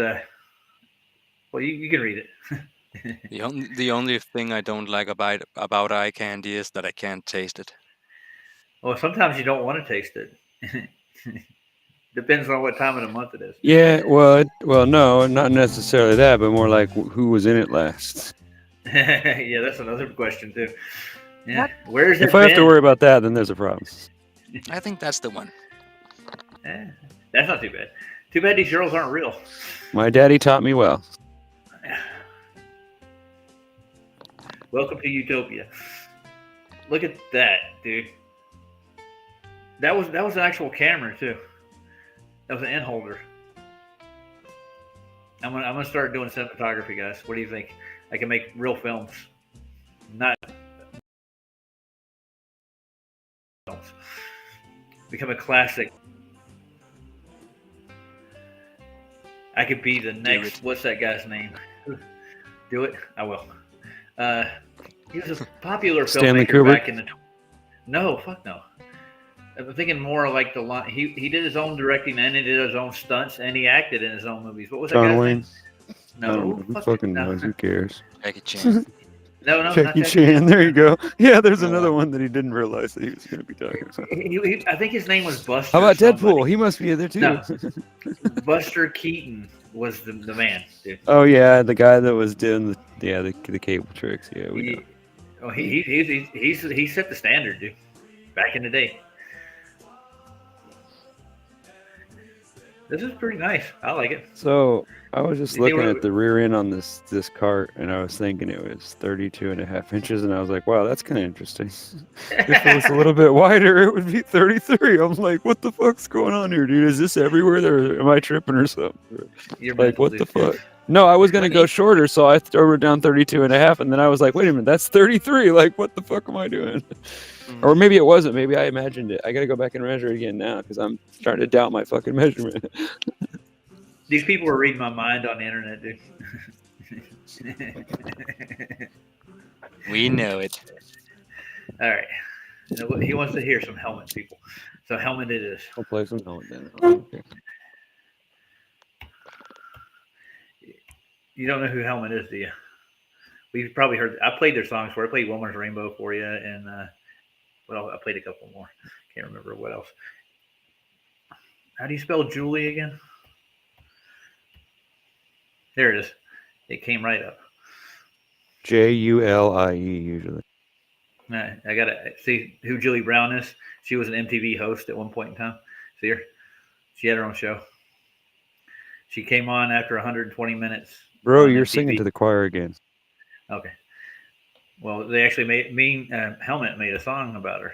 well, you can read it. The only thing I don't like about eye candy is that I can't taste it. Well, sometimes you don't want to taste it. Depends on what time of the month it is. yeah. Well, no, not necessarily that, but more like who was in it last. Yeah, that's another question too. Yeah, where's it If I have to been? worry about that, then there's a problem. I think that's the one. That's not too bad. Too bad these girls aren't real. My daddy taught me well. Welcome to Utopia. Look at that, dude. That was an actual camera too. That was an end holder. I'm gonna start doing cinematography, guys. What do you think? I can make real films, not films. Become a classic. I could be the next. What's that guy's name? Do it. I will. He was a popular Stanley filmmaker Kubrick? back in the. No, fuck no. I'm thinking more like the line. He did his own directing and he did his own stunts and he acted in his own movies. What was that John guy's Wayne. name? I don't know. No, Who fuck fucking it, no. knows? Who cares? Jackie Chan. No, not Jackie Jackie Chan. There you go. Yeah, there's another one that he didn't realize that he was going to be talking about. I think his name was Buster. How about somebody. Deadpool? He must be in there too. No. Buster Keaton was the man, dude. Oh yeah, the guy that was doing the cable tricks. Yeah, we know. He set the standard, dude. Back in the day. This is pretty nice. I like it. So I was just You see looking what- at the rear end on this cart, and I was thinking it was 32.5 inches, and I was like, wow, that's kind of interesting. If it was a little bit wider, it would be 33. I'm like, what the fuck's going on here, dude? Is this everywhere? Or am I tripping or something? You're Like, mental, what the dude. fuck? No, I was gonna go shorter, so I threw it down 32.5, and then I was like, wait a minute, that's 33. Like, what the fuck am I doing? Or maybe it wasn't. Maybe I imagined it. I gotta go back and measure it again now because I'm starting to doubt my fucking measurement. These people are reading my mind on the internet, dude. We know it. All right. He wants to hear some helmet, people. So helmet it is. I'll play some helmet then. Okay. You don't know who Helmet is, do you? We've probably heard. I played their songs for. I played Woman's Rainbow for you, and well, I played a couple more. Can't remember what else. How do you spell Julie again? There it is. It came right up. Julie usually. I gotta see who Julie Brown is. She was an MTV host at one point in time. See her? She had her own show. She came on after 120 minutes. Bro, on you're MTV. singing to the choir again. Okay. Well, they actually made Helmet made a song about her.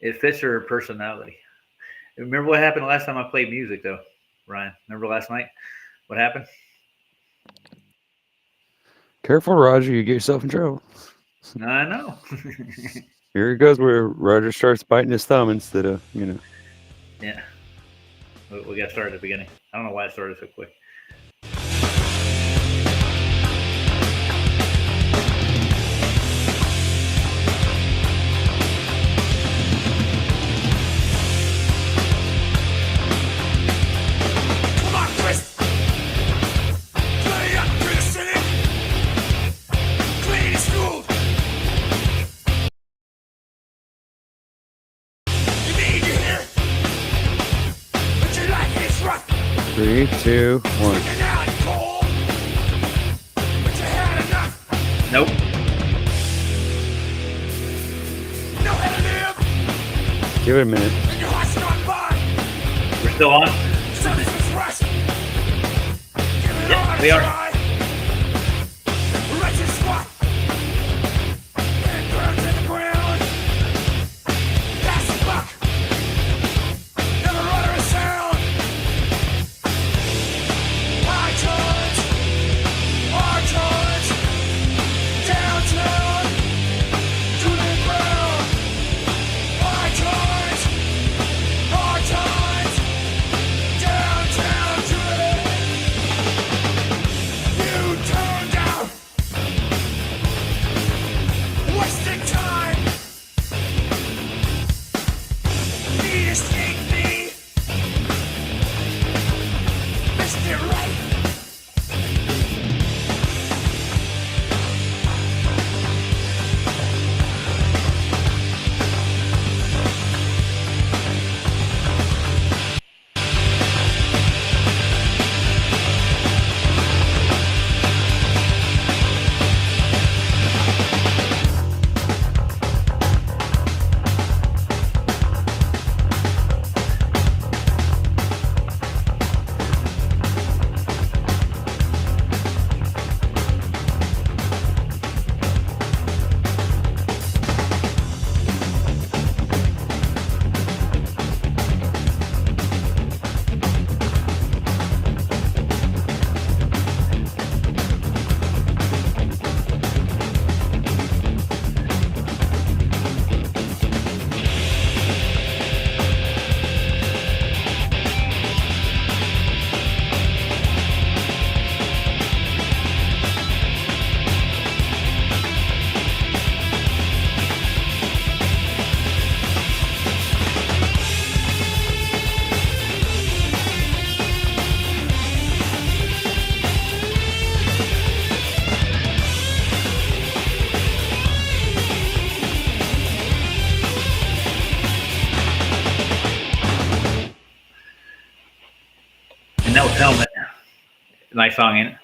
It fits her personality. Remember what happened last time I played music, though, Ryan? Remember last night? What happened? Careful, Roger, you get yourself in trouble. I know. Here it goes where Roger starts biting his thumb instead of, Yeah. We got to start at the beginning. I don't know why it started so quick. Come on, Chris. Play up to the city. Clean school. You need to hear. But your life is rough. 3, 2, 1. You're now cold. But you had enough. Nope. You know how to live. Give it a minute. And your heart's not mine. We're still on? So this was rush. Give it Yeah, all a we are. try. Wretched squat. And burn to the ground. That's the buck. Never utter a sound. Our charge. Downtown. To the ground. Our charge. Downtown to the. You turn down. Wasting time. Need to sneak me. Missed it right. And that was Helmet. Nice song, ain't it?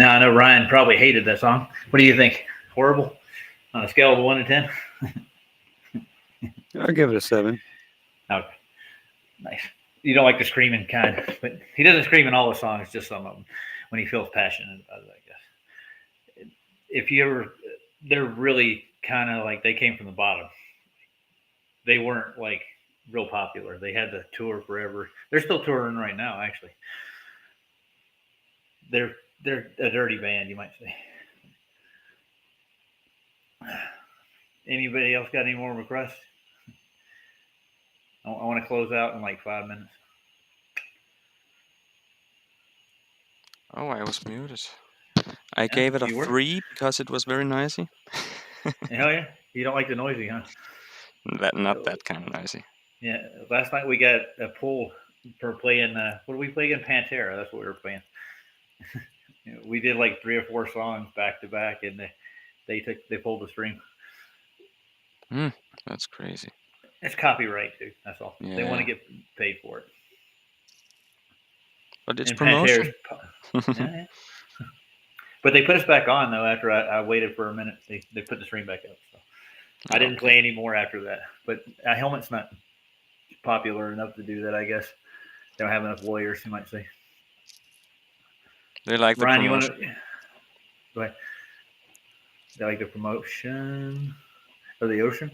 Now I know Ryan probably hated that song. What do you think? Horrible? On a scale of 1 to 10? I'll give it a 7. Okay. Nice. You don't like the screaming kind, but he doesn't scream in all the songs, just some of them when he feels passionate about it, I guess. If you ever, they're really kind of like they came from the bottom. They weren't like real popular. They had to tour forever. They're still touring right now, actually. They're a dirty band, you might say. Anybody else got any more requests? I want to close out in like 5 minutes. Oh, I was muted. I gave it a you were? 3 because it was very noisy. Hell yeah. You don't like the noisy, huh? Not that kind of noisy. Yeah. Last night we got a pull for playing, what did we play again? Pantera. That's what we were playing. We did like 3 or 4 songs back to back, and they pulled the string. That's crazy. It's copyright too. That's all. They want to Yeah. get paid for it. But it's And promotion. Yeah. But they put us back on though after I waited for a minute. They put the string back up. So I didn't play any more after that. But Helmet's not popular enough to do that, I guess. They don't have enough lawyers, you might say. They like the Ryan, you want promotion. to go ahead? They like the promotion of the ocean.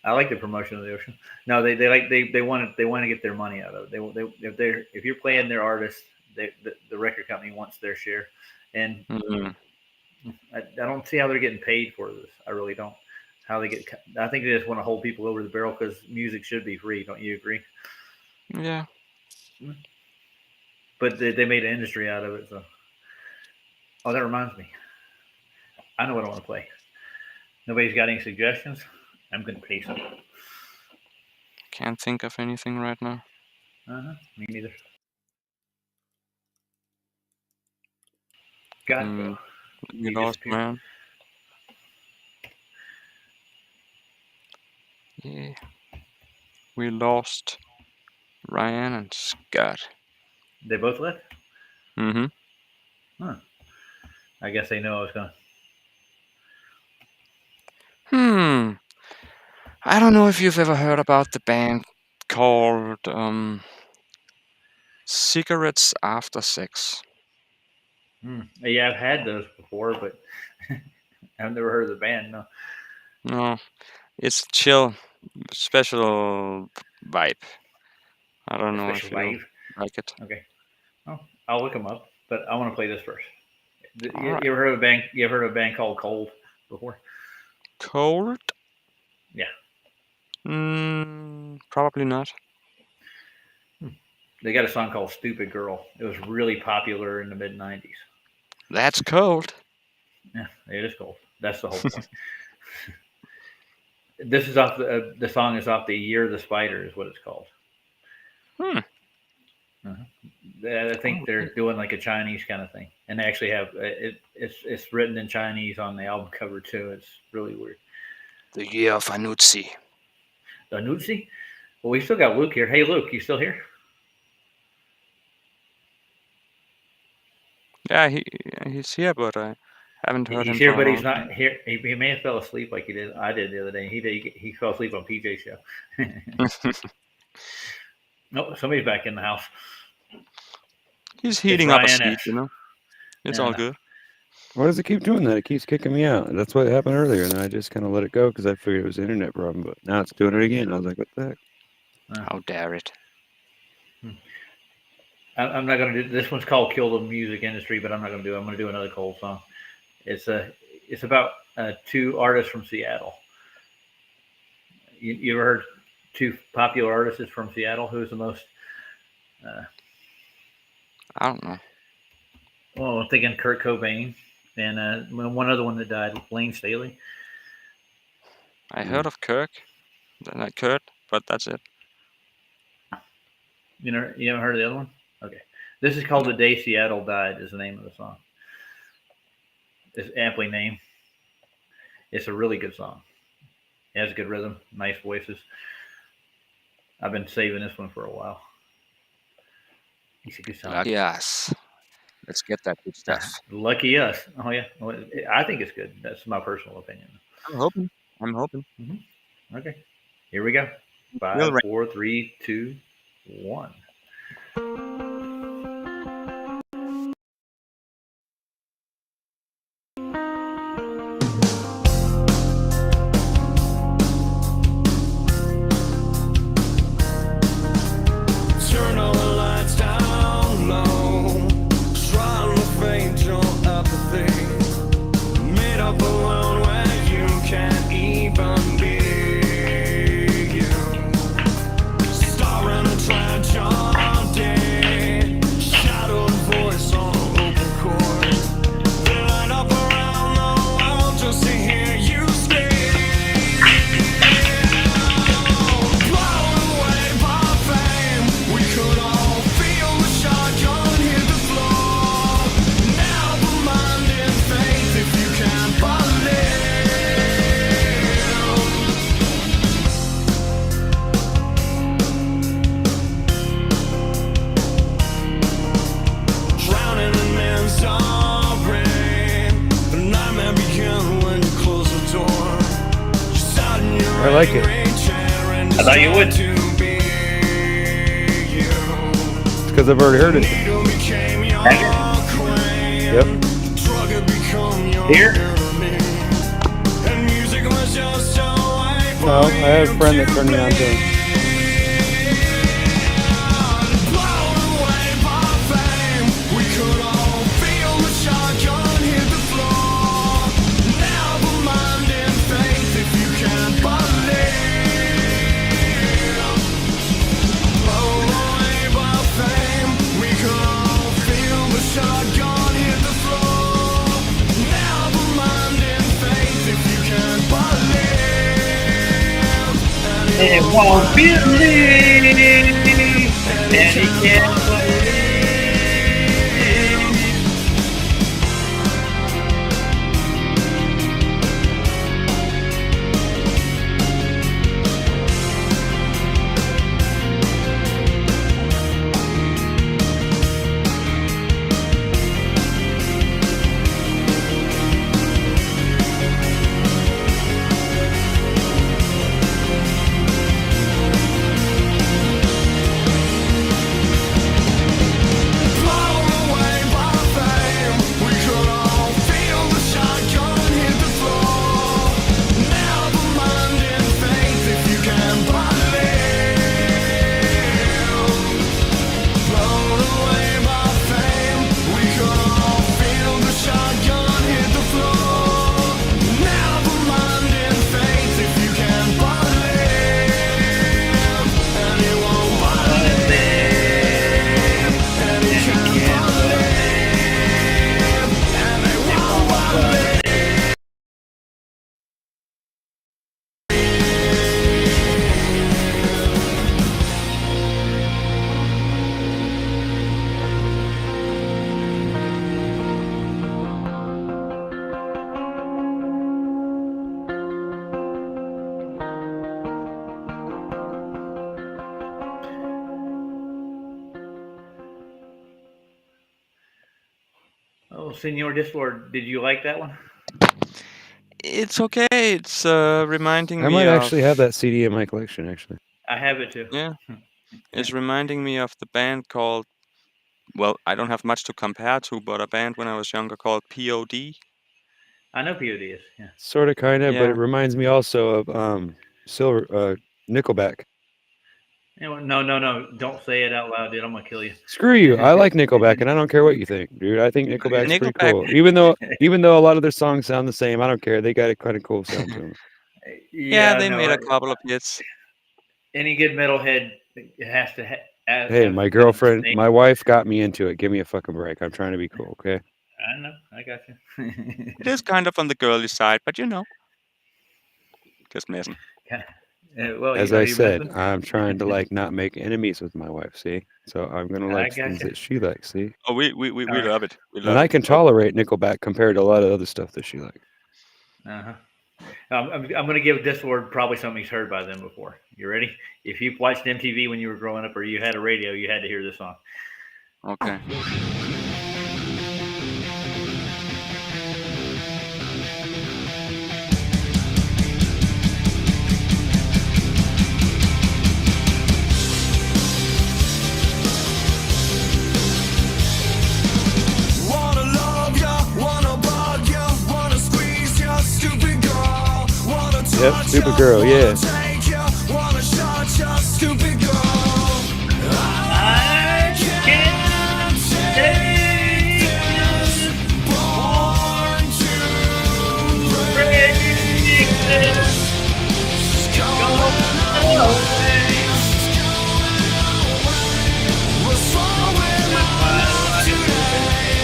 I like the promotion of the ocean. No, they want to get their money out of it. If you're playing their artist, the record company wants their share, and I don't see how they're getting paid for this. I really don't. How they get? I think they just want to hold people over the barrel because music should be free. Don't you agree? Yeah. But they made an industry out of it. So, oh, that reminds me. I know what I want to play. Nobody's got any suggestions? I'm going to play something. Can't think of anything right now. Me neither. God, We lost, man. Yeah. We lost Ryan and Scott. They both left? Mm-hmm. Huh. I guess they know I was going. I don't know if you've ever heard about the band called Cigarettes After Sex. Yeah, I've had those before, but I've never heard of the band. No. No, it's chill, special vibe. I don't know if you like it. Okay. Oh, I'll look them up, but I want to play this first. You Alright. ever heard of a band? You ever heard of a band called Cold before? Cold? Yeah. Probably not. They got a song called "Stupid Girl." It was really popular in the mid '90s. That's cold. Yeah, it is cold. That's the whole point. This is off the song is off the "Year of the Spider" is what it's called. I think they're doing like a Chinese kind of thing, and they actually have it's written in Chinese on the album cover too. It's really weird. The Year of Anutsi. Anutsi? Well, we still got Luke here. Hey, Luke, you still here? Yeah, he's here, but I haven't heard him. He's here, for a but he's long not here. He may have fell asleep like I did the other day. He fell asleep on PJ's show. time. Nope, somebody's back in the house. He's heating up a Ryan seat, S. you know. It's all good. Why does it keep doing that? It keeps kicking me out. That's what happened earlier, and then I just kind of let it go because I figured it was an internet problem. But now it's doing it again. I was like, what the heck? How dare it? I'm not going to do this. One's called "Kill the Music Industry," but I'm not going to do it. I'm going to do another Cold song. It's about 2 artists from Seattle. You ever heard 2 popular artists from Seattle? Who's the most? I don't know. Well, I'm thinking Kurt Cobain and one other one that died, Lane Staley. I heard of Kirk, not Kurt, but that's it. You haven't heard of the other one? Okay. This is called "The Day Seattle Died" is the name of the song. It's aptly named. It's a really good song. It has a good rhythm, nice voices. I've been saving this one for a while. It's a good song. Lucky us. Let's get that good stuff. Lucky us. Oh yeah. Well, I think it's good. That's my personal opinion. I'm hoping. Okay. Here we go. We'll 5, rank. 4, 3, 2, 1. Turn all the lights down low. Trying to faint your apathy. Made up alone where you can't even be you. Starring a tragedy. Shadowed voice on an open chord. They line up around the world just to hear you speak. Blown away by fame, we could all feel the shotgun hit the floor. Never mind in faith if you can't believe. Drowning in misery, the nightmare began when you closed the door. You sat in your I like it. angry chair and I thought you would. decided to be you. Because I've already heard it. Needle became your queen. Yep. Drug had become your Here? enemy. And music was just a way for No, I had a friend that turned me on to it. Blown away by fame, we could all feel the shotgun hit the floor. Never mind in faith if you can't believe. Blown away by fame, we could all feel the shotgun hit the floor. Never mind in faith if you can't believe. And It won't believe, and he can't believe. Blown away by fame, we could all feel the shotgun hit the floor. Never mind in faith if you can't believe. Blown away by fame, we could all feel the shotgun hit the floor. Never mind in faith if you can't believe. And you won't believe. And you can't believe. And they won't believe. Oh, Senor Discord, did you like that one? It's okay. It's reminding I me might of. actually have that CD in my collection, actually. I have it too. Yeah. It's reminding me of the band called. Well, I don't have much to compare to, but a band when I was younger called POD. I know POD is. Yeah. Sort of, kind of, but Yeah. it reminds me also of Nickelback. Anyway, no. Don't say it out loud, dude. I'm gonna kill you. Screw you. I like Nickelback, and I don't care what you think, dude. I think Nickelback's pretty Nickelback- cool. Even though a lot of their songs sound the same, I don't care. They got a kind of cool sound to them. Yeah, they no, made a couple of hits. Any good metalhead has to. Hey, my girlfriend, my wife got me into it. Give me a fucking break. I'm trying to be cool, okay? I know. I got you. It is kind of on the girly side, but just messing. Well, As are I you said, messing? I'm trying to like not make enemies with my wife. See, so I'm gonna like things gotcha. that she likes. See, Oh, we Alright. love it. We love and I it. can tolerate Nickelback compared to a lot of other stuff that she likes. Uh-huh. I'm going to give this word probably something he's heard by them before. You ready? If you watched MTV when you were growing up or you had a radio, you had to hear this song. Okay. Wanna love ya, wanna bug ya, wanna squeeze ya, stupid girl. Wanna Yep, touch stupid ya, girl, wanna yeah. take ya, wanna shut ya, stupid girl. I can't take this, born to break this. Going away. What's wrong with my life today?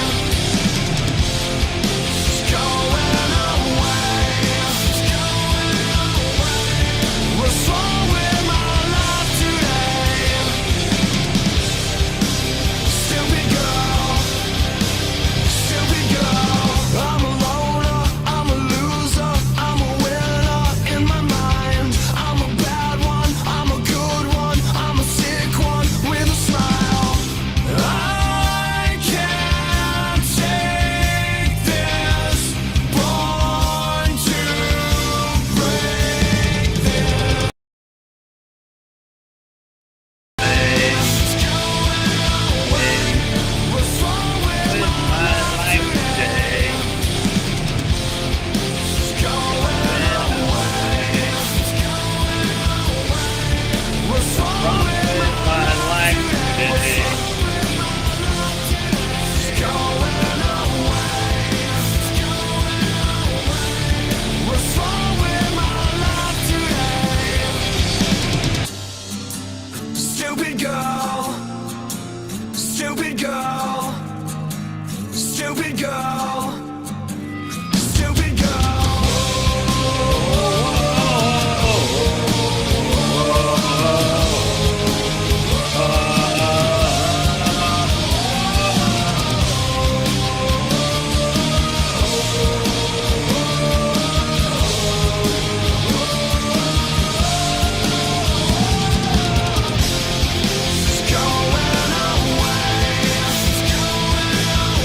Going away. What's wrong with my life today? Stupid girl. Stupid girl. I'm a loner, I'm a loser, I'm a winner in my mind. I'm a bad one, I'm a good one, I'm a sick one with a smile. I can't take this, born to break this. What's wrong with my life today? What's wrong with my life today? What's wrong with my life today? Stupid girl. Stupid girl. Stupid girl. Stupid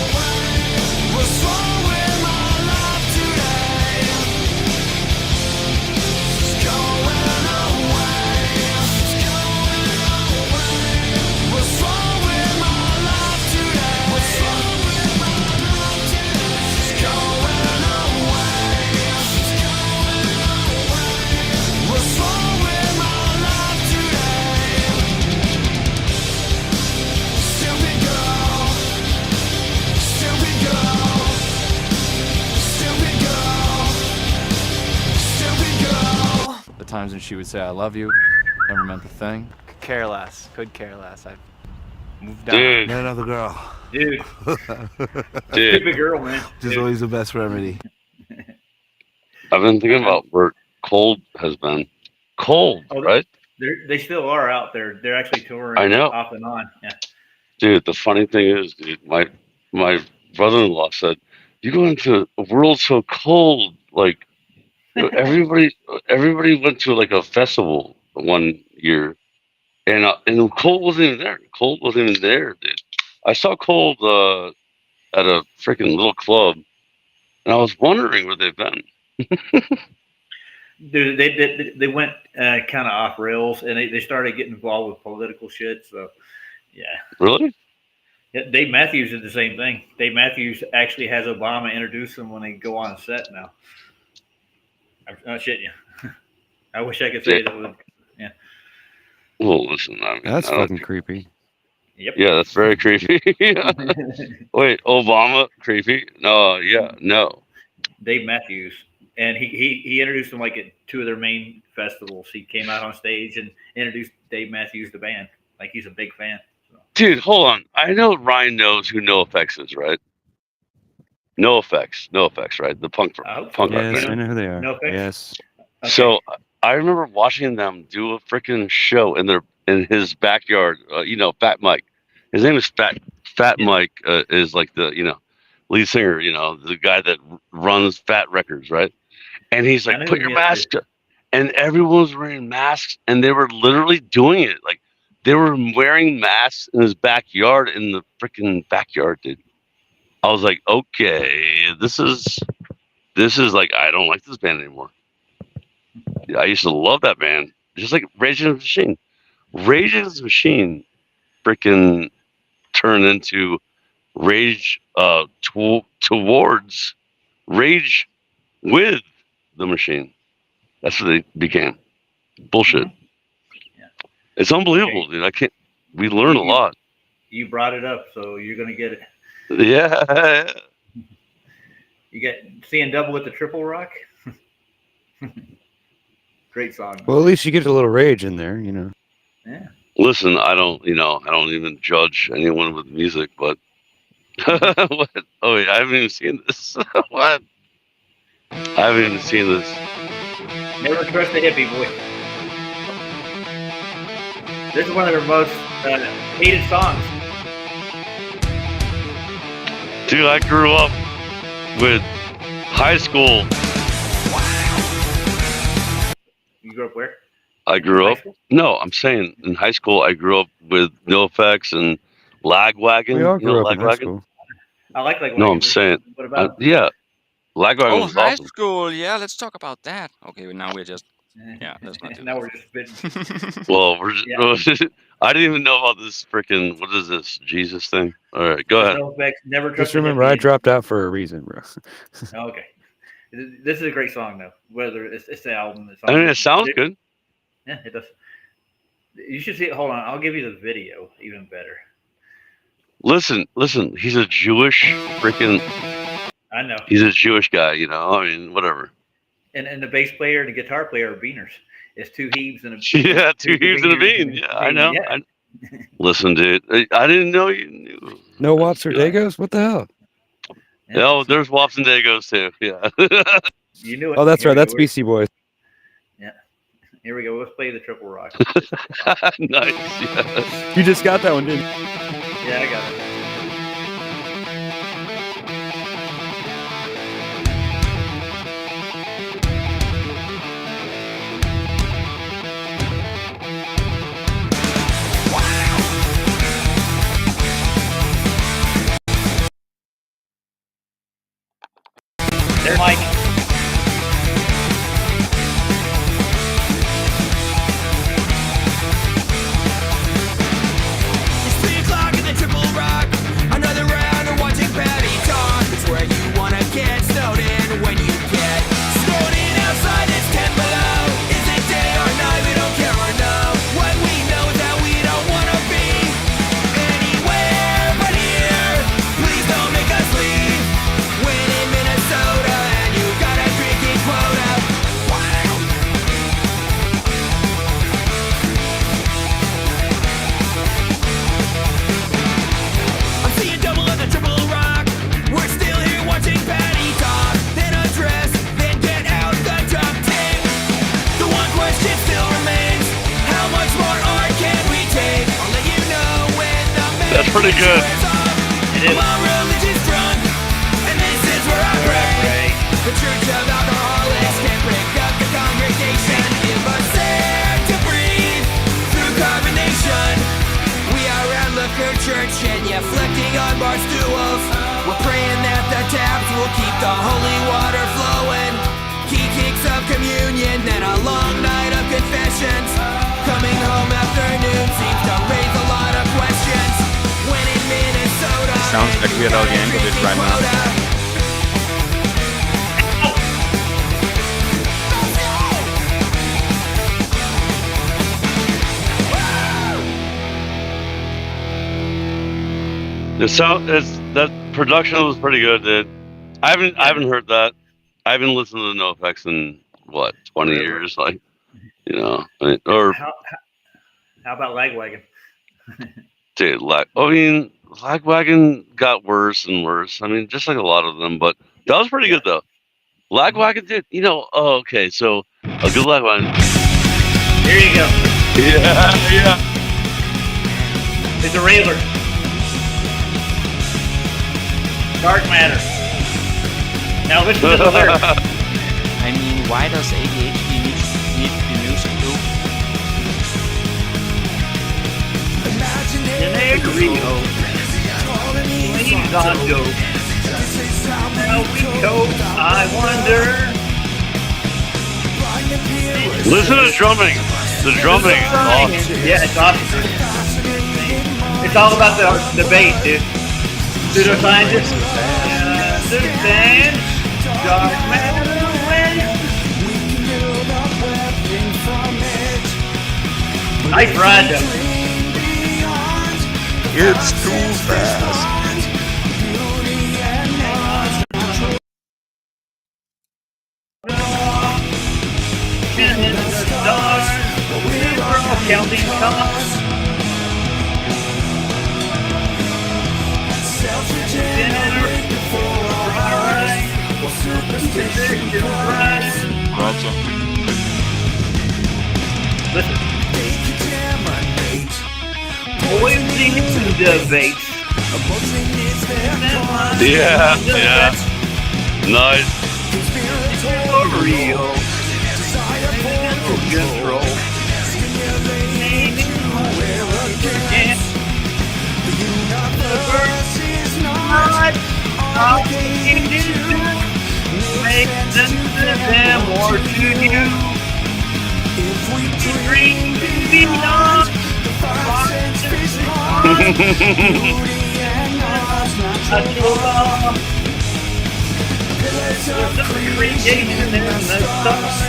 What's wrong with my life today? Going away. What's wrong with my life today? What's wrong with my life today? Going away. What's wrong with my life today? Stupid girl. Stupid girl. Stupid girl. Stupid girl. The times when she would say, I love you, never meant a thing. Could care less. Could care less. I've moved on. Dude, Get another girl. Dude, dude, stupid girl, man. Just Dude. always the best remedy. I've been thinking about where Cold has been. Cold, Oh, right? They still are out there. They're actually touring I know. off and on. Yeah. Dude, the funny thing is, dude, my brother-in-law said, "You go into a world so cold, like everybody went to like a festival one year, and Cold wasn't even there. Cold wasn't even there, dude. I saw Cold at a freaking little club, and I was wondering where they've been. Dude, they went kind of off rails, and they started getting involved with political shit. So, yeah. Really? Yeah, Dave Matthews did the same thing. Dave Matthews actually has Obama introduce them when they go on set now. I'm not shitting you. I wish I could say that would. Yeah. Well, listen, I mean, That's I don't fucking think- creepy. Yep. Yeah, that's very creepy. Yeah. Wait, Obama creepy? No, yeah, no. Dave Matthews, and he introduced them like at two of their main festivals. He came out on stage and introduced Dave Matthews, the band. Like he's a big fan. So. Dude, hold on. I know Ryan knows who NoFX is, right? NoFX, right? The punk I hope so. punk rock Yes, band. I know who they are. No offense. Yes. Okay. So I remember watching them do a freaking show in his backyard. Fat Mike. His name is Fat Yeah. Mike. Is like the lead singer. The guy that runs Fat Records, right? And he's I like, know put who your he is, mask up. And everyone was wearing masks, and they were literally doing it. Like They were wearing masks in his backyard, in the freaking backyard, dude. I was like, okay, this is like, I don't like this band anymore. I used to love that band, just like Rage Against the Machine. Rage Against the Machine, freaking turned into Rage towards Rage with the Machine. That's what they became. Bullshit. Yeah. It's unbelievable, dude. I can't. We learned a lot. You brought it up, so you're gonna get it. Yeah. You get seeing double with the triple rock. Great song. Well, at least you get a little rage in there, you know. Yeah. Listen, I don't even judge anyone with music, but what? Oh, wait, I haven't even seen this. What? I haven't even seen this. Never trust a hippie, boy. This is one of their most hated songs. Dude, I grew up with high school. You grew up where? I grew High up. school? No, I'm saying in high school I grew up with NoFX and Lagwagon. We all You know grew up in high Lagwagon? school. I like No, I'm saying, What about? yeah, Lagwagon Oh, was high awesome. school. Yeah, let's talk about that. Okay, well, now we're just. Yeah, let's not do Now that. we're just spitting. Well, I didn't even know about this freaking, what is this, Jesus thing? All right, go ahead. No effects, never trust Just a remember, I hippie. dropped out for a reason, bro. Oh, okay. This is a great song, though. Whether it's the album, the I song. mean, it sounds good. Yeah, it does. You should see it. Hold on, I'll give you the video. Even better. Listen, he's a Jewish freaking, I know. he's a Jewish guy, you know, I mean, whatever. And the bass player and the guitar player are beaners. It's two heaves and a Yeah, two heaves and a bean. Yeah, I know. Yeah. Listen, dude, I didn't know you knew. No Wops or Dagos? What the hell? Oh, there's Wops and Dagos too. Yeah. You knew it. Oh, that's Here right. we That's go. BC Boys. Yeah. Here we go. Let's play the triple rock. Nice. Yeah. You just got that one, didn't you? Yeah, I got it. There, Mike. It's 3 o'clock in the Triple Rock. Another round of watching Patty talk. It's where you wanna get snowed in when you get snowed in outside. It's 10 below. Is it day or night? We don't care or know. What we know is that we don't wanna be anywhere but here. Please don't make us leave. When in Minnesota and you got a drinking quota. I'm seeing double on the Triple Rock. We're still here watching Patty talk. Then address, then get out the top 10. The one question still remains: how much more art can we take? I'll let you know when the That's pretty good. It is. My religion's drunk, and this is where I pray. The Church of Alcoholics can break up the congregation. Give us air to breathe through carbonation. We are at Liquor Church, genuflecting on bar stools. We're praying that the taps will keep the holy water flowing. Key kicks of communion, then a long night of confessions. Coming home afternoon seems to raise a lot of questions. When in Minnesota, Sounds like we are out Yankovic right now. That production was pretty good, dude. I haven't heard that. I haven't listened to NoFX in what 20 years, like, you know, or How about Lagwagon? dude, Lagwagon got worse and worse. I mean, just like a lot of them, but that was pretty good though. Lagwagon did, you know. Oh, okay, so a good Lagwagon. Here you go. Yeah. It's a Railer. Dark Matter. Now listen to the lyrics. I mean, why does ADHD need to be music too? Rio. Planes on dope. How we cope, I wonder. Listen to the drumming. The drumming is awesome. Yeah, it's awesome. It's all about the bass, dude. Pseudoscientists. Understand. Dark matter when. Nice ride, though. It's too fast. In the stars, we're all counting cars. Listen. Poison debates. Yeah, yeah. Nice. Real. Control. Make them more to you. Dream beyond the creation in the stars.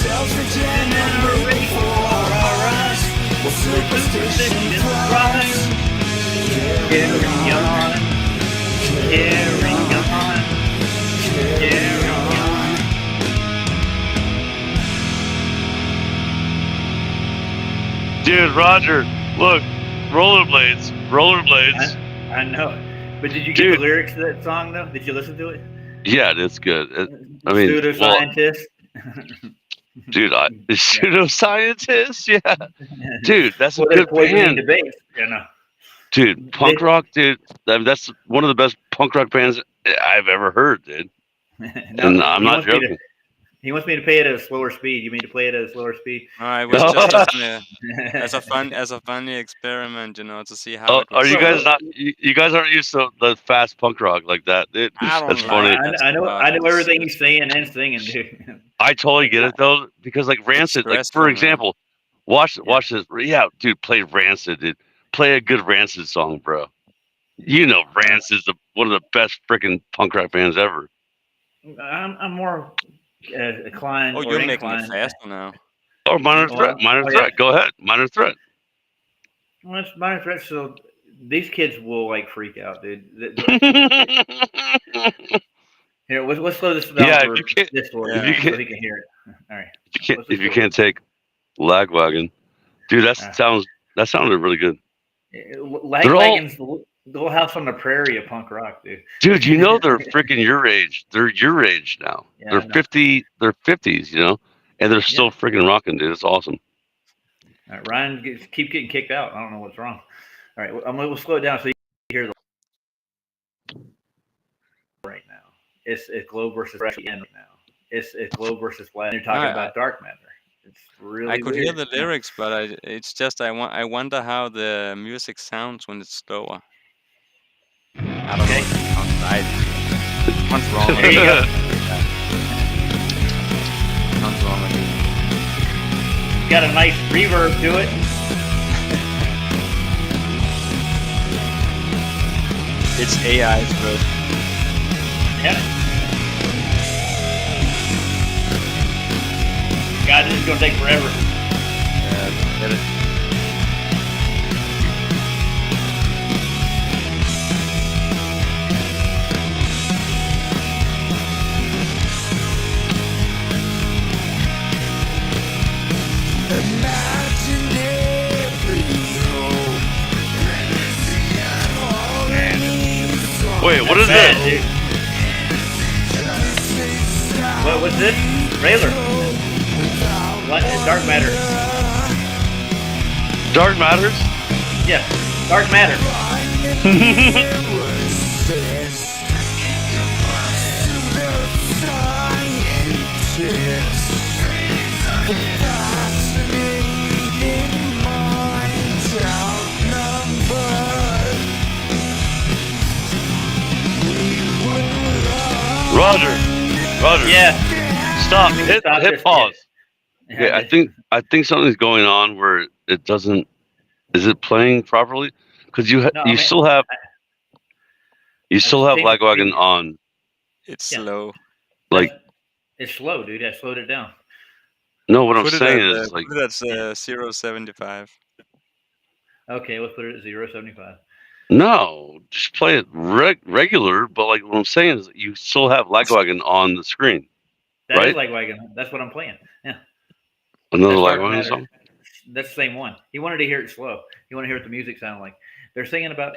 Self-regenerate for our eyes. Superstition is rise. Carry on. Carry on. Carry on. Dude, Roger, look, rollerblades. Rollerblades. I know. But did you get Dude. the lyrics to that song, though? Did you listen to it? Yeah, it's good. I mean, well, Pseudoscientist. dude, pseudoscientist? Yeah. Dude, that's a Well, they're good poisoning band. debates, you know. Dude, punk rock, dude. That's one of the best punk rock bands I've ever heard, dude. No, And I'm he not wants me to- joking. He wants me to play it at a slower speed. You mean to play it at a slower speed? I was just using it as a funny experiment, you know, to see how. Oh, it are was. you guys not? You guys aren't used to the fast punk rock like that, dude. I don't That's like funny. it. I know everything he's saying and singing, dude. I totally get it though, because like Rancid, like stressful, for man. example, watch this. Yeah, dude, play Rancid, dude. Play a good Rancid song, bro. You know, Rancid's one of the best freaking punk rock bands ever. I'm more inclined. Oh, or you're making it inclined. faster now. Or Minor Well, Threat, Minor oh, yeah. Threat. Go ahead, Minor Threat. Well, it's Minor Threat, so these kids will like freak out, dude. Here, let's slow this down Yeah, for if you can't- this one, if you so can't- he can hear it. All right. If you can't take Lagwagon, dude, that sounded really good. Lagwagon's the Little House on the Prairie of punk rock, dude. Dude, you know they're freaking your age. They're your age now. Yeah, they're I know. 50. They're 50s, you know, and they're still freaking rocking, dude. It's awesome. All right, Ryan keep getting kicked out. I don't know what's wrong. All right, we'll slow it down so you can hear the right now. It's Globe versus Fresh right now. It's Globe versus Flat. You're talking about Dark Matter. It's really. I could hear weird. the lyrics, but it's just I wonder how the music sounds when it's slower. I don't know. If it sounds right. What's wrong? There you go. What's wrong with it? Got a nice reverb to it. It's AI's version. Yeah. God, this is gonna take forever. Yeah, get it. Wait, what is Bad, this? dude. What's this? Railer. What? Dark Matter. Dark Matters? Yeah, Dark Matter. Roger. Yeah. Stop. Hit Stop this pause. kid. Okay, I think something's going on where it doesn't. Is it playing properly? Because you No, I mean, still have changed the Lagwagon speed. on. It's Yeah. slow. Like It's slow, dude. I slowed it down. no, what I'm Put it saying at is like put it at 0.75. Okay, let's put it at 0.75. no, just play it regular. But like what I'm saying is you still have Lagwagon on the screen. That is Right? Lagwagon. That's what I'm playing. Yeah. Another That's why it Lagwagon matters. song. That's the same one. He wanted to hear it slow. He wanted to hear what the music sounded like. They're singing about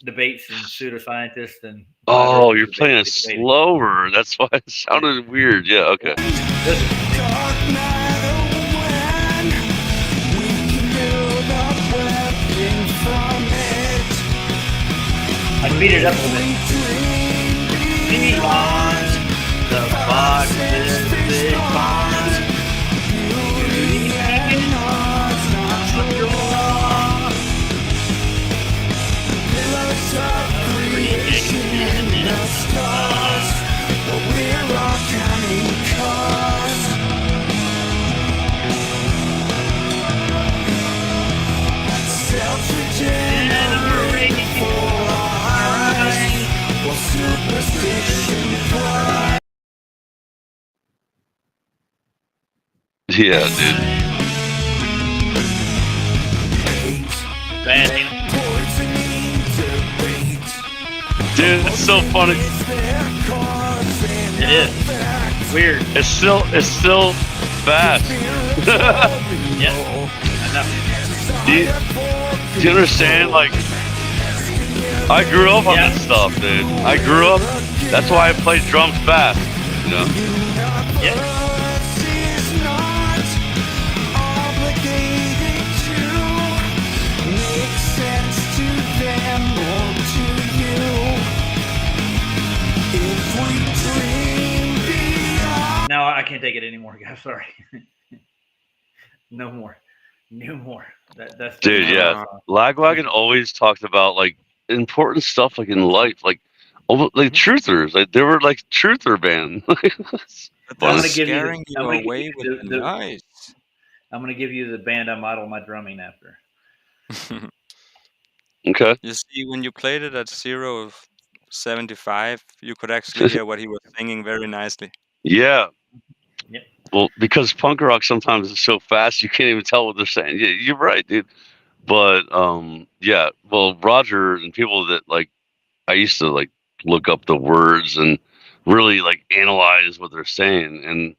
debates and pseudoscientists and. Oh, you're playing it basically debating. slower. That's why it sounded weird. Yeah. Okay. I speed it up a little bit. Beyond the boxes it bonds. Yeah, dude. Bad, ain't it? Dude, it's so funny. It is. Weird. It's still fast. Yeah. I know. Do you understand? Like, I grew up on Yeah. this stuff, dude. I grew up. That's why I play drums fast. You know. Yeah. No, I can't take it anymore, guys. Sorry. No more. No more. That's Dude, yeah. Lagwagon always talked about like important stuff, like in life, like almost like truthers. Like they were like truther band. But I'm they're gonna give you the- scaring I'm you gonna give away you with the- the noise. I'm gonna give you the band I model my drumming after. Okay. You see, when you played it at 0.75, you could actually hear what he was singing very nicely. Yeah. Yep. Well, because punk rock sometimes is so fast you can't even tell what they're saying. Yeah, you're right, dude. But yeah. Well, Roger and people that like I used to like look up the words and really like analyze what they're saying, and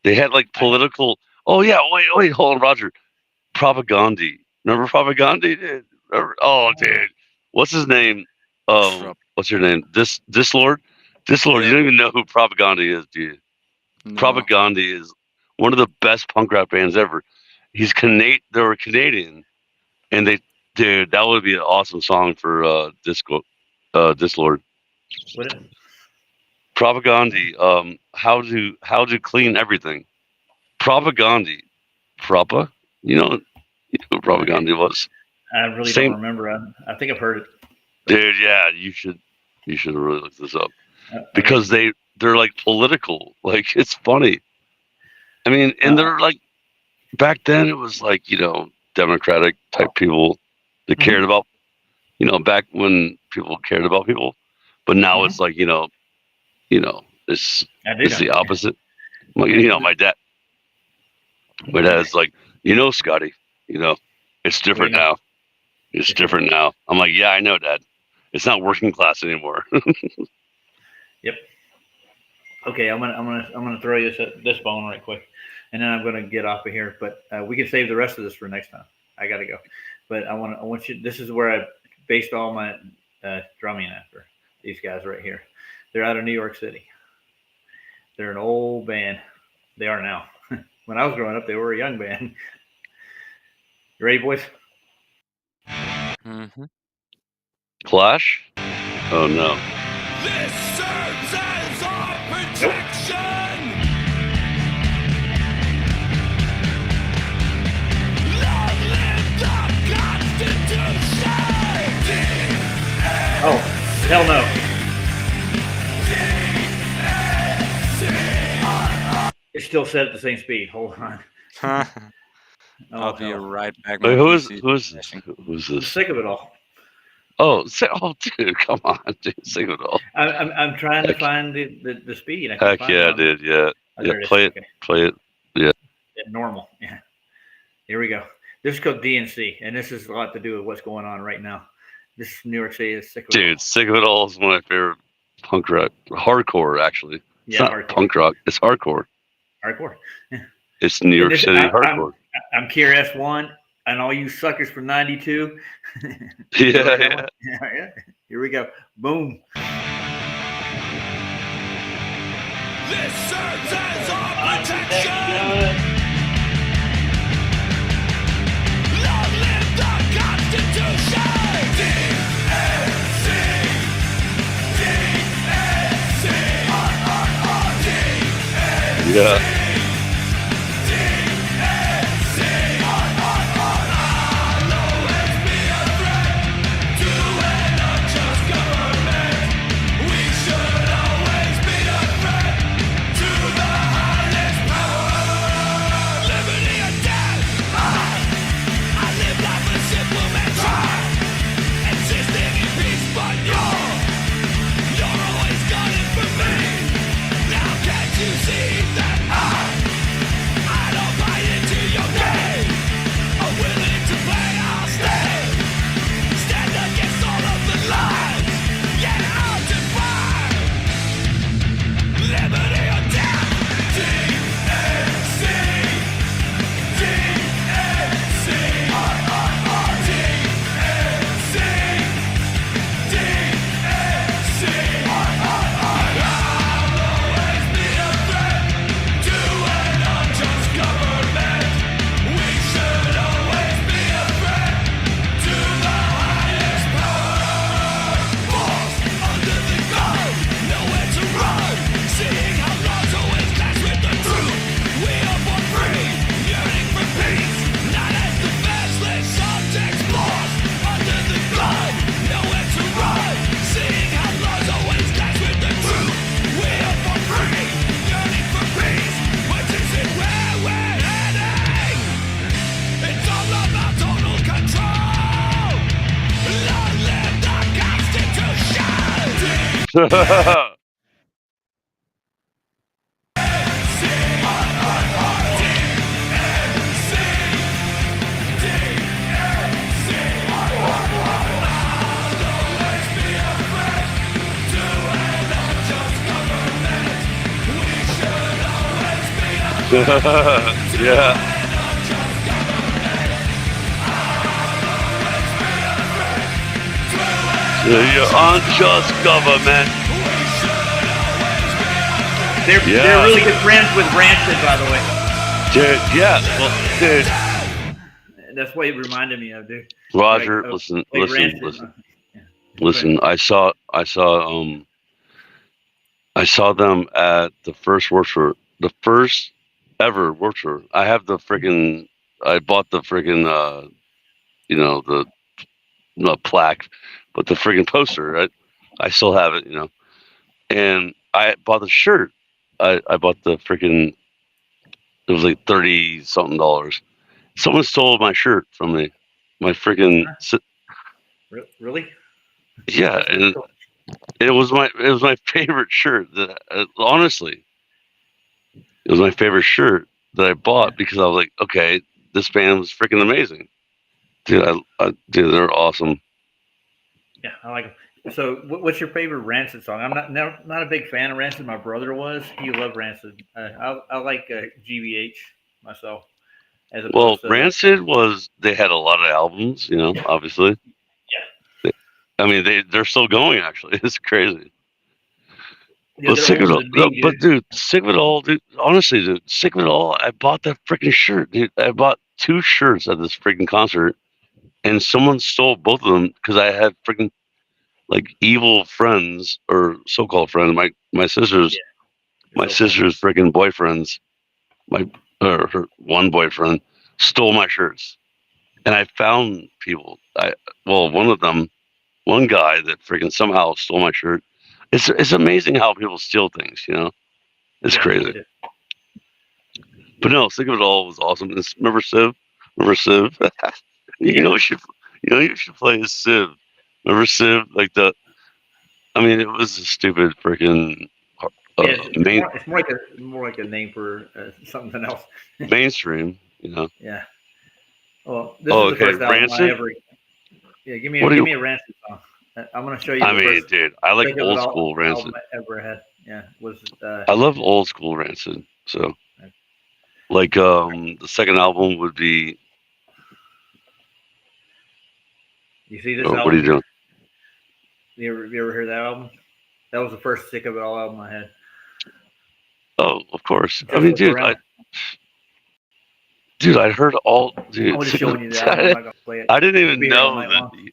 they had like political. Oh yeah, wait, hold on, Roger. Propaganda. Remember Propaganda? Dude? Oh, dude, what's his name? What's your name? Dislord. Dislord. Yeah. You don't even know who Propaganda is, do you? No. Propaganda is one of the best punk rock bands ever. He's Canadian. They were Canadian, and dude, that would be an awesome song for Dislord. What? Propaganda. How to clean everything. Propaganda. Propa. You know who Propaganda was. I really Same- don't remember. I think I've heard it. Dude, yeah, you should really look this up Okay. because they're like political. Like it's funny. I mean, and they're like back then it was like Democratic type people that cared about back when people cared about people, but now it's like it's I do it's the know. opposite. My dad's like Scotty, it's different know? now. It's different now. I'm like, yeah, I know, Dad. It's not working class anymore. Yep. Okay, I'm gonna throw you this bone right quick, and then I'm gonna get off of here. But we can save the rest of this for next time. I gotta go, but I want you. This is where I based all my drumming after. These guys right here. They're out of New York City. They're an old band. They are now. When I was growing up, they were a young band. You ready, boys? Mm-hmm. Clash? Oh no. This serves as our protection. Long live the Constitution. Oh, hell no. It's still set at the same speed. Hold on. I'll be hell. right back. Wait, My who's PC is who's crashing. who's I'm this? sick of it all. Oh, dude, come on, dude, sing it all. I'm trying to Heck- find the speed. I can't Heck find yeah, it. dude, yeah, Oh, yeah. there it is. Play it, Okay. play it. Yeah, normal. Yeah. Here we go. This is called DNC, and this has a lot to do with what's going on right now. This is New York City is sick of it all. Dude, Sick of It All is one of my favorite punk rock, hardcore actually. It's Yeah, not hardcore. punk rock, it's hardcore. Hardcore. It's New York This- City I'm- hardcore. I'm Kier S1, and all you suckers from '92. Yeah. Yeah. Here we go. Boom. This serves as our protection. Long live the Constitution. DNC. DNC. Yeah. Yeah. Your unjust government. They're really good friends with Rancid, by the way. Dude, yeah. Well, dude. That's what it reminded me of, dude. Roger, Like, listen, like listen, Rancid. listen. Yeah. Listen, I saw them at the first Warped Tour, the first ever Warped Tour. I have the freaking, I bought the freaking, the not plaque, but the freaking poster. Right? I still have it, and I bought the shirt. I bought the freaking. It was like $30-something. Someone stole my shirt from me. My freaking. Really? Yeah, and it was my favorite shirt. That honestly, it was my favorite shirt that I bought because I was like, okay, this band was freaking amazing, dude. Dude, they're awesome. Yeah, I like them. So, what's your favorite Rancid song? I'm not a big fan of Rancid. My brother was. He loved Rancid. I like GBH myself. As Well, opposed to, Rancid they had a lot of albums, obviously. Yeah. I mean, they're still going. Actually, it's crazy. Yeah, But they're Sick of It older All, than me, but dude, Sick of It All, dude. Honestly, dude, Sick of It All. I bought that freaking shirt, dude. I bought 2 shirts at this freaking concert, and someone stole both of them because I had freaking like evil friends or so-called friends. My sister's freaking boyfriends, her one boyfriend stole my shirts, and I found people. One guy that freaking somehow stole my shirt. It's amazing how people steal things, It's crazy. But no, Sick of It All was awesome. Remember Civ? Remember Civ? you know you should play as Civ. Remember Civ? Like I mean, it was a stupid freaking Yeah, main it's more like a name for something else. mainstream. You know. Yeah. Well, this Oh, is the okay. first album Rancid? I ever. Yeah, give me What do give you- me a Rancid song. I'm gonna show you. I the mean, first dude, I like Sick of old It All school Rancid. album I ever had. Yeah, was I love old school Rancid. So, like, the second album would be. you see this Oh, album? what are you doing? You ever heard that album? That was the first Sick of It All album I had. Oh, of course. I Just mean, look dude, around. I heard all. Dude, I'm just showing you that. I'm not gonna play it. I didn't We'll even be here all know night that. long.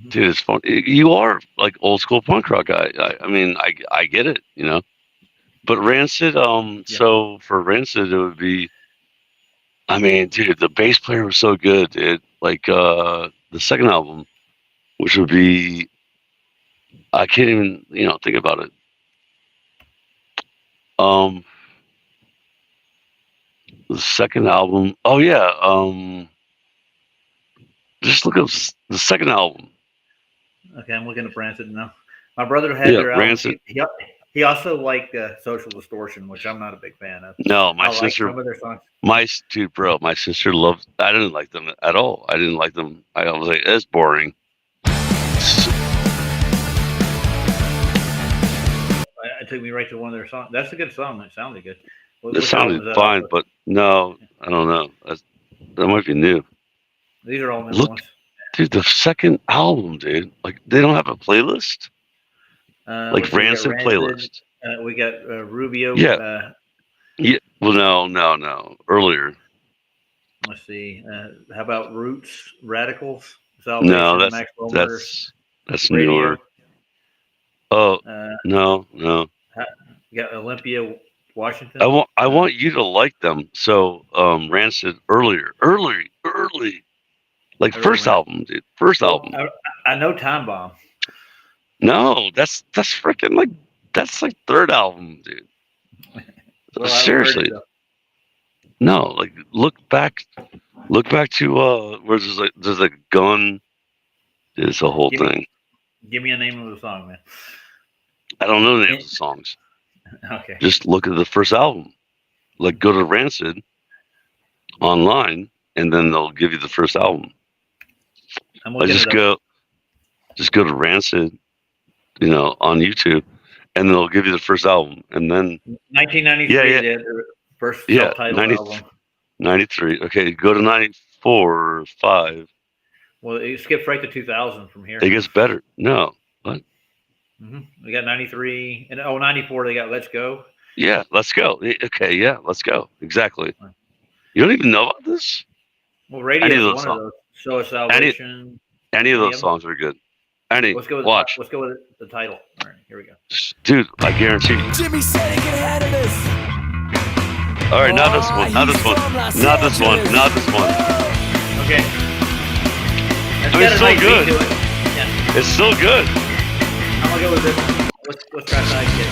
Dude, it's fun. You are like old school punk rock guy. I mean, I get it, you know. But Rancid, so for Rancid, it would be. I mean, dude, the bass player was so good, dude. Like the second album, which would be, I can't even, think about it. The second album. Oh yeah. Just look up the second album. Okay, I'm looking at Rancid now. My brother had Yeah, their album. Rancid. He also liked Social Distortion, which I'm not a big fan of. No, my I like sister. some of their songs. My sister loved. I didn't like them at all. I didn't like them. I was like, it's boring. It took me right to one of their songs. That's a good song. It sounded good. It sounded fine, but no, I don't know. That might be new. These are all new Look, ones. dude, the second album, dude. Like they don't have a playlist. Like Let's see, we got Rancid playlist. We got Rubio. Yeah. Yeah. Well, no. Earlier. Let's see. How about Roots, Radicals, No, Salvation, Maxwell Murder, that's Radio. newer. Oh Uh, no. You got Olympia, Washington. I want you to like them. So Rancid early. Like first album, dude. First album. I know Time Bomb. No, that's freaking like that's like third album, dude. Well, I heard Seriously. it, though. No, like look back to where there's a gun. It's a whole thing. Give me a name of the song, man. I don't know the names of the songs. Okay. Just look at the first album. Like go to Rancid online and then they'll give you the first album. I'm Like looking just it up. go to Rancid, on YouTube, and they'll give you the first album, and then 1993. Yeah. They had their first Yeah, self-titled 90 album. 93. Okay, go to 94 or 5. Well, it skips right to 2000 from here. It gets better. No, what? We got 93 and 94. They got Let's Go. Yeah, let's go. Okay, yeah, let's go. Exactly. You don't even know about this? Well, Radio Any is of one those of songs. those. So is Salvation. Any of Yeah. those songs are good. Let's go with Watch. Let's go with the title. All right, here we go. Dude, I guarantee you. Jimmy said he could handle this. All right, not this one. Not this one. Not this one. Not this one. Okay. I mean, it's still good. Yeah, It's still good. I'm gonna go with this. Let's try Sidekick.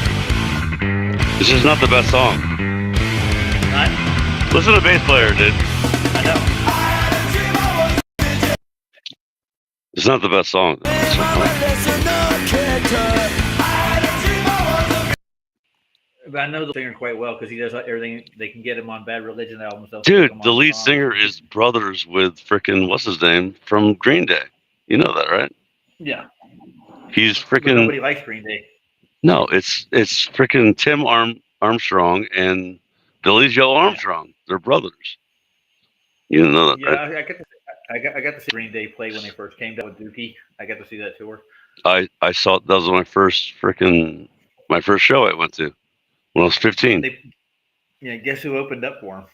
This is not the best song. Right? Listen to the bass player, dude. I know. It's not the best song. But I know the singer quite well because he does everything. They can get him on Bad Religion albums. They'll Dude, stick him the on lead songs. singer is brothers with frickin' what's his name from Green Day. You know that, right? Yeah. He's But frickin' nobody likes Green Day. no, it's frickin' Tim Armstrong and Billy Joe Armstrong. They're brothers. You didn't know that, Yeah, right? I got to see Green Day play when they first came down with Dookie. I got to see that tour. I saw that was my first show I went to when I was 15. Guess who opened up for him?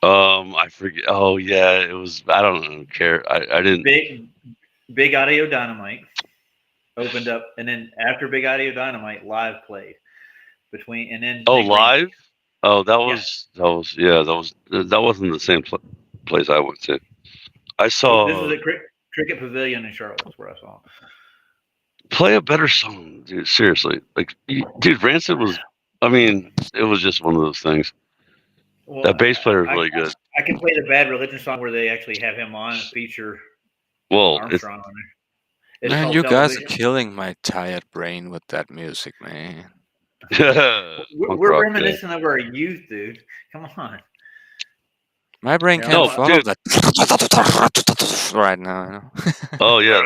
I forget. Oh yeah, it was. I don't care. I didn't. Big Audio Dynamite opened up, and then after Big Audio Dynamite, Live played between, and then Oh, Nick live. Ring- Oh, that wasn't the same place I went to. I saw. This is a Cricket Pavilion in Charlotte. That's where I saw him. Play a better song, dude. Seriously, like, dude, Rancid was. I mean, it was just one of those things. Well, That bass player is I- really good. I can play the Bad Religion song where they actually have him on and feature Well, it's Armstrong on there. It's Man, called you guys are Television. killing my tired brain with that music, man. We're, punk we're rock, reminiscent of our youth, dude. Come on. My brain Yeah, can't no, follow dude. that right now. You know? Oh yeah,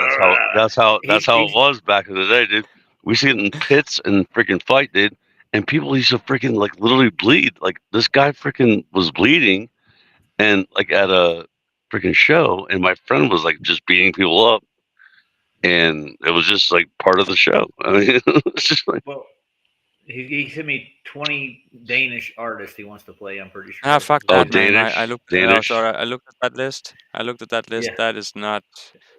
that's how it He's- was back in the day, dude. We see it in pits and freaking fight, dude. And people used to freaking like literally bleed. Like this guy freaking was bleeding, and like at a freaking show, and my friend was like just beating people up, and it was just like part of the show. I mean, it's just like Well, he sent me 20 Danish artists he wants to play. I'm pretty sure. Ah, fuck Oh, that, man. I Danish? looked. Danish? Sorry, I looked at that list. Yeah. That is not.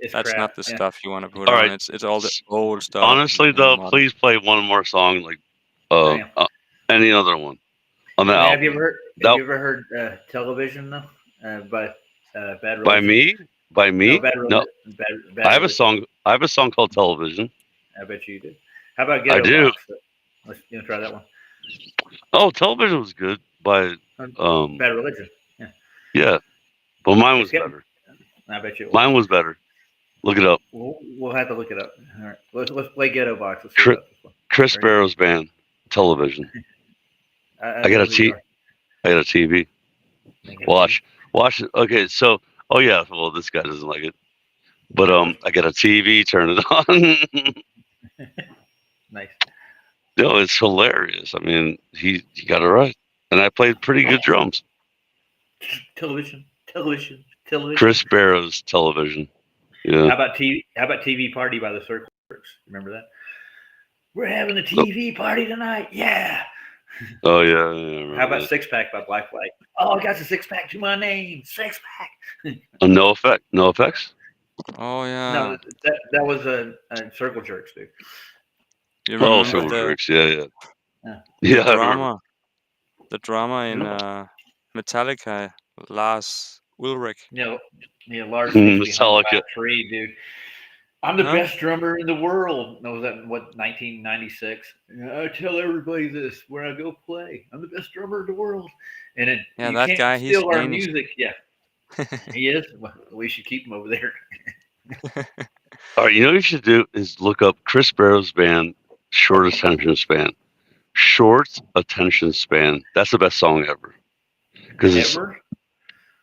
It's That's crap. not the Yeah. stuff you want to put All on. right. It's all the old stuff. honestly and though, modern. please play one more song, like Damn. any other one on the Have album. you ever heard? That- Have you ever heard Television though? By Bad Religion. By me? By me? No, Bad No. Religion. Bad I have a Religion. song. I have a song called Television. I bet you did. How about Ghetto do. Box? Let's try that one. Oh, Television was good. By Bad Religion. yeah, but mine was It's getting- better. I bet you. It was. Mine was better. Look it up. We'll have to look it up. All right. Let's play Ghetto Box. Let's see Tri- about this one. Chris Right. Barrow's band, Television. I got know a who T- you are. I got a TV. I got a Watch it. Okay, so yeah. Well, this guy doesn't like it, but I got a TV. Turn it on. Nice. No, it's hilarious. I mean, he got it right, and I played pretty good drums. Television. Chris Barrow's Television. Yeah. How about TV Party by the Circle Jerks? Remember that? We're having a TV party tonight. Yeah. Oh yeah. I remember How about that. Six Pack by Black Flag? Oh, I got the six pack to my name. Six pack. No effect. No effects. Oh yeah. No, that was a Circle Jerks, dude. You Oh, remember so the, works. Yeah. Yeah. Yeah. I remember. drama? The drama in Metallica, Lars Ulrich. Yeah, Lars Mm, was behind Metallica. that tree, dude. I'm the Huh? best drummer in the world. No, was that in, what, 1996? I tell everybody this when I go play. I'm the best drummer in the world. And then Yeah, you that can't guy, he's steal our Danish. music. Yeah, he is. Well, we should keep him over there. All right. You know what you should do is look up Chris Barrow's band, Short Attention Span. Short Attention Span. That's the best song ever. Because Ever?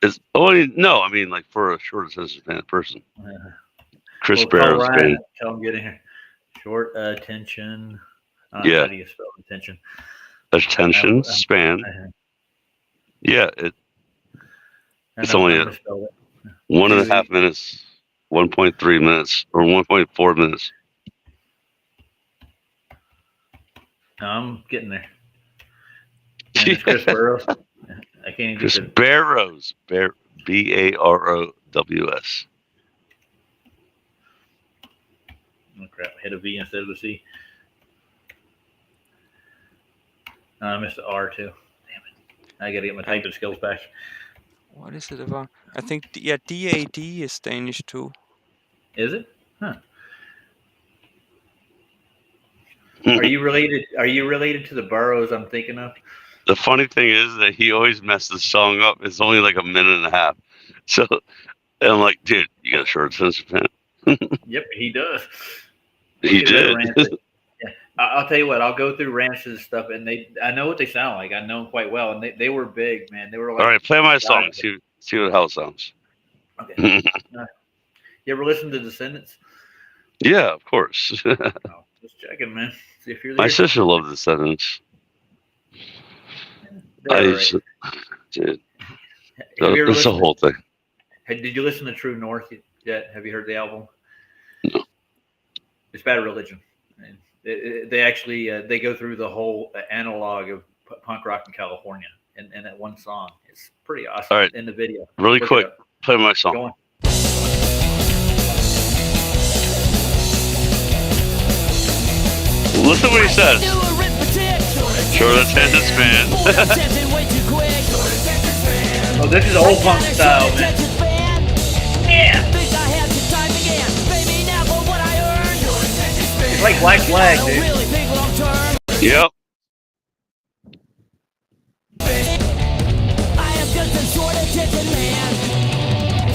it's no, I mean like for a short attention span person. Chris Well, call Barrow's Ryan band. and tell him get in here. Short attention. Yeah. How do you spell attention? Attention span. Uh-huh. Yeah, I It's know only how a- to spell it. 1.5 minutes, 1.3 minutes, or 1.4 minutes. No, I'm getting there. And it's Chris Burrows. I can't even Chris get the Barrows. Barrows. oh crap, I hit a V instead of a C. I missed the R too. Damn it. I gotta get my typing skills back. What is it about? I think yeah, DAD is Danish too. Is it? Huh. Are you related to the Burrows I'm thinking of? The funny thing is that he always messed the song up. It's only like a minute and a half. So and I'm like, dude, you got a short attention span. Yep, he does. He Look at that did. Rancid. Yeah. I'll tell you what, I'll go through Rancid's stuff and I know what they sound like. I know them quite well. And they were big, man. They were like All right, play my song. See how it sounds. Okay. You ever listen to Descendants? Yeah, of course. Oh, just checking, man. See if you're My there. sister loved the sentence. They're all right. Dude, Have you ever that's the listened whole thing. Did you listen to True North yet? Have you heard the album? No. It's Bad Religion. And they actually they go through the whole analog of punk rock in California in that one song. It's pretty awesome. All right. In the video. Really Look it quick, up. play my song. Go on. Listen what he says. Short attention span. Oh, this is old punk style, man. Yeah. It's like Black Flag, dude. Yep. attention man.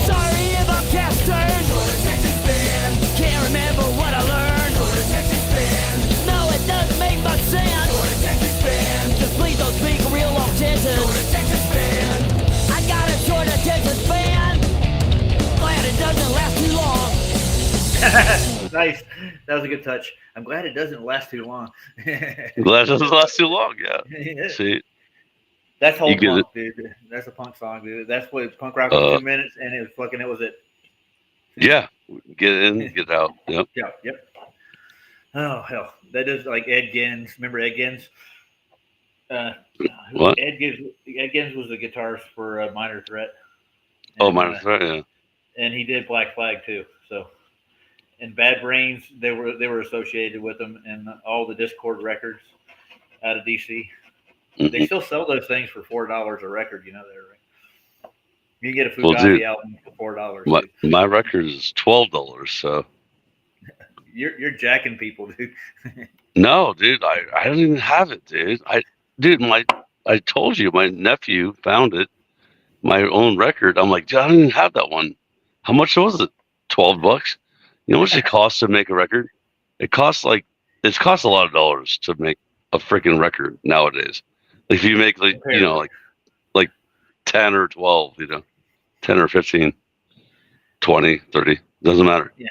Sorry if I'm cast turned. Go to Texas band. Can't remember what I learned. Go to Texas band. No, it doesn't make much sense. Go to Texas band. Just please don't speak real long sentences. Go to Texas band. I got a short attention span. Glad it doesn't last too long. Nice. That was a good touch. I'm glad it doesn't last too long. Glad it doesn't last too long. Yeah. See, That's whole You get punk, dude. That's a punk song, dude. That's what it's punk rock for 2 minutes, and it was it. yeah. Get in, get out. Yep. Yeah, yep. Oh hell, that is like Ed Gins. Remember Ed Gins? What? Ed Gins was the guitarist for Minor Threat. Oh, And, Minor Threat. Yeah. and he did Black Flag too. So, and Bad Brains, they were associated with them, and all the Discord records out of DC. Mhm. They still sell those things for $4 a record. You know that, right? You can get a Well, Fugazi dude, album for $4. My record is $12. So You're jacking people, dude. no, dude, I don't even have it, dude. I told you my nephew found it, my own record. I'm like, dude, I don't even have that one. How much was it? $12. You know how much it costs to make a record? It costs a lot of dollars to make a freaking record nowadays. Like if you make like 10 or 12, 10 or 15, 20, 30, doesn't matter. Yeah.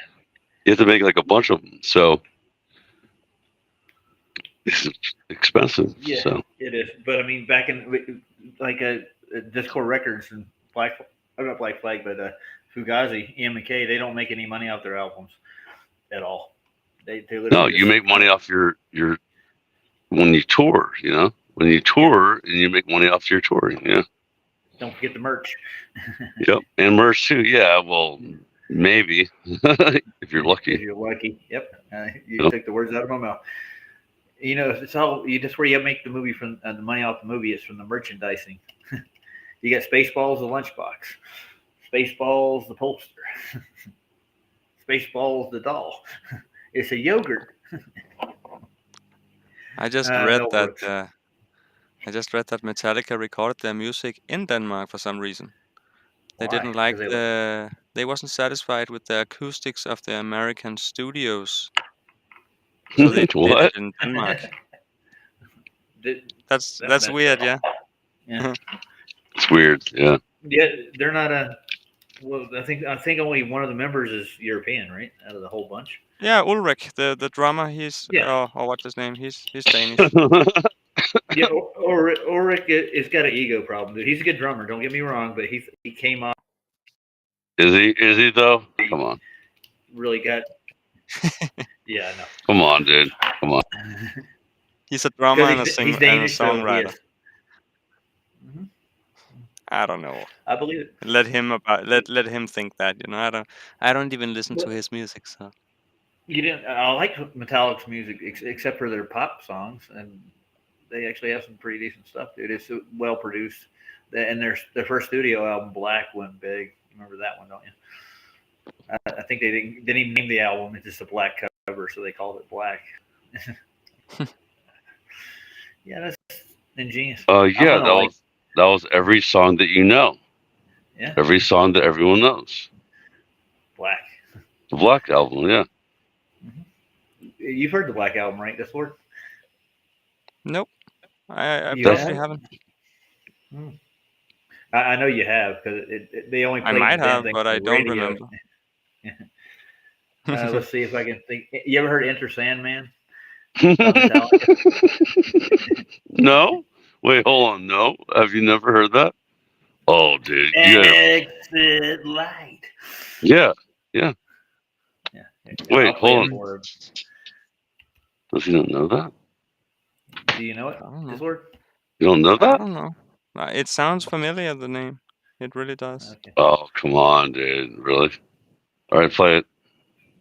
You have to make like a bunch of them. So it's expensive. Yeah, So it is. But I mean, back in like Discord Records and not Black Flag, but Fugazi, EMK, they don't make any money off their albums at all. They literally no, just- you make money off your when you tour, when you tour and you make money off your touring. Yeah. Don't forget the merch. Yep. And merch too. Yeah. Well, maybe if you're If lucky. you're lucky. Yep. You Yep. took the words out of my mouth. It's all just where you make the movie from the money off the movie is from the merchandising. You got Spaceballs, the lunchbox, Spaceballs, the poster, Spaceballs, the doll. It's a yogurt. I just Ah, read that that. works. I just read that Metallica recorded their music in Denmark for some reason. They Why? didn't 'Cause like they They wasn't satisfied with the acoustics of the American studios, so they did What? it in Denmark. That's messed weird, up. yeah. Yeah. It's weird. Yeah. Yeah, they're not a. Well, I think only one of the members is European, right? Out of the whole bunch. Yeah, Ulrik, the drummer, he's Yeah. or what's his name? He's Danish. Yeah, Ulrich has got an ego problem, dude. He's a good drummer. Don't get me wrong, but he came off Is he though? Come on. really got. Yeah, I know. Come on, dude. Come on. He's a drummer and a He's and a Danish, so he songwriter. is. Mhm. I don't know. I believe it. Let him think that. I don't even listen to his music. So You didn't. I like Metallic's music, except for their pop songs, and they actually have some pretty decent stuff, dude. It's well produced, and their first studio album, Black, went big. You remember that one, don't you? I think they didn't even name the album. It's just a black cover, so they called it Black. Yeah, that's ingenious. Yeah, that was every song that you know. Yeah. Every song that everyone knows. Black. The Black Album, yeah. You've heard the Black Album, right, this word? nope, I You probably haven't? haven't. I know you have because they only I played might the damn have, thing but on I the don't radio. remember. Let's see if I can think. You ever heard Enter Sandman? No? Wait, hold on. No? Have you never heard that? Oh, dude. Yeah. Exit light. Yeah. Wait, I'll play hold it on. for- Does he not know that? Do you know it? I don't This know. word? You don't know I that? don't know. It sounds familiar. The name. It really does. Okay. Oh, come on, dude. Really? All right, play it.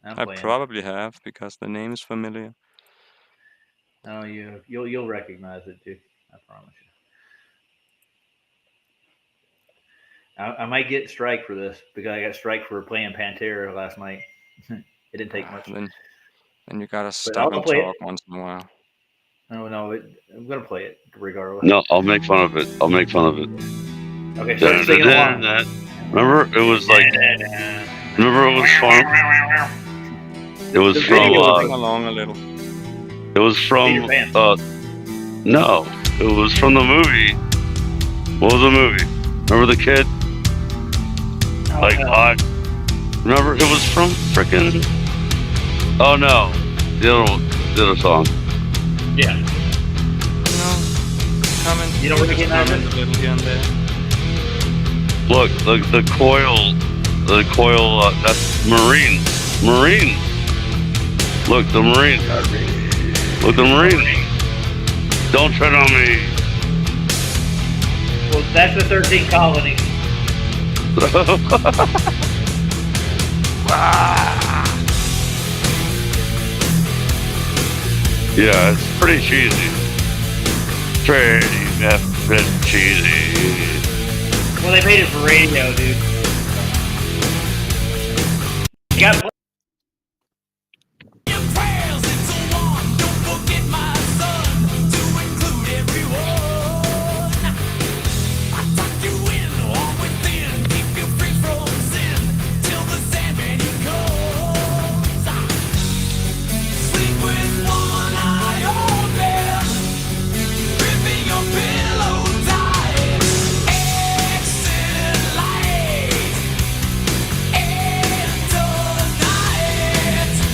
I'm I playing. probably have because the name is familiar. Oh, you'll recognize it too. I promise you. I might get strike for this because I got strike for playing Pantera last night. It didn't take much. Then you gotta I'll stop and play it. talk once in a while. No, I'm gonna play it regardless. No, I'll make fun of it. I'll make fun of it. Okay, start singing along. Remember, it was like. Remember, it was from. It was The from. video Sing along a little. It was from. Peter Pan. No, it was from the movie. What was the movie? Remember the kid? Like hot. Remember, it was from frickin'. Oh no, the other song. Yeah. Comment. You don't recognize comment it? a little here and there. Look, the coil. That's Marine. Look, the Marine. Look, the Marine. Don't tread on me. Well, that's the 13 colonies. Yeah, it's pretty cheesy. Pretty effing cheesy. Well, they made it for radio, dude. You got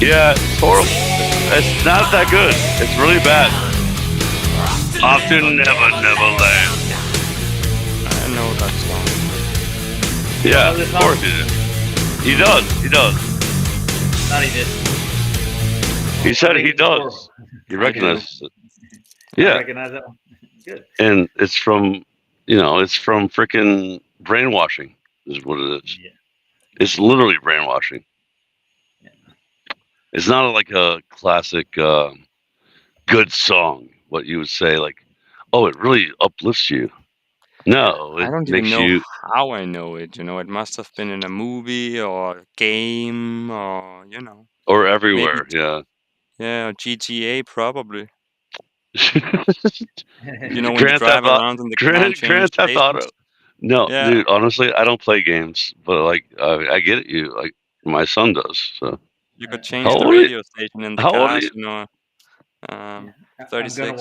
Yeah, it's horrible. It's not that good. It's really bad. Often, never land. I know that song. Yeah, this of course he did. He does. Not he did. He said he does. He recognizes it. I Yeah, recognize that one. Good. and it's from, it's from frickin' brainwashing, is what it is. Yeah. It's literally brainwashing. It's not like a classic good song, what you would say, like, oh, it really uplifts you. No, I it don't even makes know you. how I know it. It must have been in a movie or a game or Or everywhere, yeah. yeah, or GTA probably. When you Grand drive Theft Auto. around in the car and change Grand Theft Auto. stations. No, Yeah. dude, honestly, I don't play games, but like, I get you. Like, my son does, so. You could change How the old are you? radio station in the How old are cars, you? I'm 36. gonna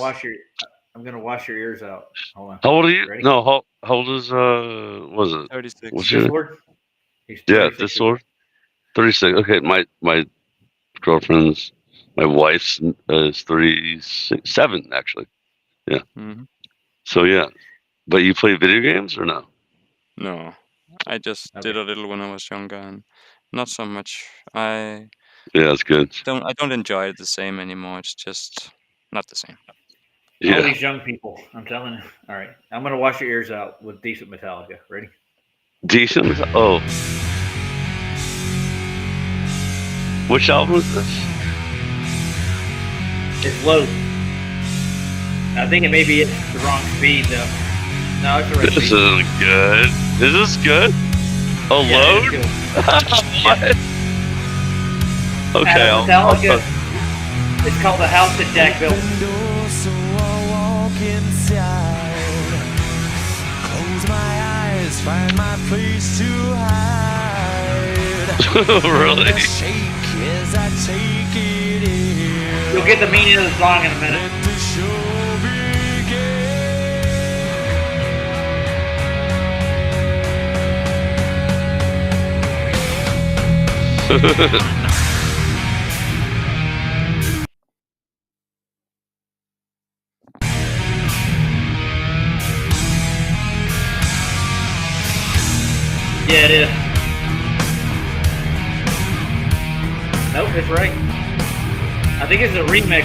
wash your ears out. Hold on. How old are you? Ready? No, how old is, what is it? 36. What's This your, word? He's yeah, 36 this years old. one? 36. Okay, my girlfriend's, my wife's is 37, actually. Mhm. So, yeah. But you play video games or no? No, I just did a little when I was younger, and not so much. I Yeah, that's good. don't enjoy it the same anymore. It's just not the same. All Yeah. these young people, I'm telling you. All right, I'm gonna wash your ears out with decent Metallica. Ready? Decent? Oh. Which album is this? It's low. I think it may be at the wrong speed though. No, it's the right This speed. isn't good. Is this good? Oh, Yeah, load? it's good. What? Okay, I'll Metallica. It's called The House That Jack Built. So I walk inside, close my eyes, find my place to hide. Really? Shake as I take it in. You'll get the meaning of the song in a minute. Let the show begin. Yeah, it is. Nope, it's right. I think it's a remix.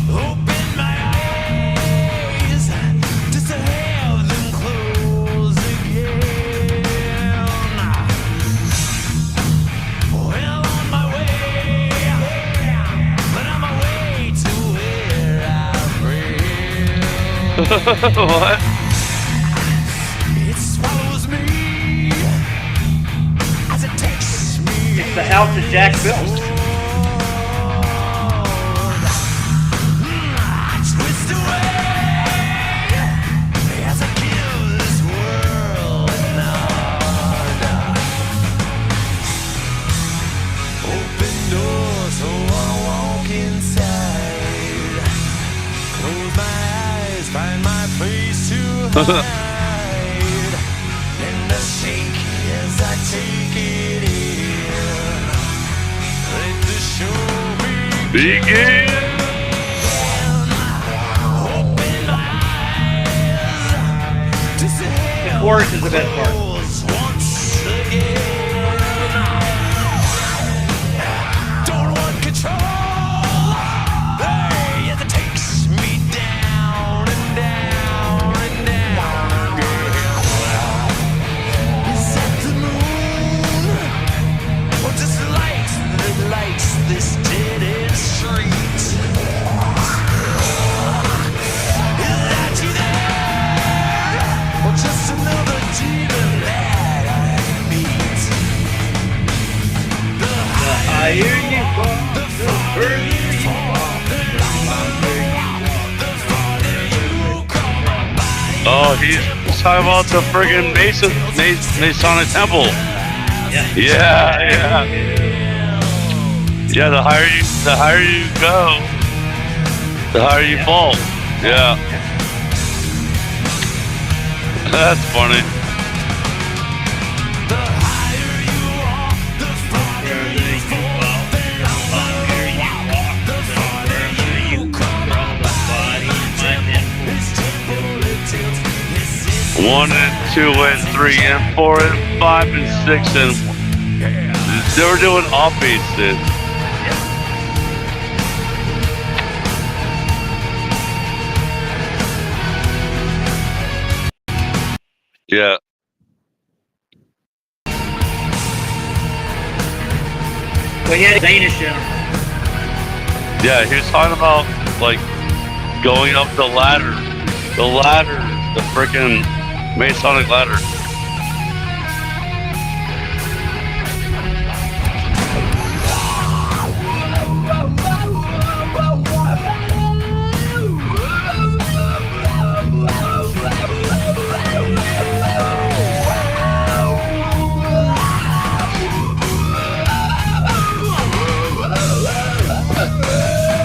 open my eyes just to have them close again. Well, on my way, but on my way to where I've been. What? It swallows me out to Jack Phillips. Twist away as I give this world another. Open doors, so I walk inside. Close my eyes, find my place to hide. And I shake as I take it in. Let the show Begin. The chorus is the best part. once again. Don't want control. Hey, it takes me down and down and down again. Is that the moon? Or just light that lights this dead end street? Is that you there? Or just another demon that I meet? The Higher you go, the further you fall. Oh, he's talking about the friggin' Masonic Temple. Yeah. Yeah. Yeah, the higher you go, the higher you fall. Yeah. That's funny. One and two and three and four and five and six and they were doing off beats, dude. Yeah. Well, he had Danish in him. Yeah, he was talking about like going up the ladder, the freaking Masonic ladder.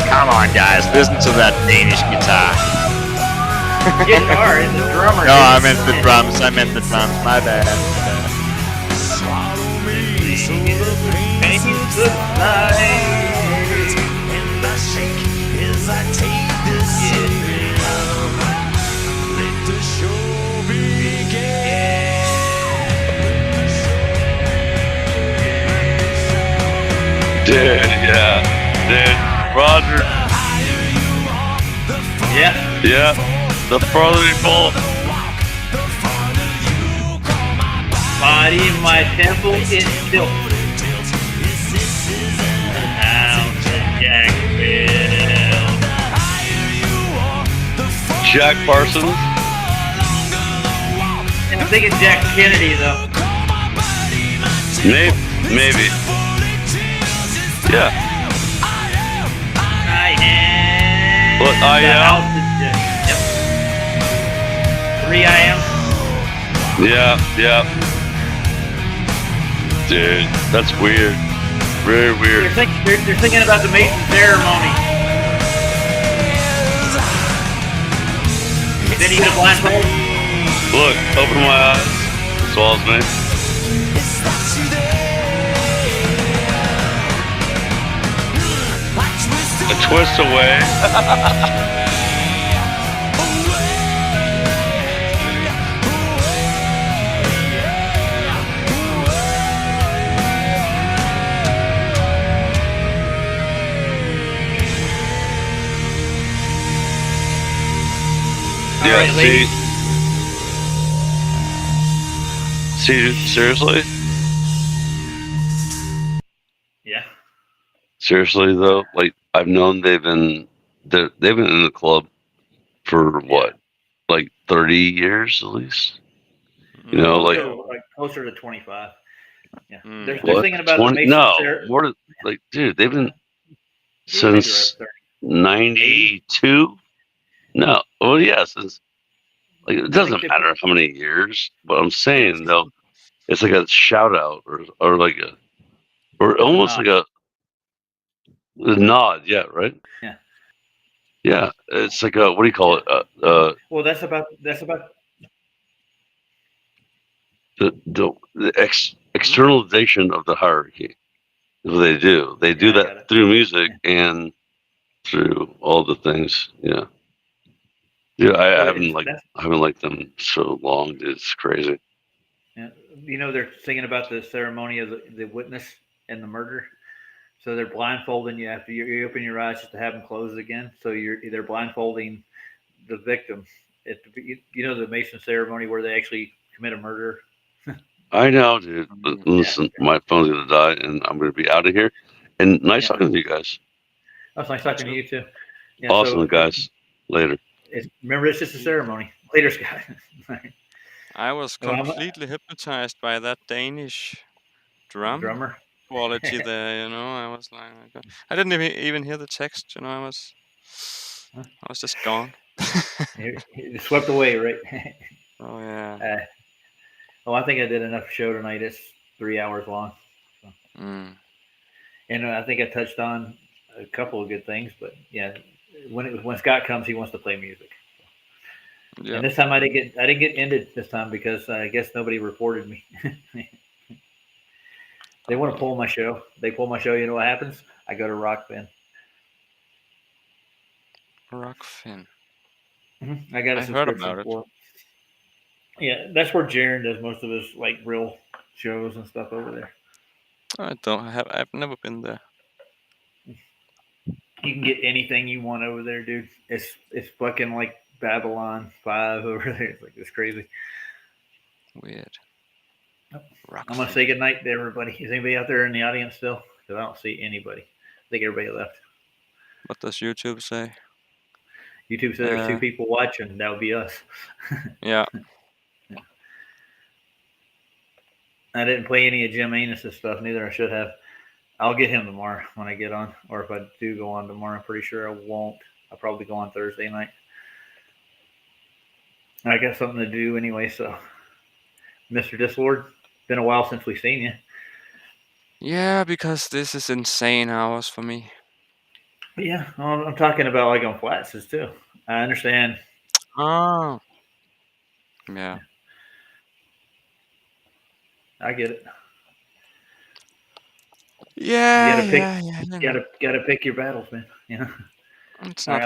Come on, guys, listen to that Danish guitar. Guitar is the drummer. No, I meant the drums. My bad. and I shake as I take this in. Let the show begin. Dude, yeah. Dude, Roger. Yeah. Yeah. The further you fall. Body in my temple is still. Jack Parsons. I'm thinking Jack Kennedy though. Maybe. Yeah. I am. What, I am? Yep. 3 I am. Yeah. Dude, that's weird. Very weird. They're thinking about the Mason ceremony. Then he hit a blindfold. Look, open my eyes. Swallows me. A twist away. Yeah, right, ladies. See, seriously? Yeah. Seriously though, like I've known they've been in the club for what, like 30 years at least. You know, like closer to 25. Yeah, Mm. they're What? thinking about the 20? Mason No, ceremony. more than, like, dude, they've been Maybe right, since 30. 92. No, well, yeah, since like it I think doesn't they matter put, how many years, but I'm yeah, saying though, it's like a shout out or like a or it's a almost nod. like a nod. Yeah, right. Yeah. Yeah, it's like a what do you call Yeah. it? Well, that's about The externalization of the hierarchy. Is what they do. They do yeah, I got that it. through music and through all the things. Yeah. Yeah, I Well, haven't liked them so long. It's crazy. yeah, you know, they're thinking about the ceremony of the witness and the murder. So they're blindfolding you after you open your eyes just to have them close again. So they're blindfolding the victim. You know the Mason ceremony where they actually commit a murder. I know, dude. But listen, my phone's gonna die, and I'm gonna be out of here. And nice talking to you guys. That's nice talking to you too. Yeah, Awesome, so guys. Later. remember, it's just a ceremony. Later, Scott. I was Well, completely hypnotized by that Danish drum drummer. quality there. I was like, oh my God. I didn't even hear the text. I was just gone. He swept away, right? Oh yeah. Well, I think I did enough show tonight. It's 3 hours long. So. Mm. And I think I touched on a couple of good things, but yeah, when Scott comes, he wants to play music. Yeah. And this time I didn't get ended this time because I guess nobody reported me. They want to pull my show. They pull my show. You know what happens? I go to Rockfin. Rockfin. Mm-hmm. I got a I heard subscription about it. for. Yeah, that's where Jaron does most of his like real shows and stuff over there. I've never been there. You can get anything you want over there, dude. It's fucking like Babylon 5 over there. It's crazy. Weird. I'm gonna say goodnight to everybody. Is anybody out there in the audience still? Because I don't see anybody. I think everybody left. What does YouTube say? YouTube said there's 2 people watching. That would be us. Yeah. I didn't play any of Jim Anus' stuff. Neither I should have. I'll get him tomorrow when I get on, or if I do go on tomorrow. I'm pretty sure I won't. I'll probably go on Thursday night. I got something to do anyway. So, Mr. Dislord, been a while since we've seen you. Yeah, because this is insane hours for me. But yeah, I'm talking about like on Flatses too. I understand. Oh. Yeah. I get it. Yeah. You gotta pick your battles, man. It's All not right,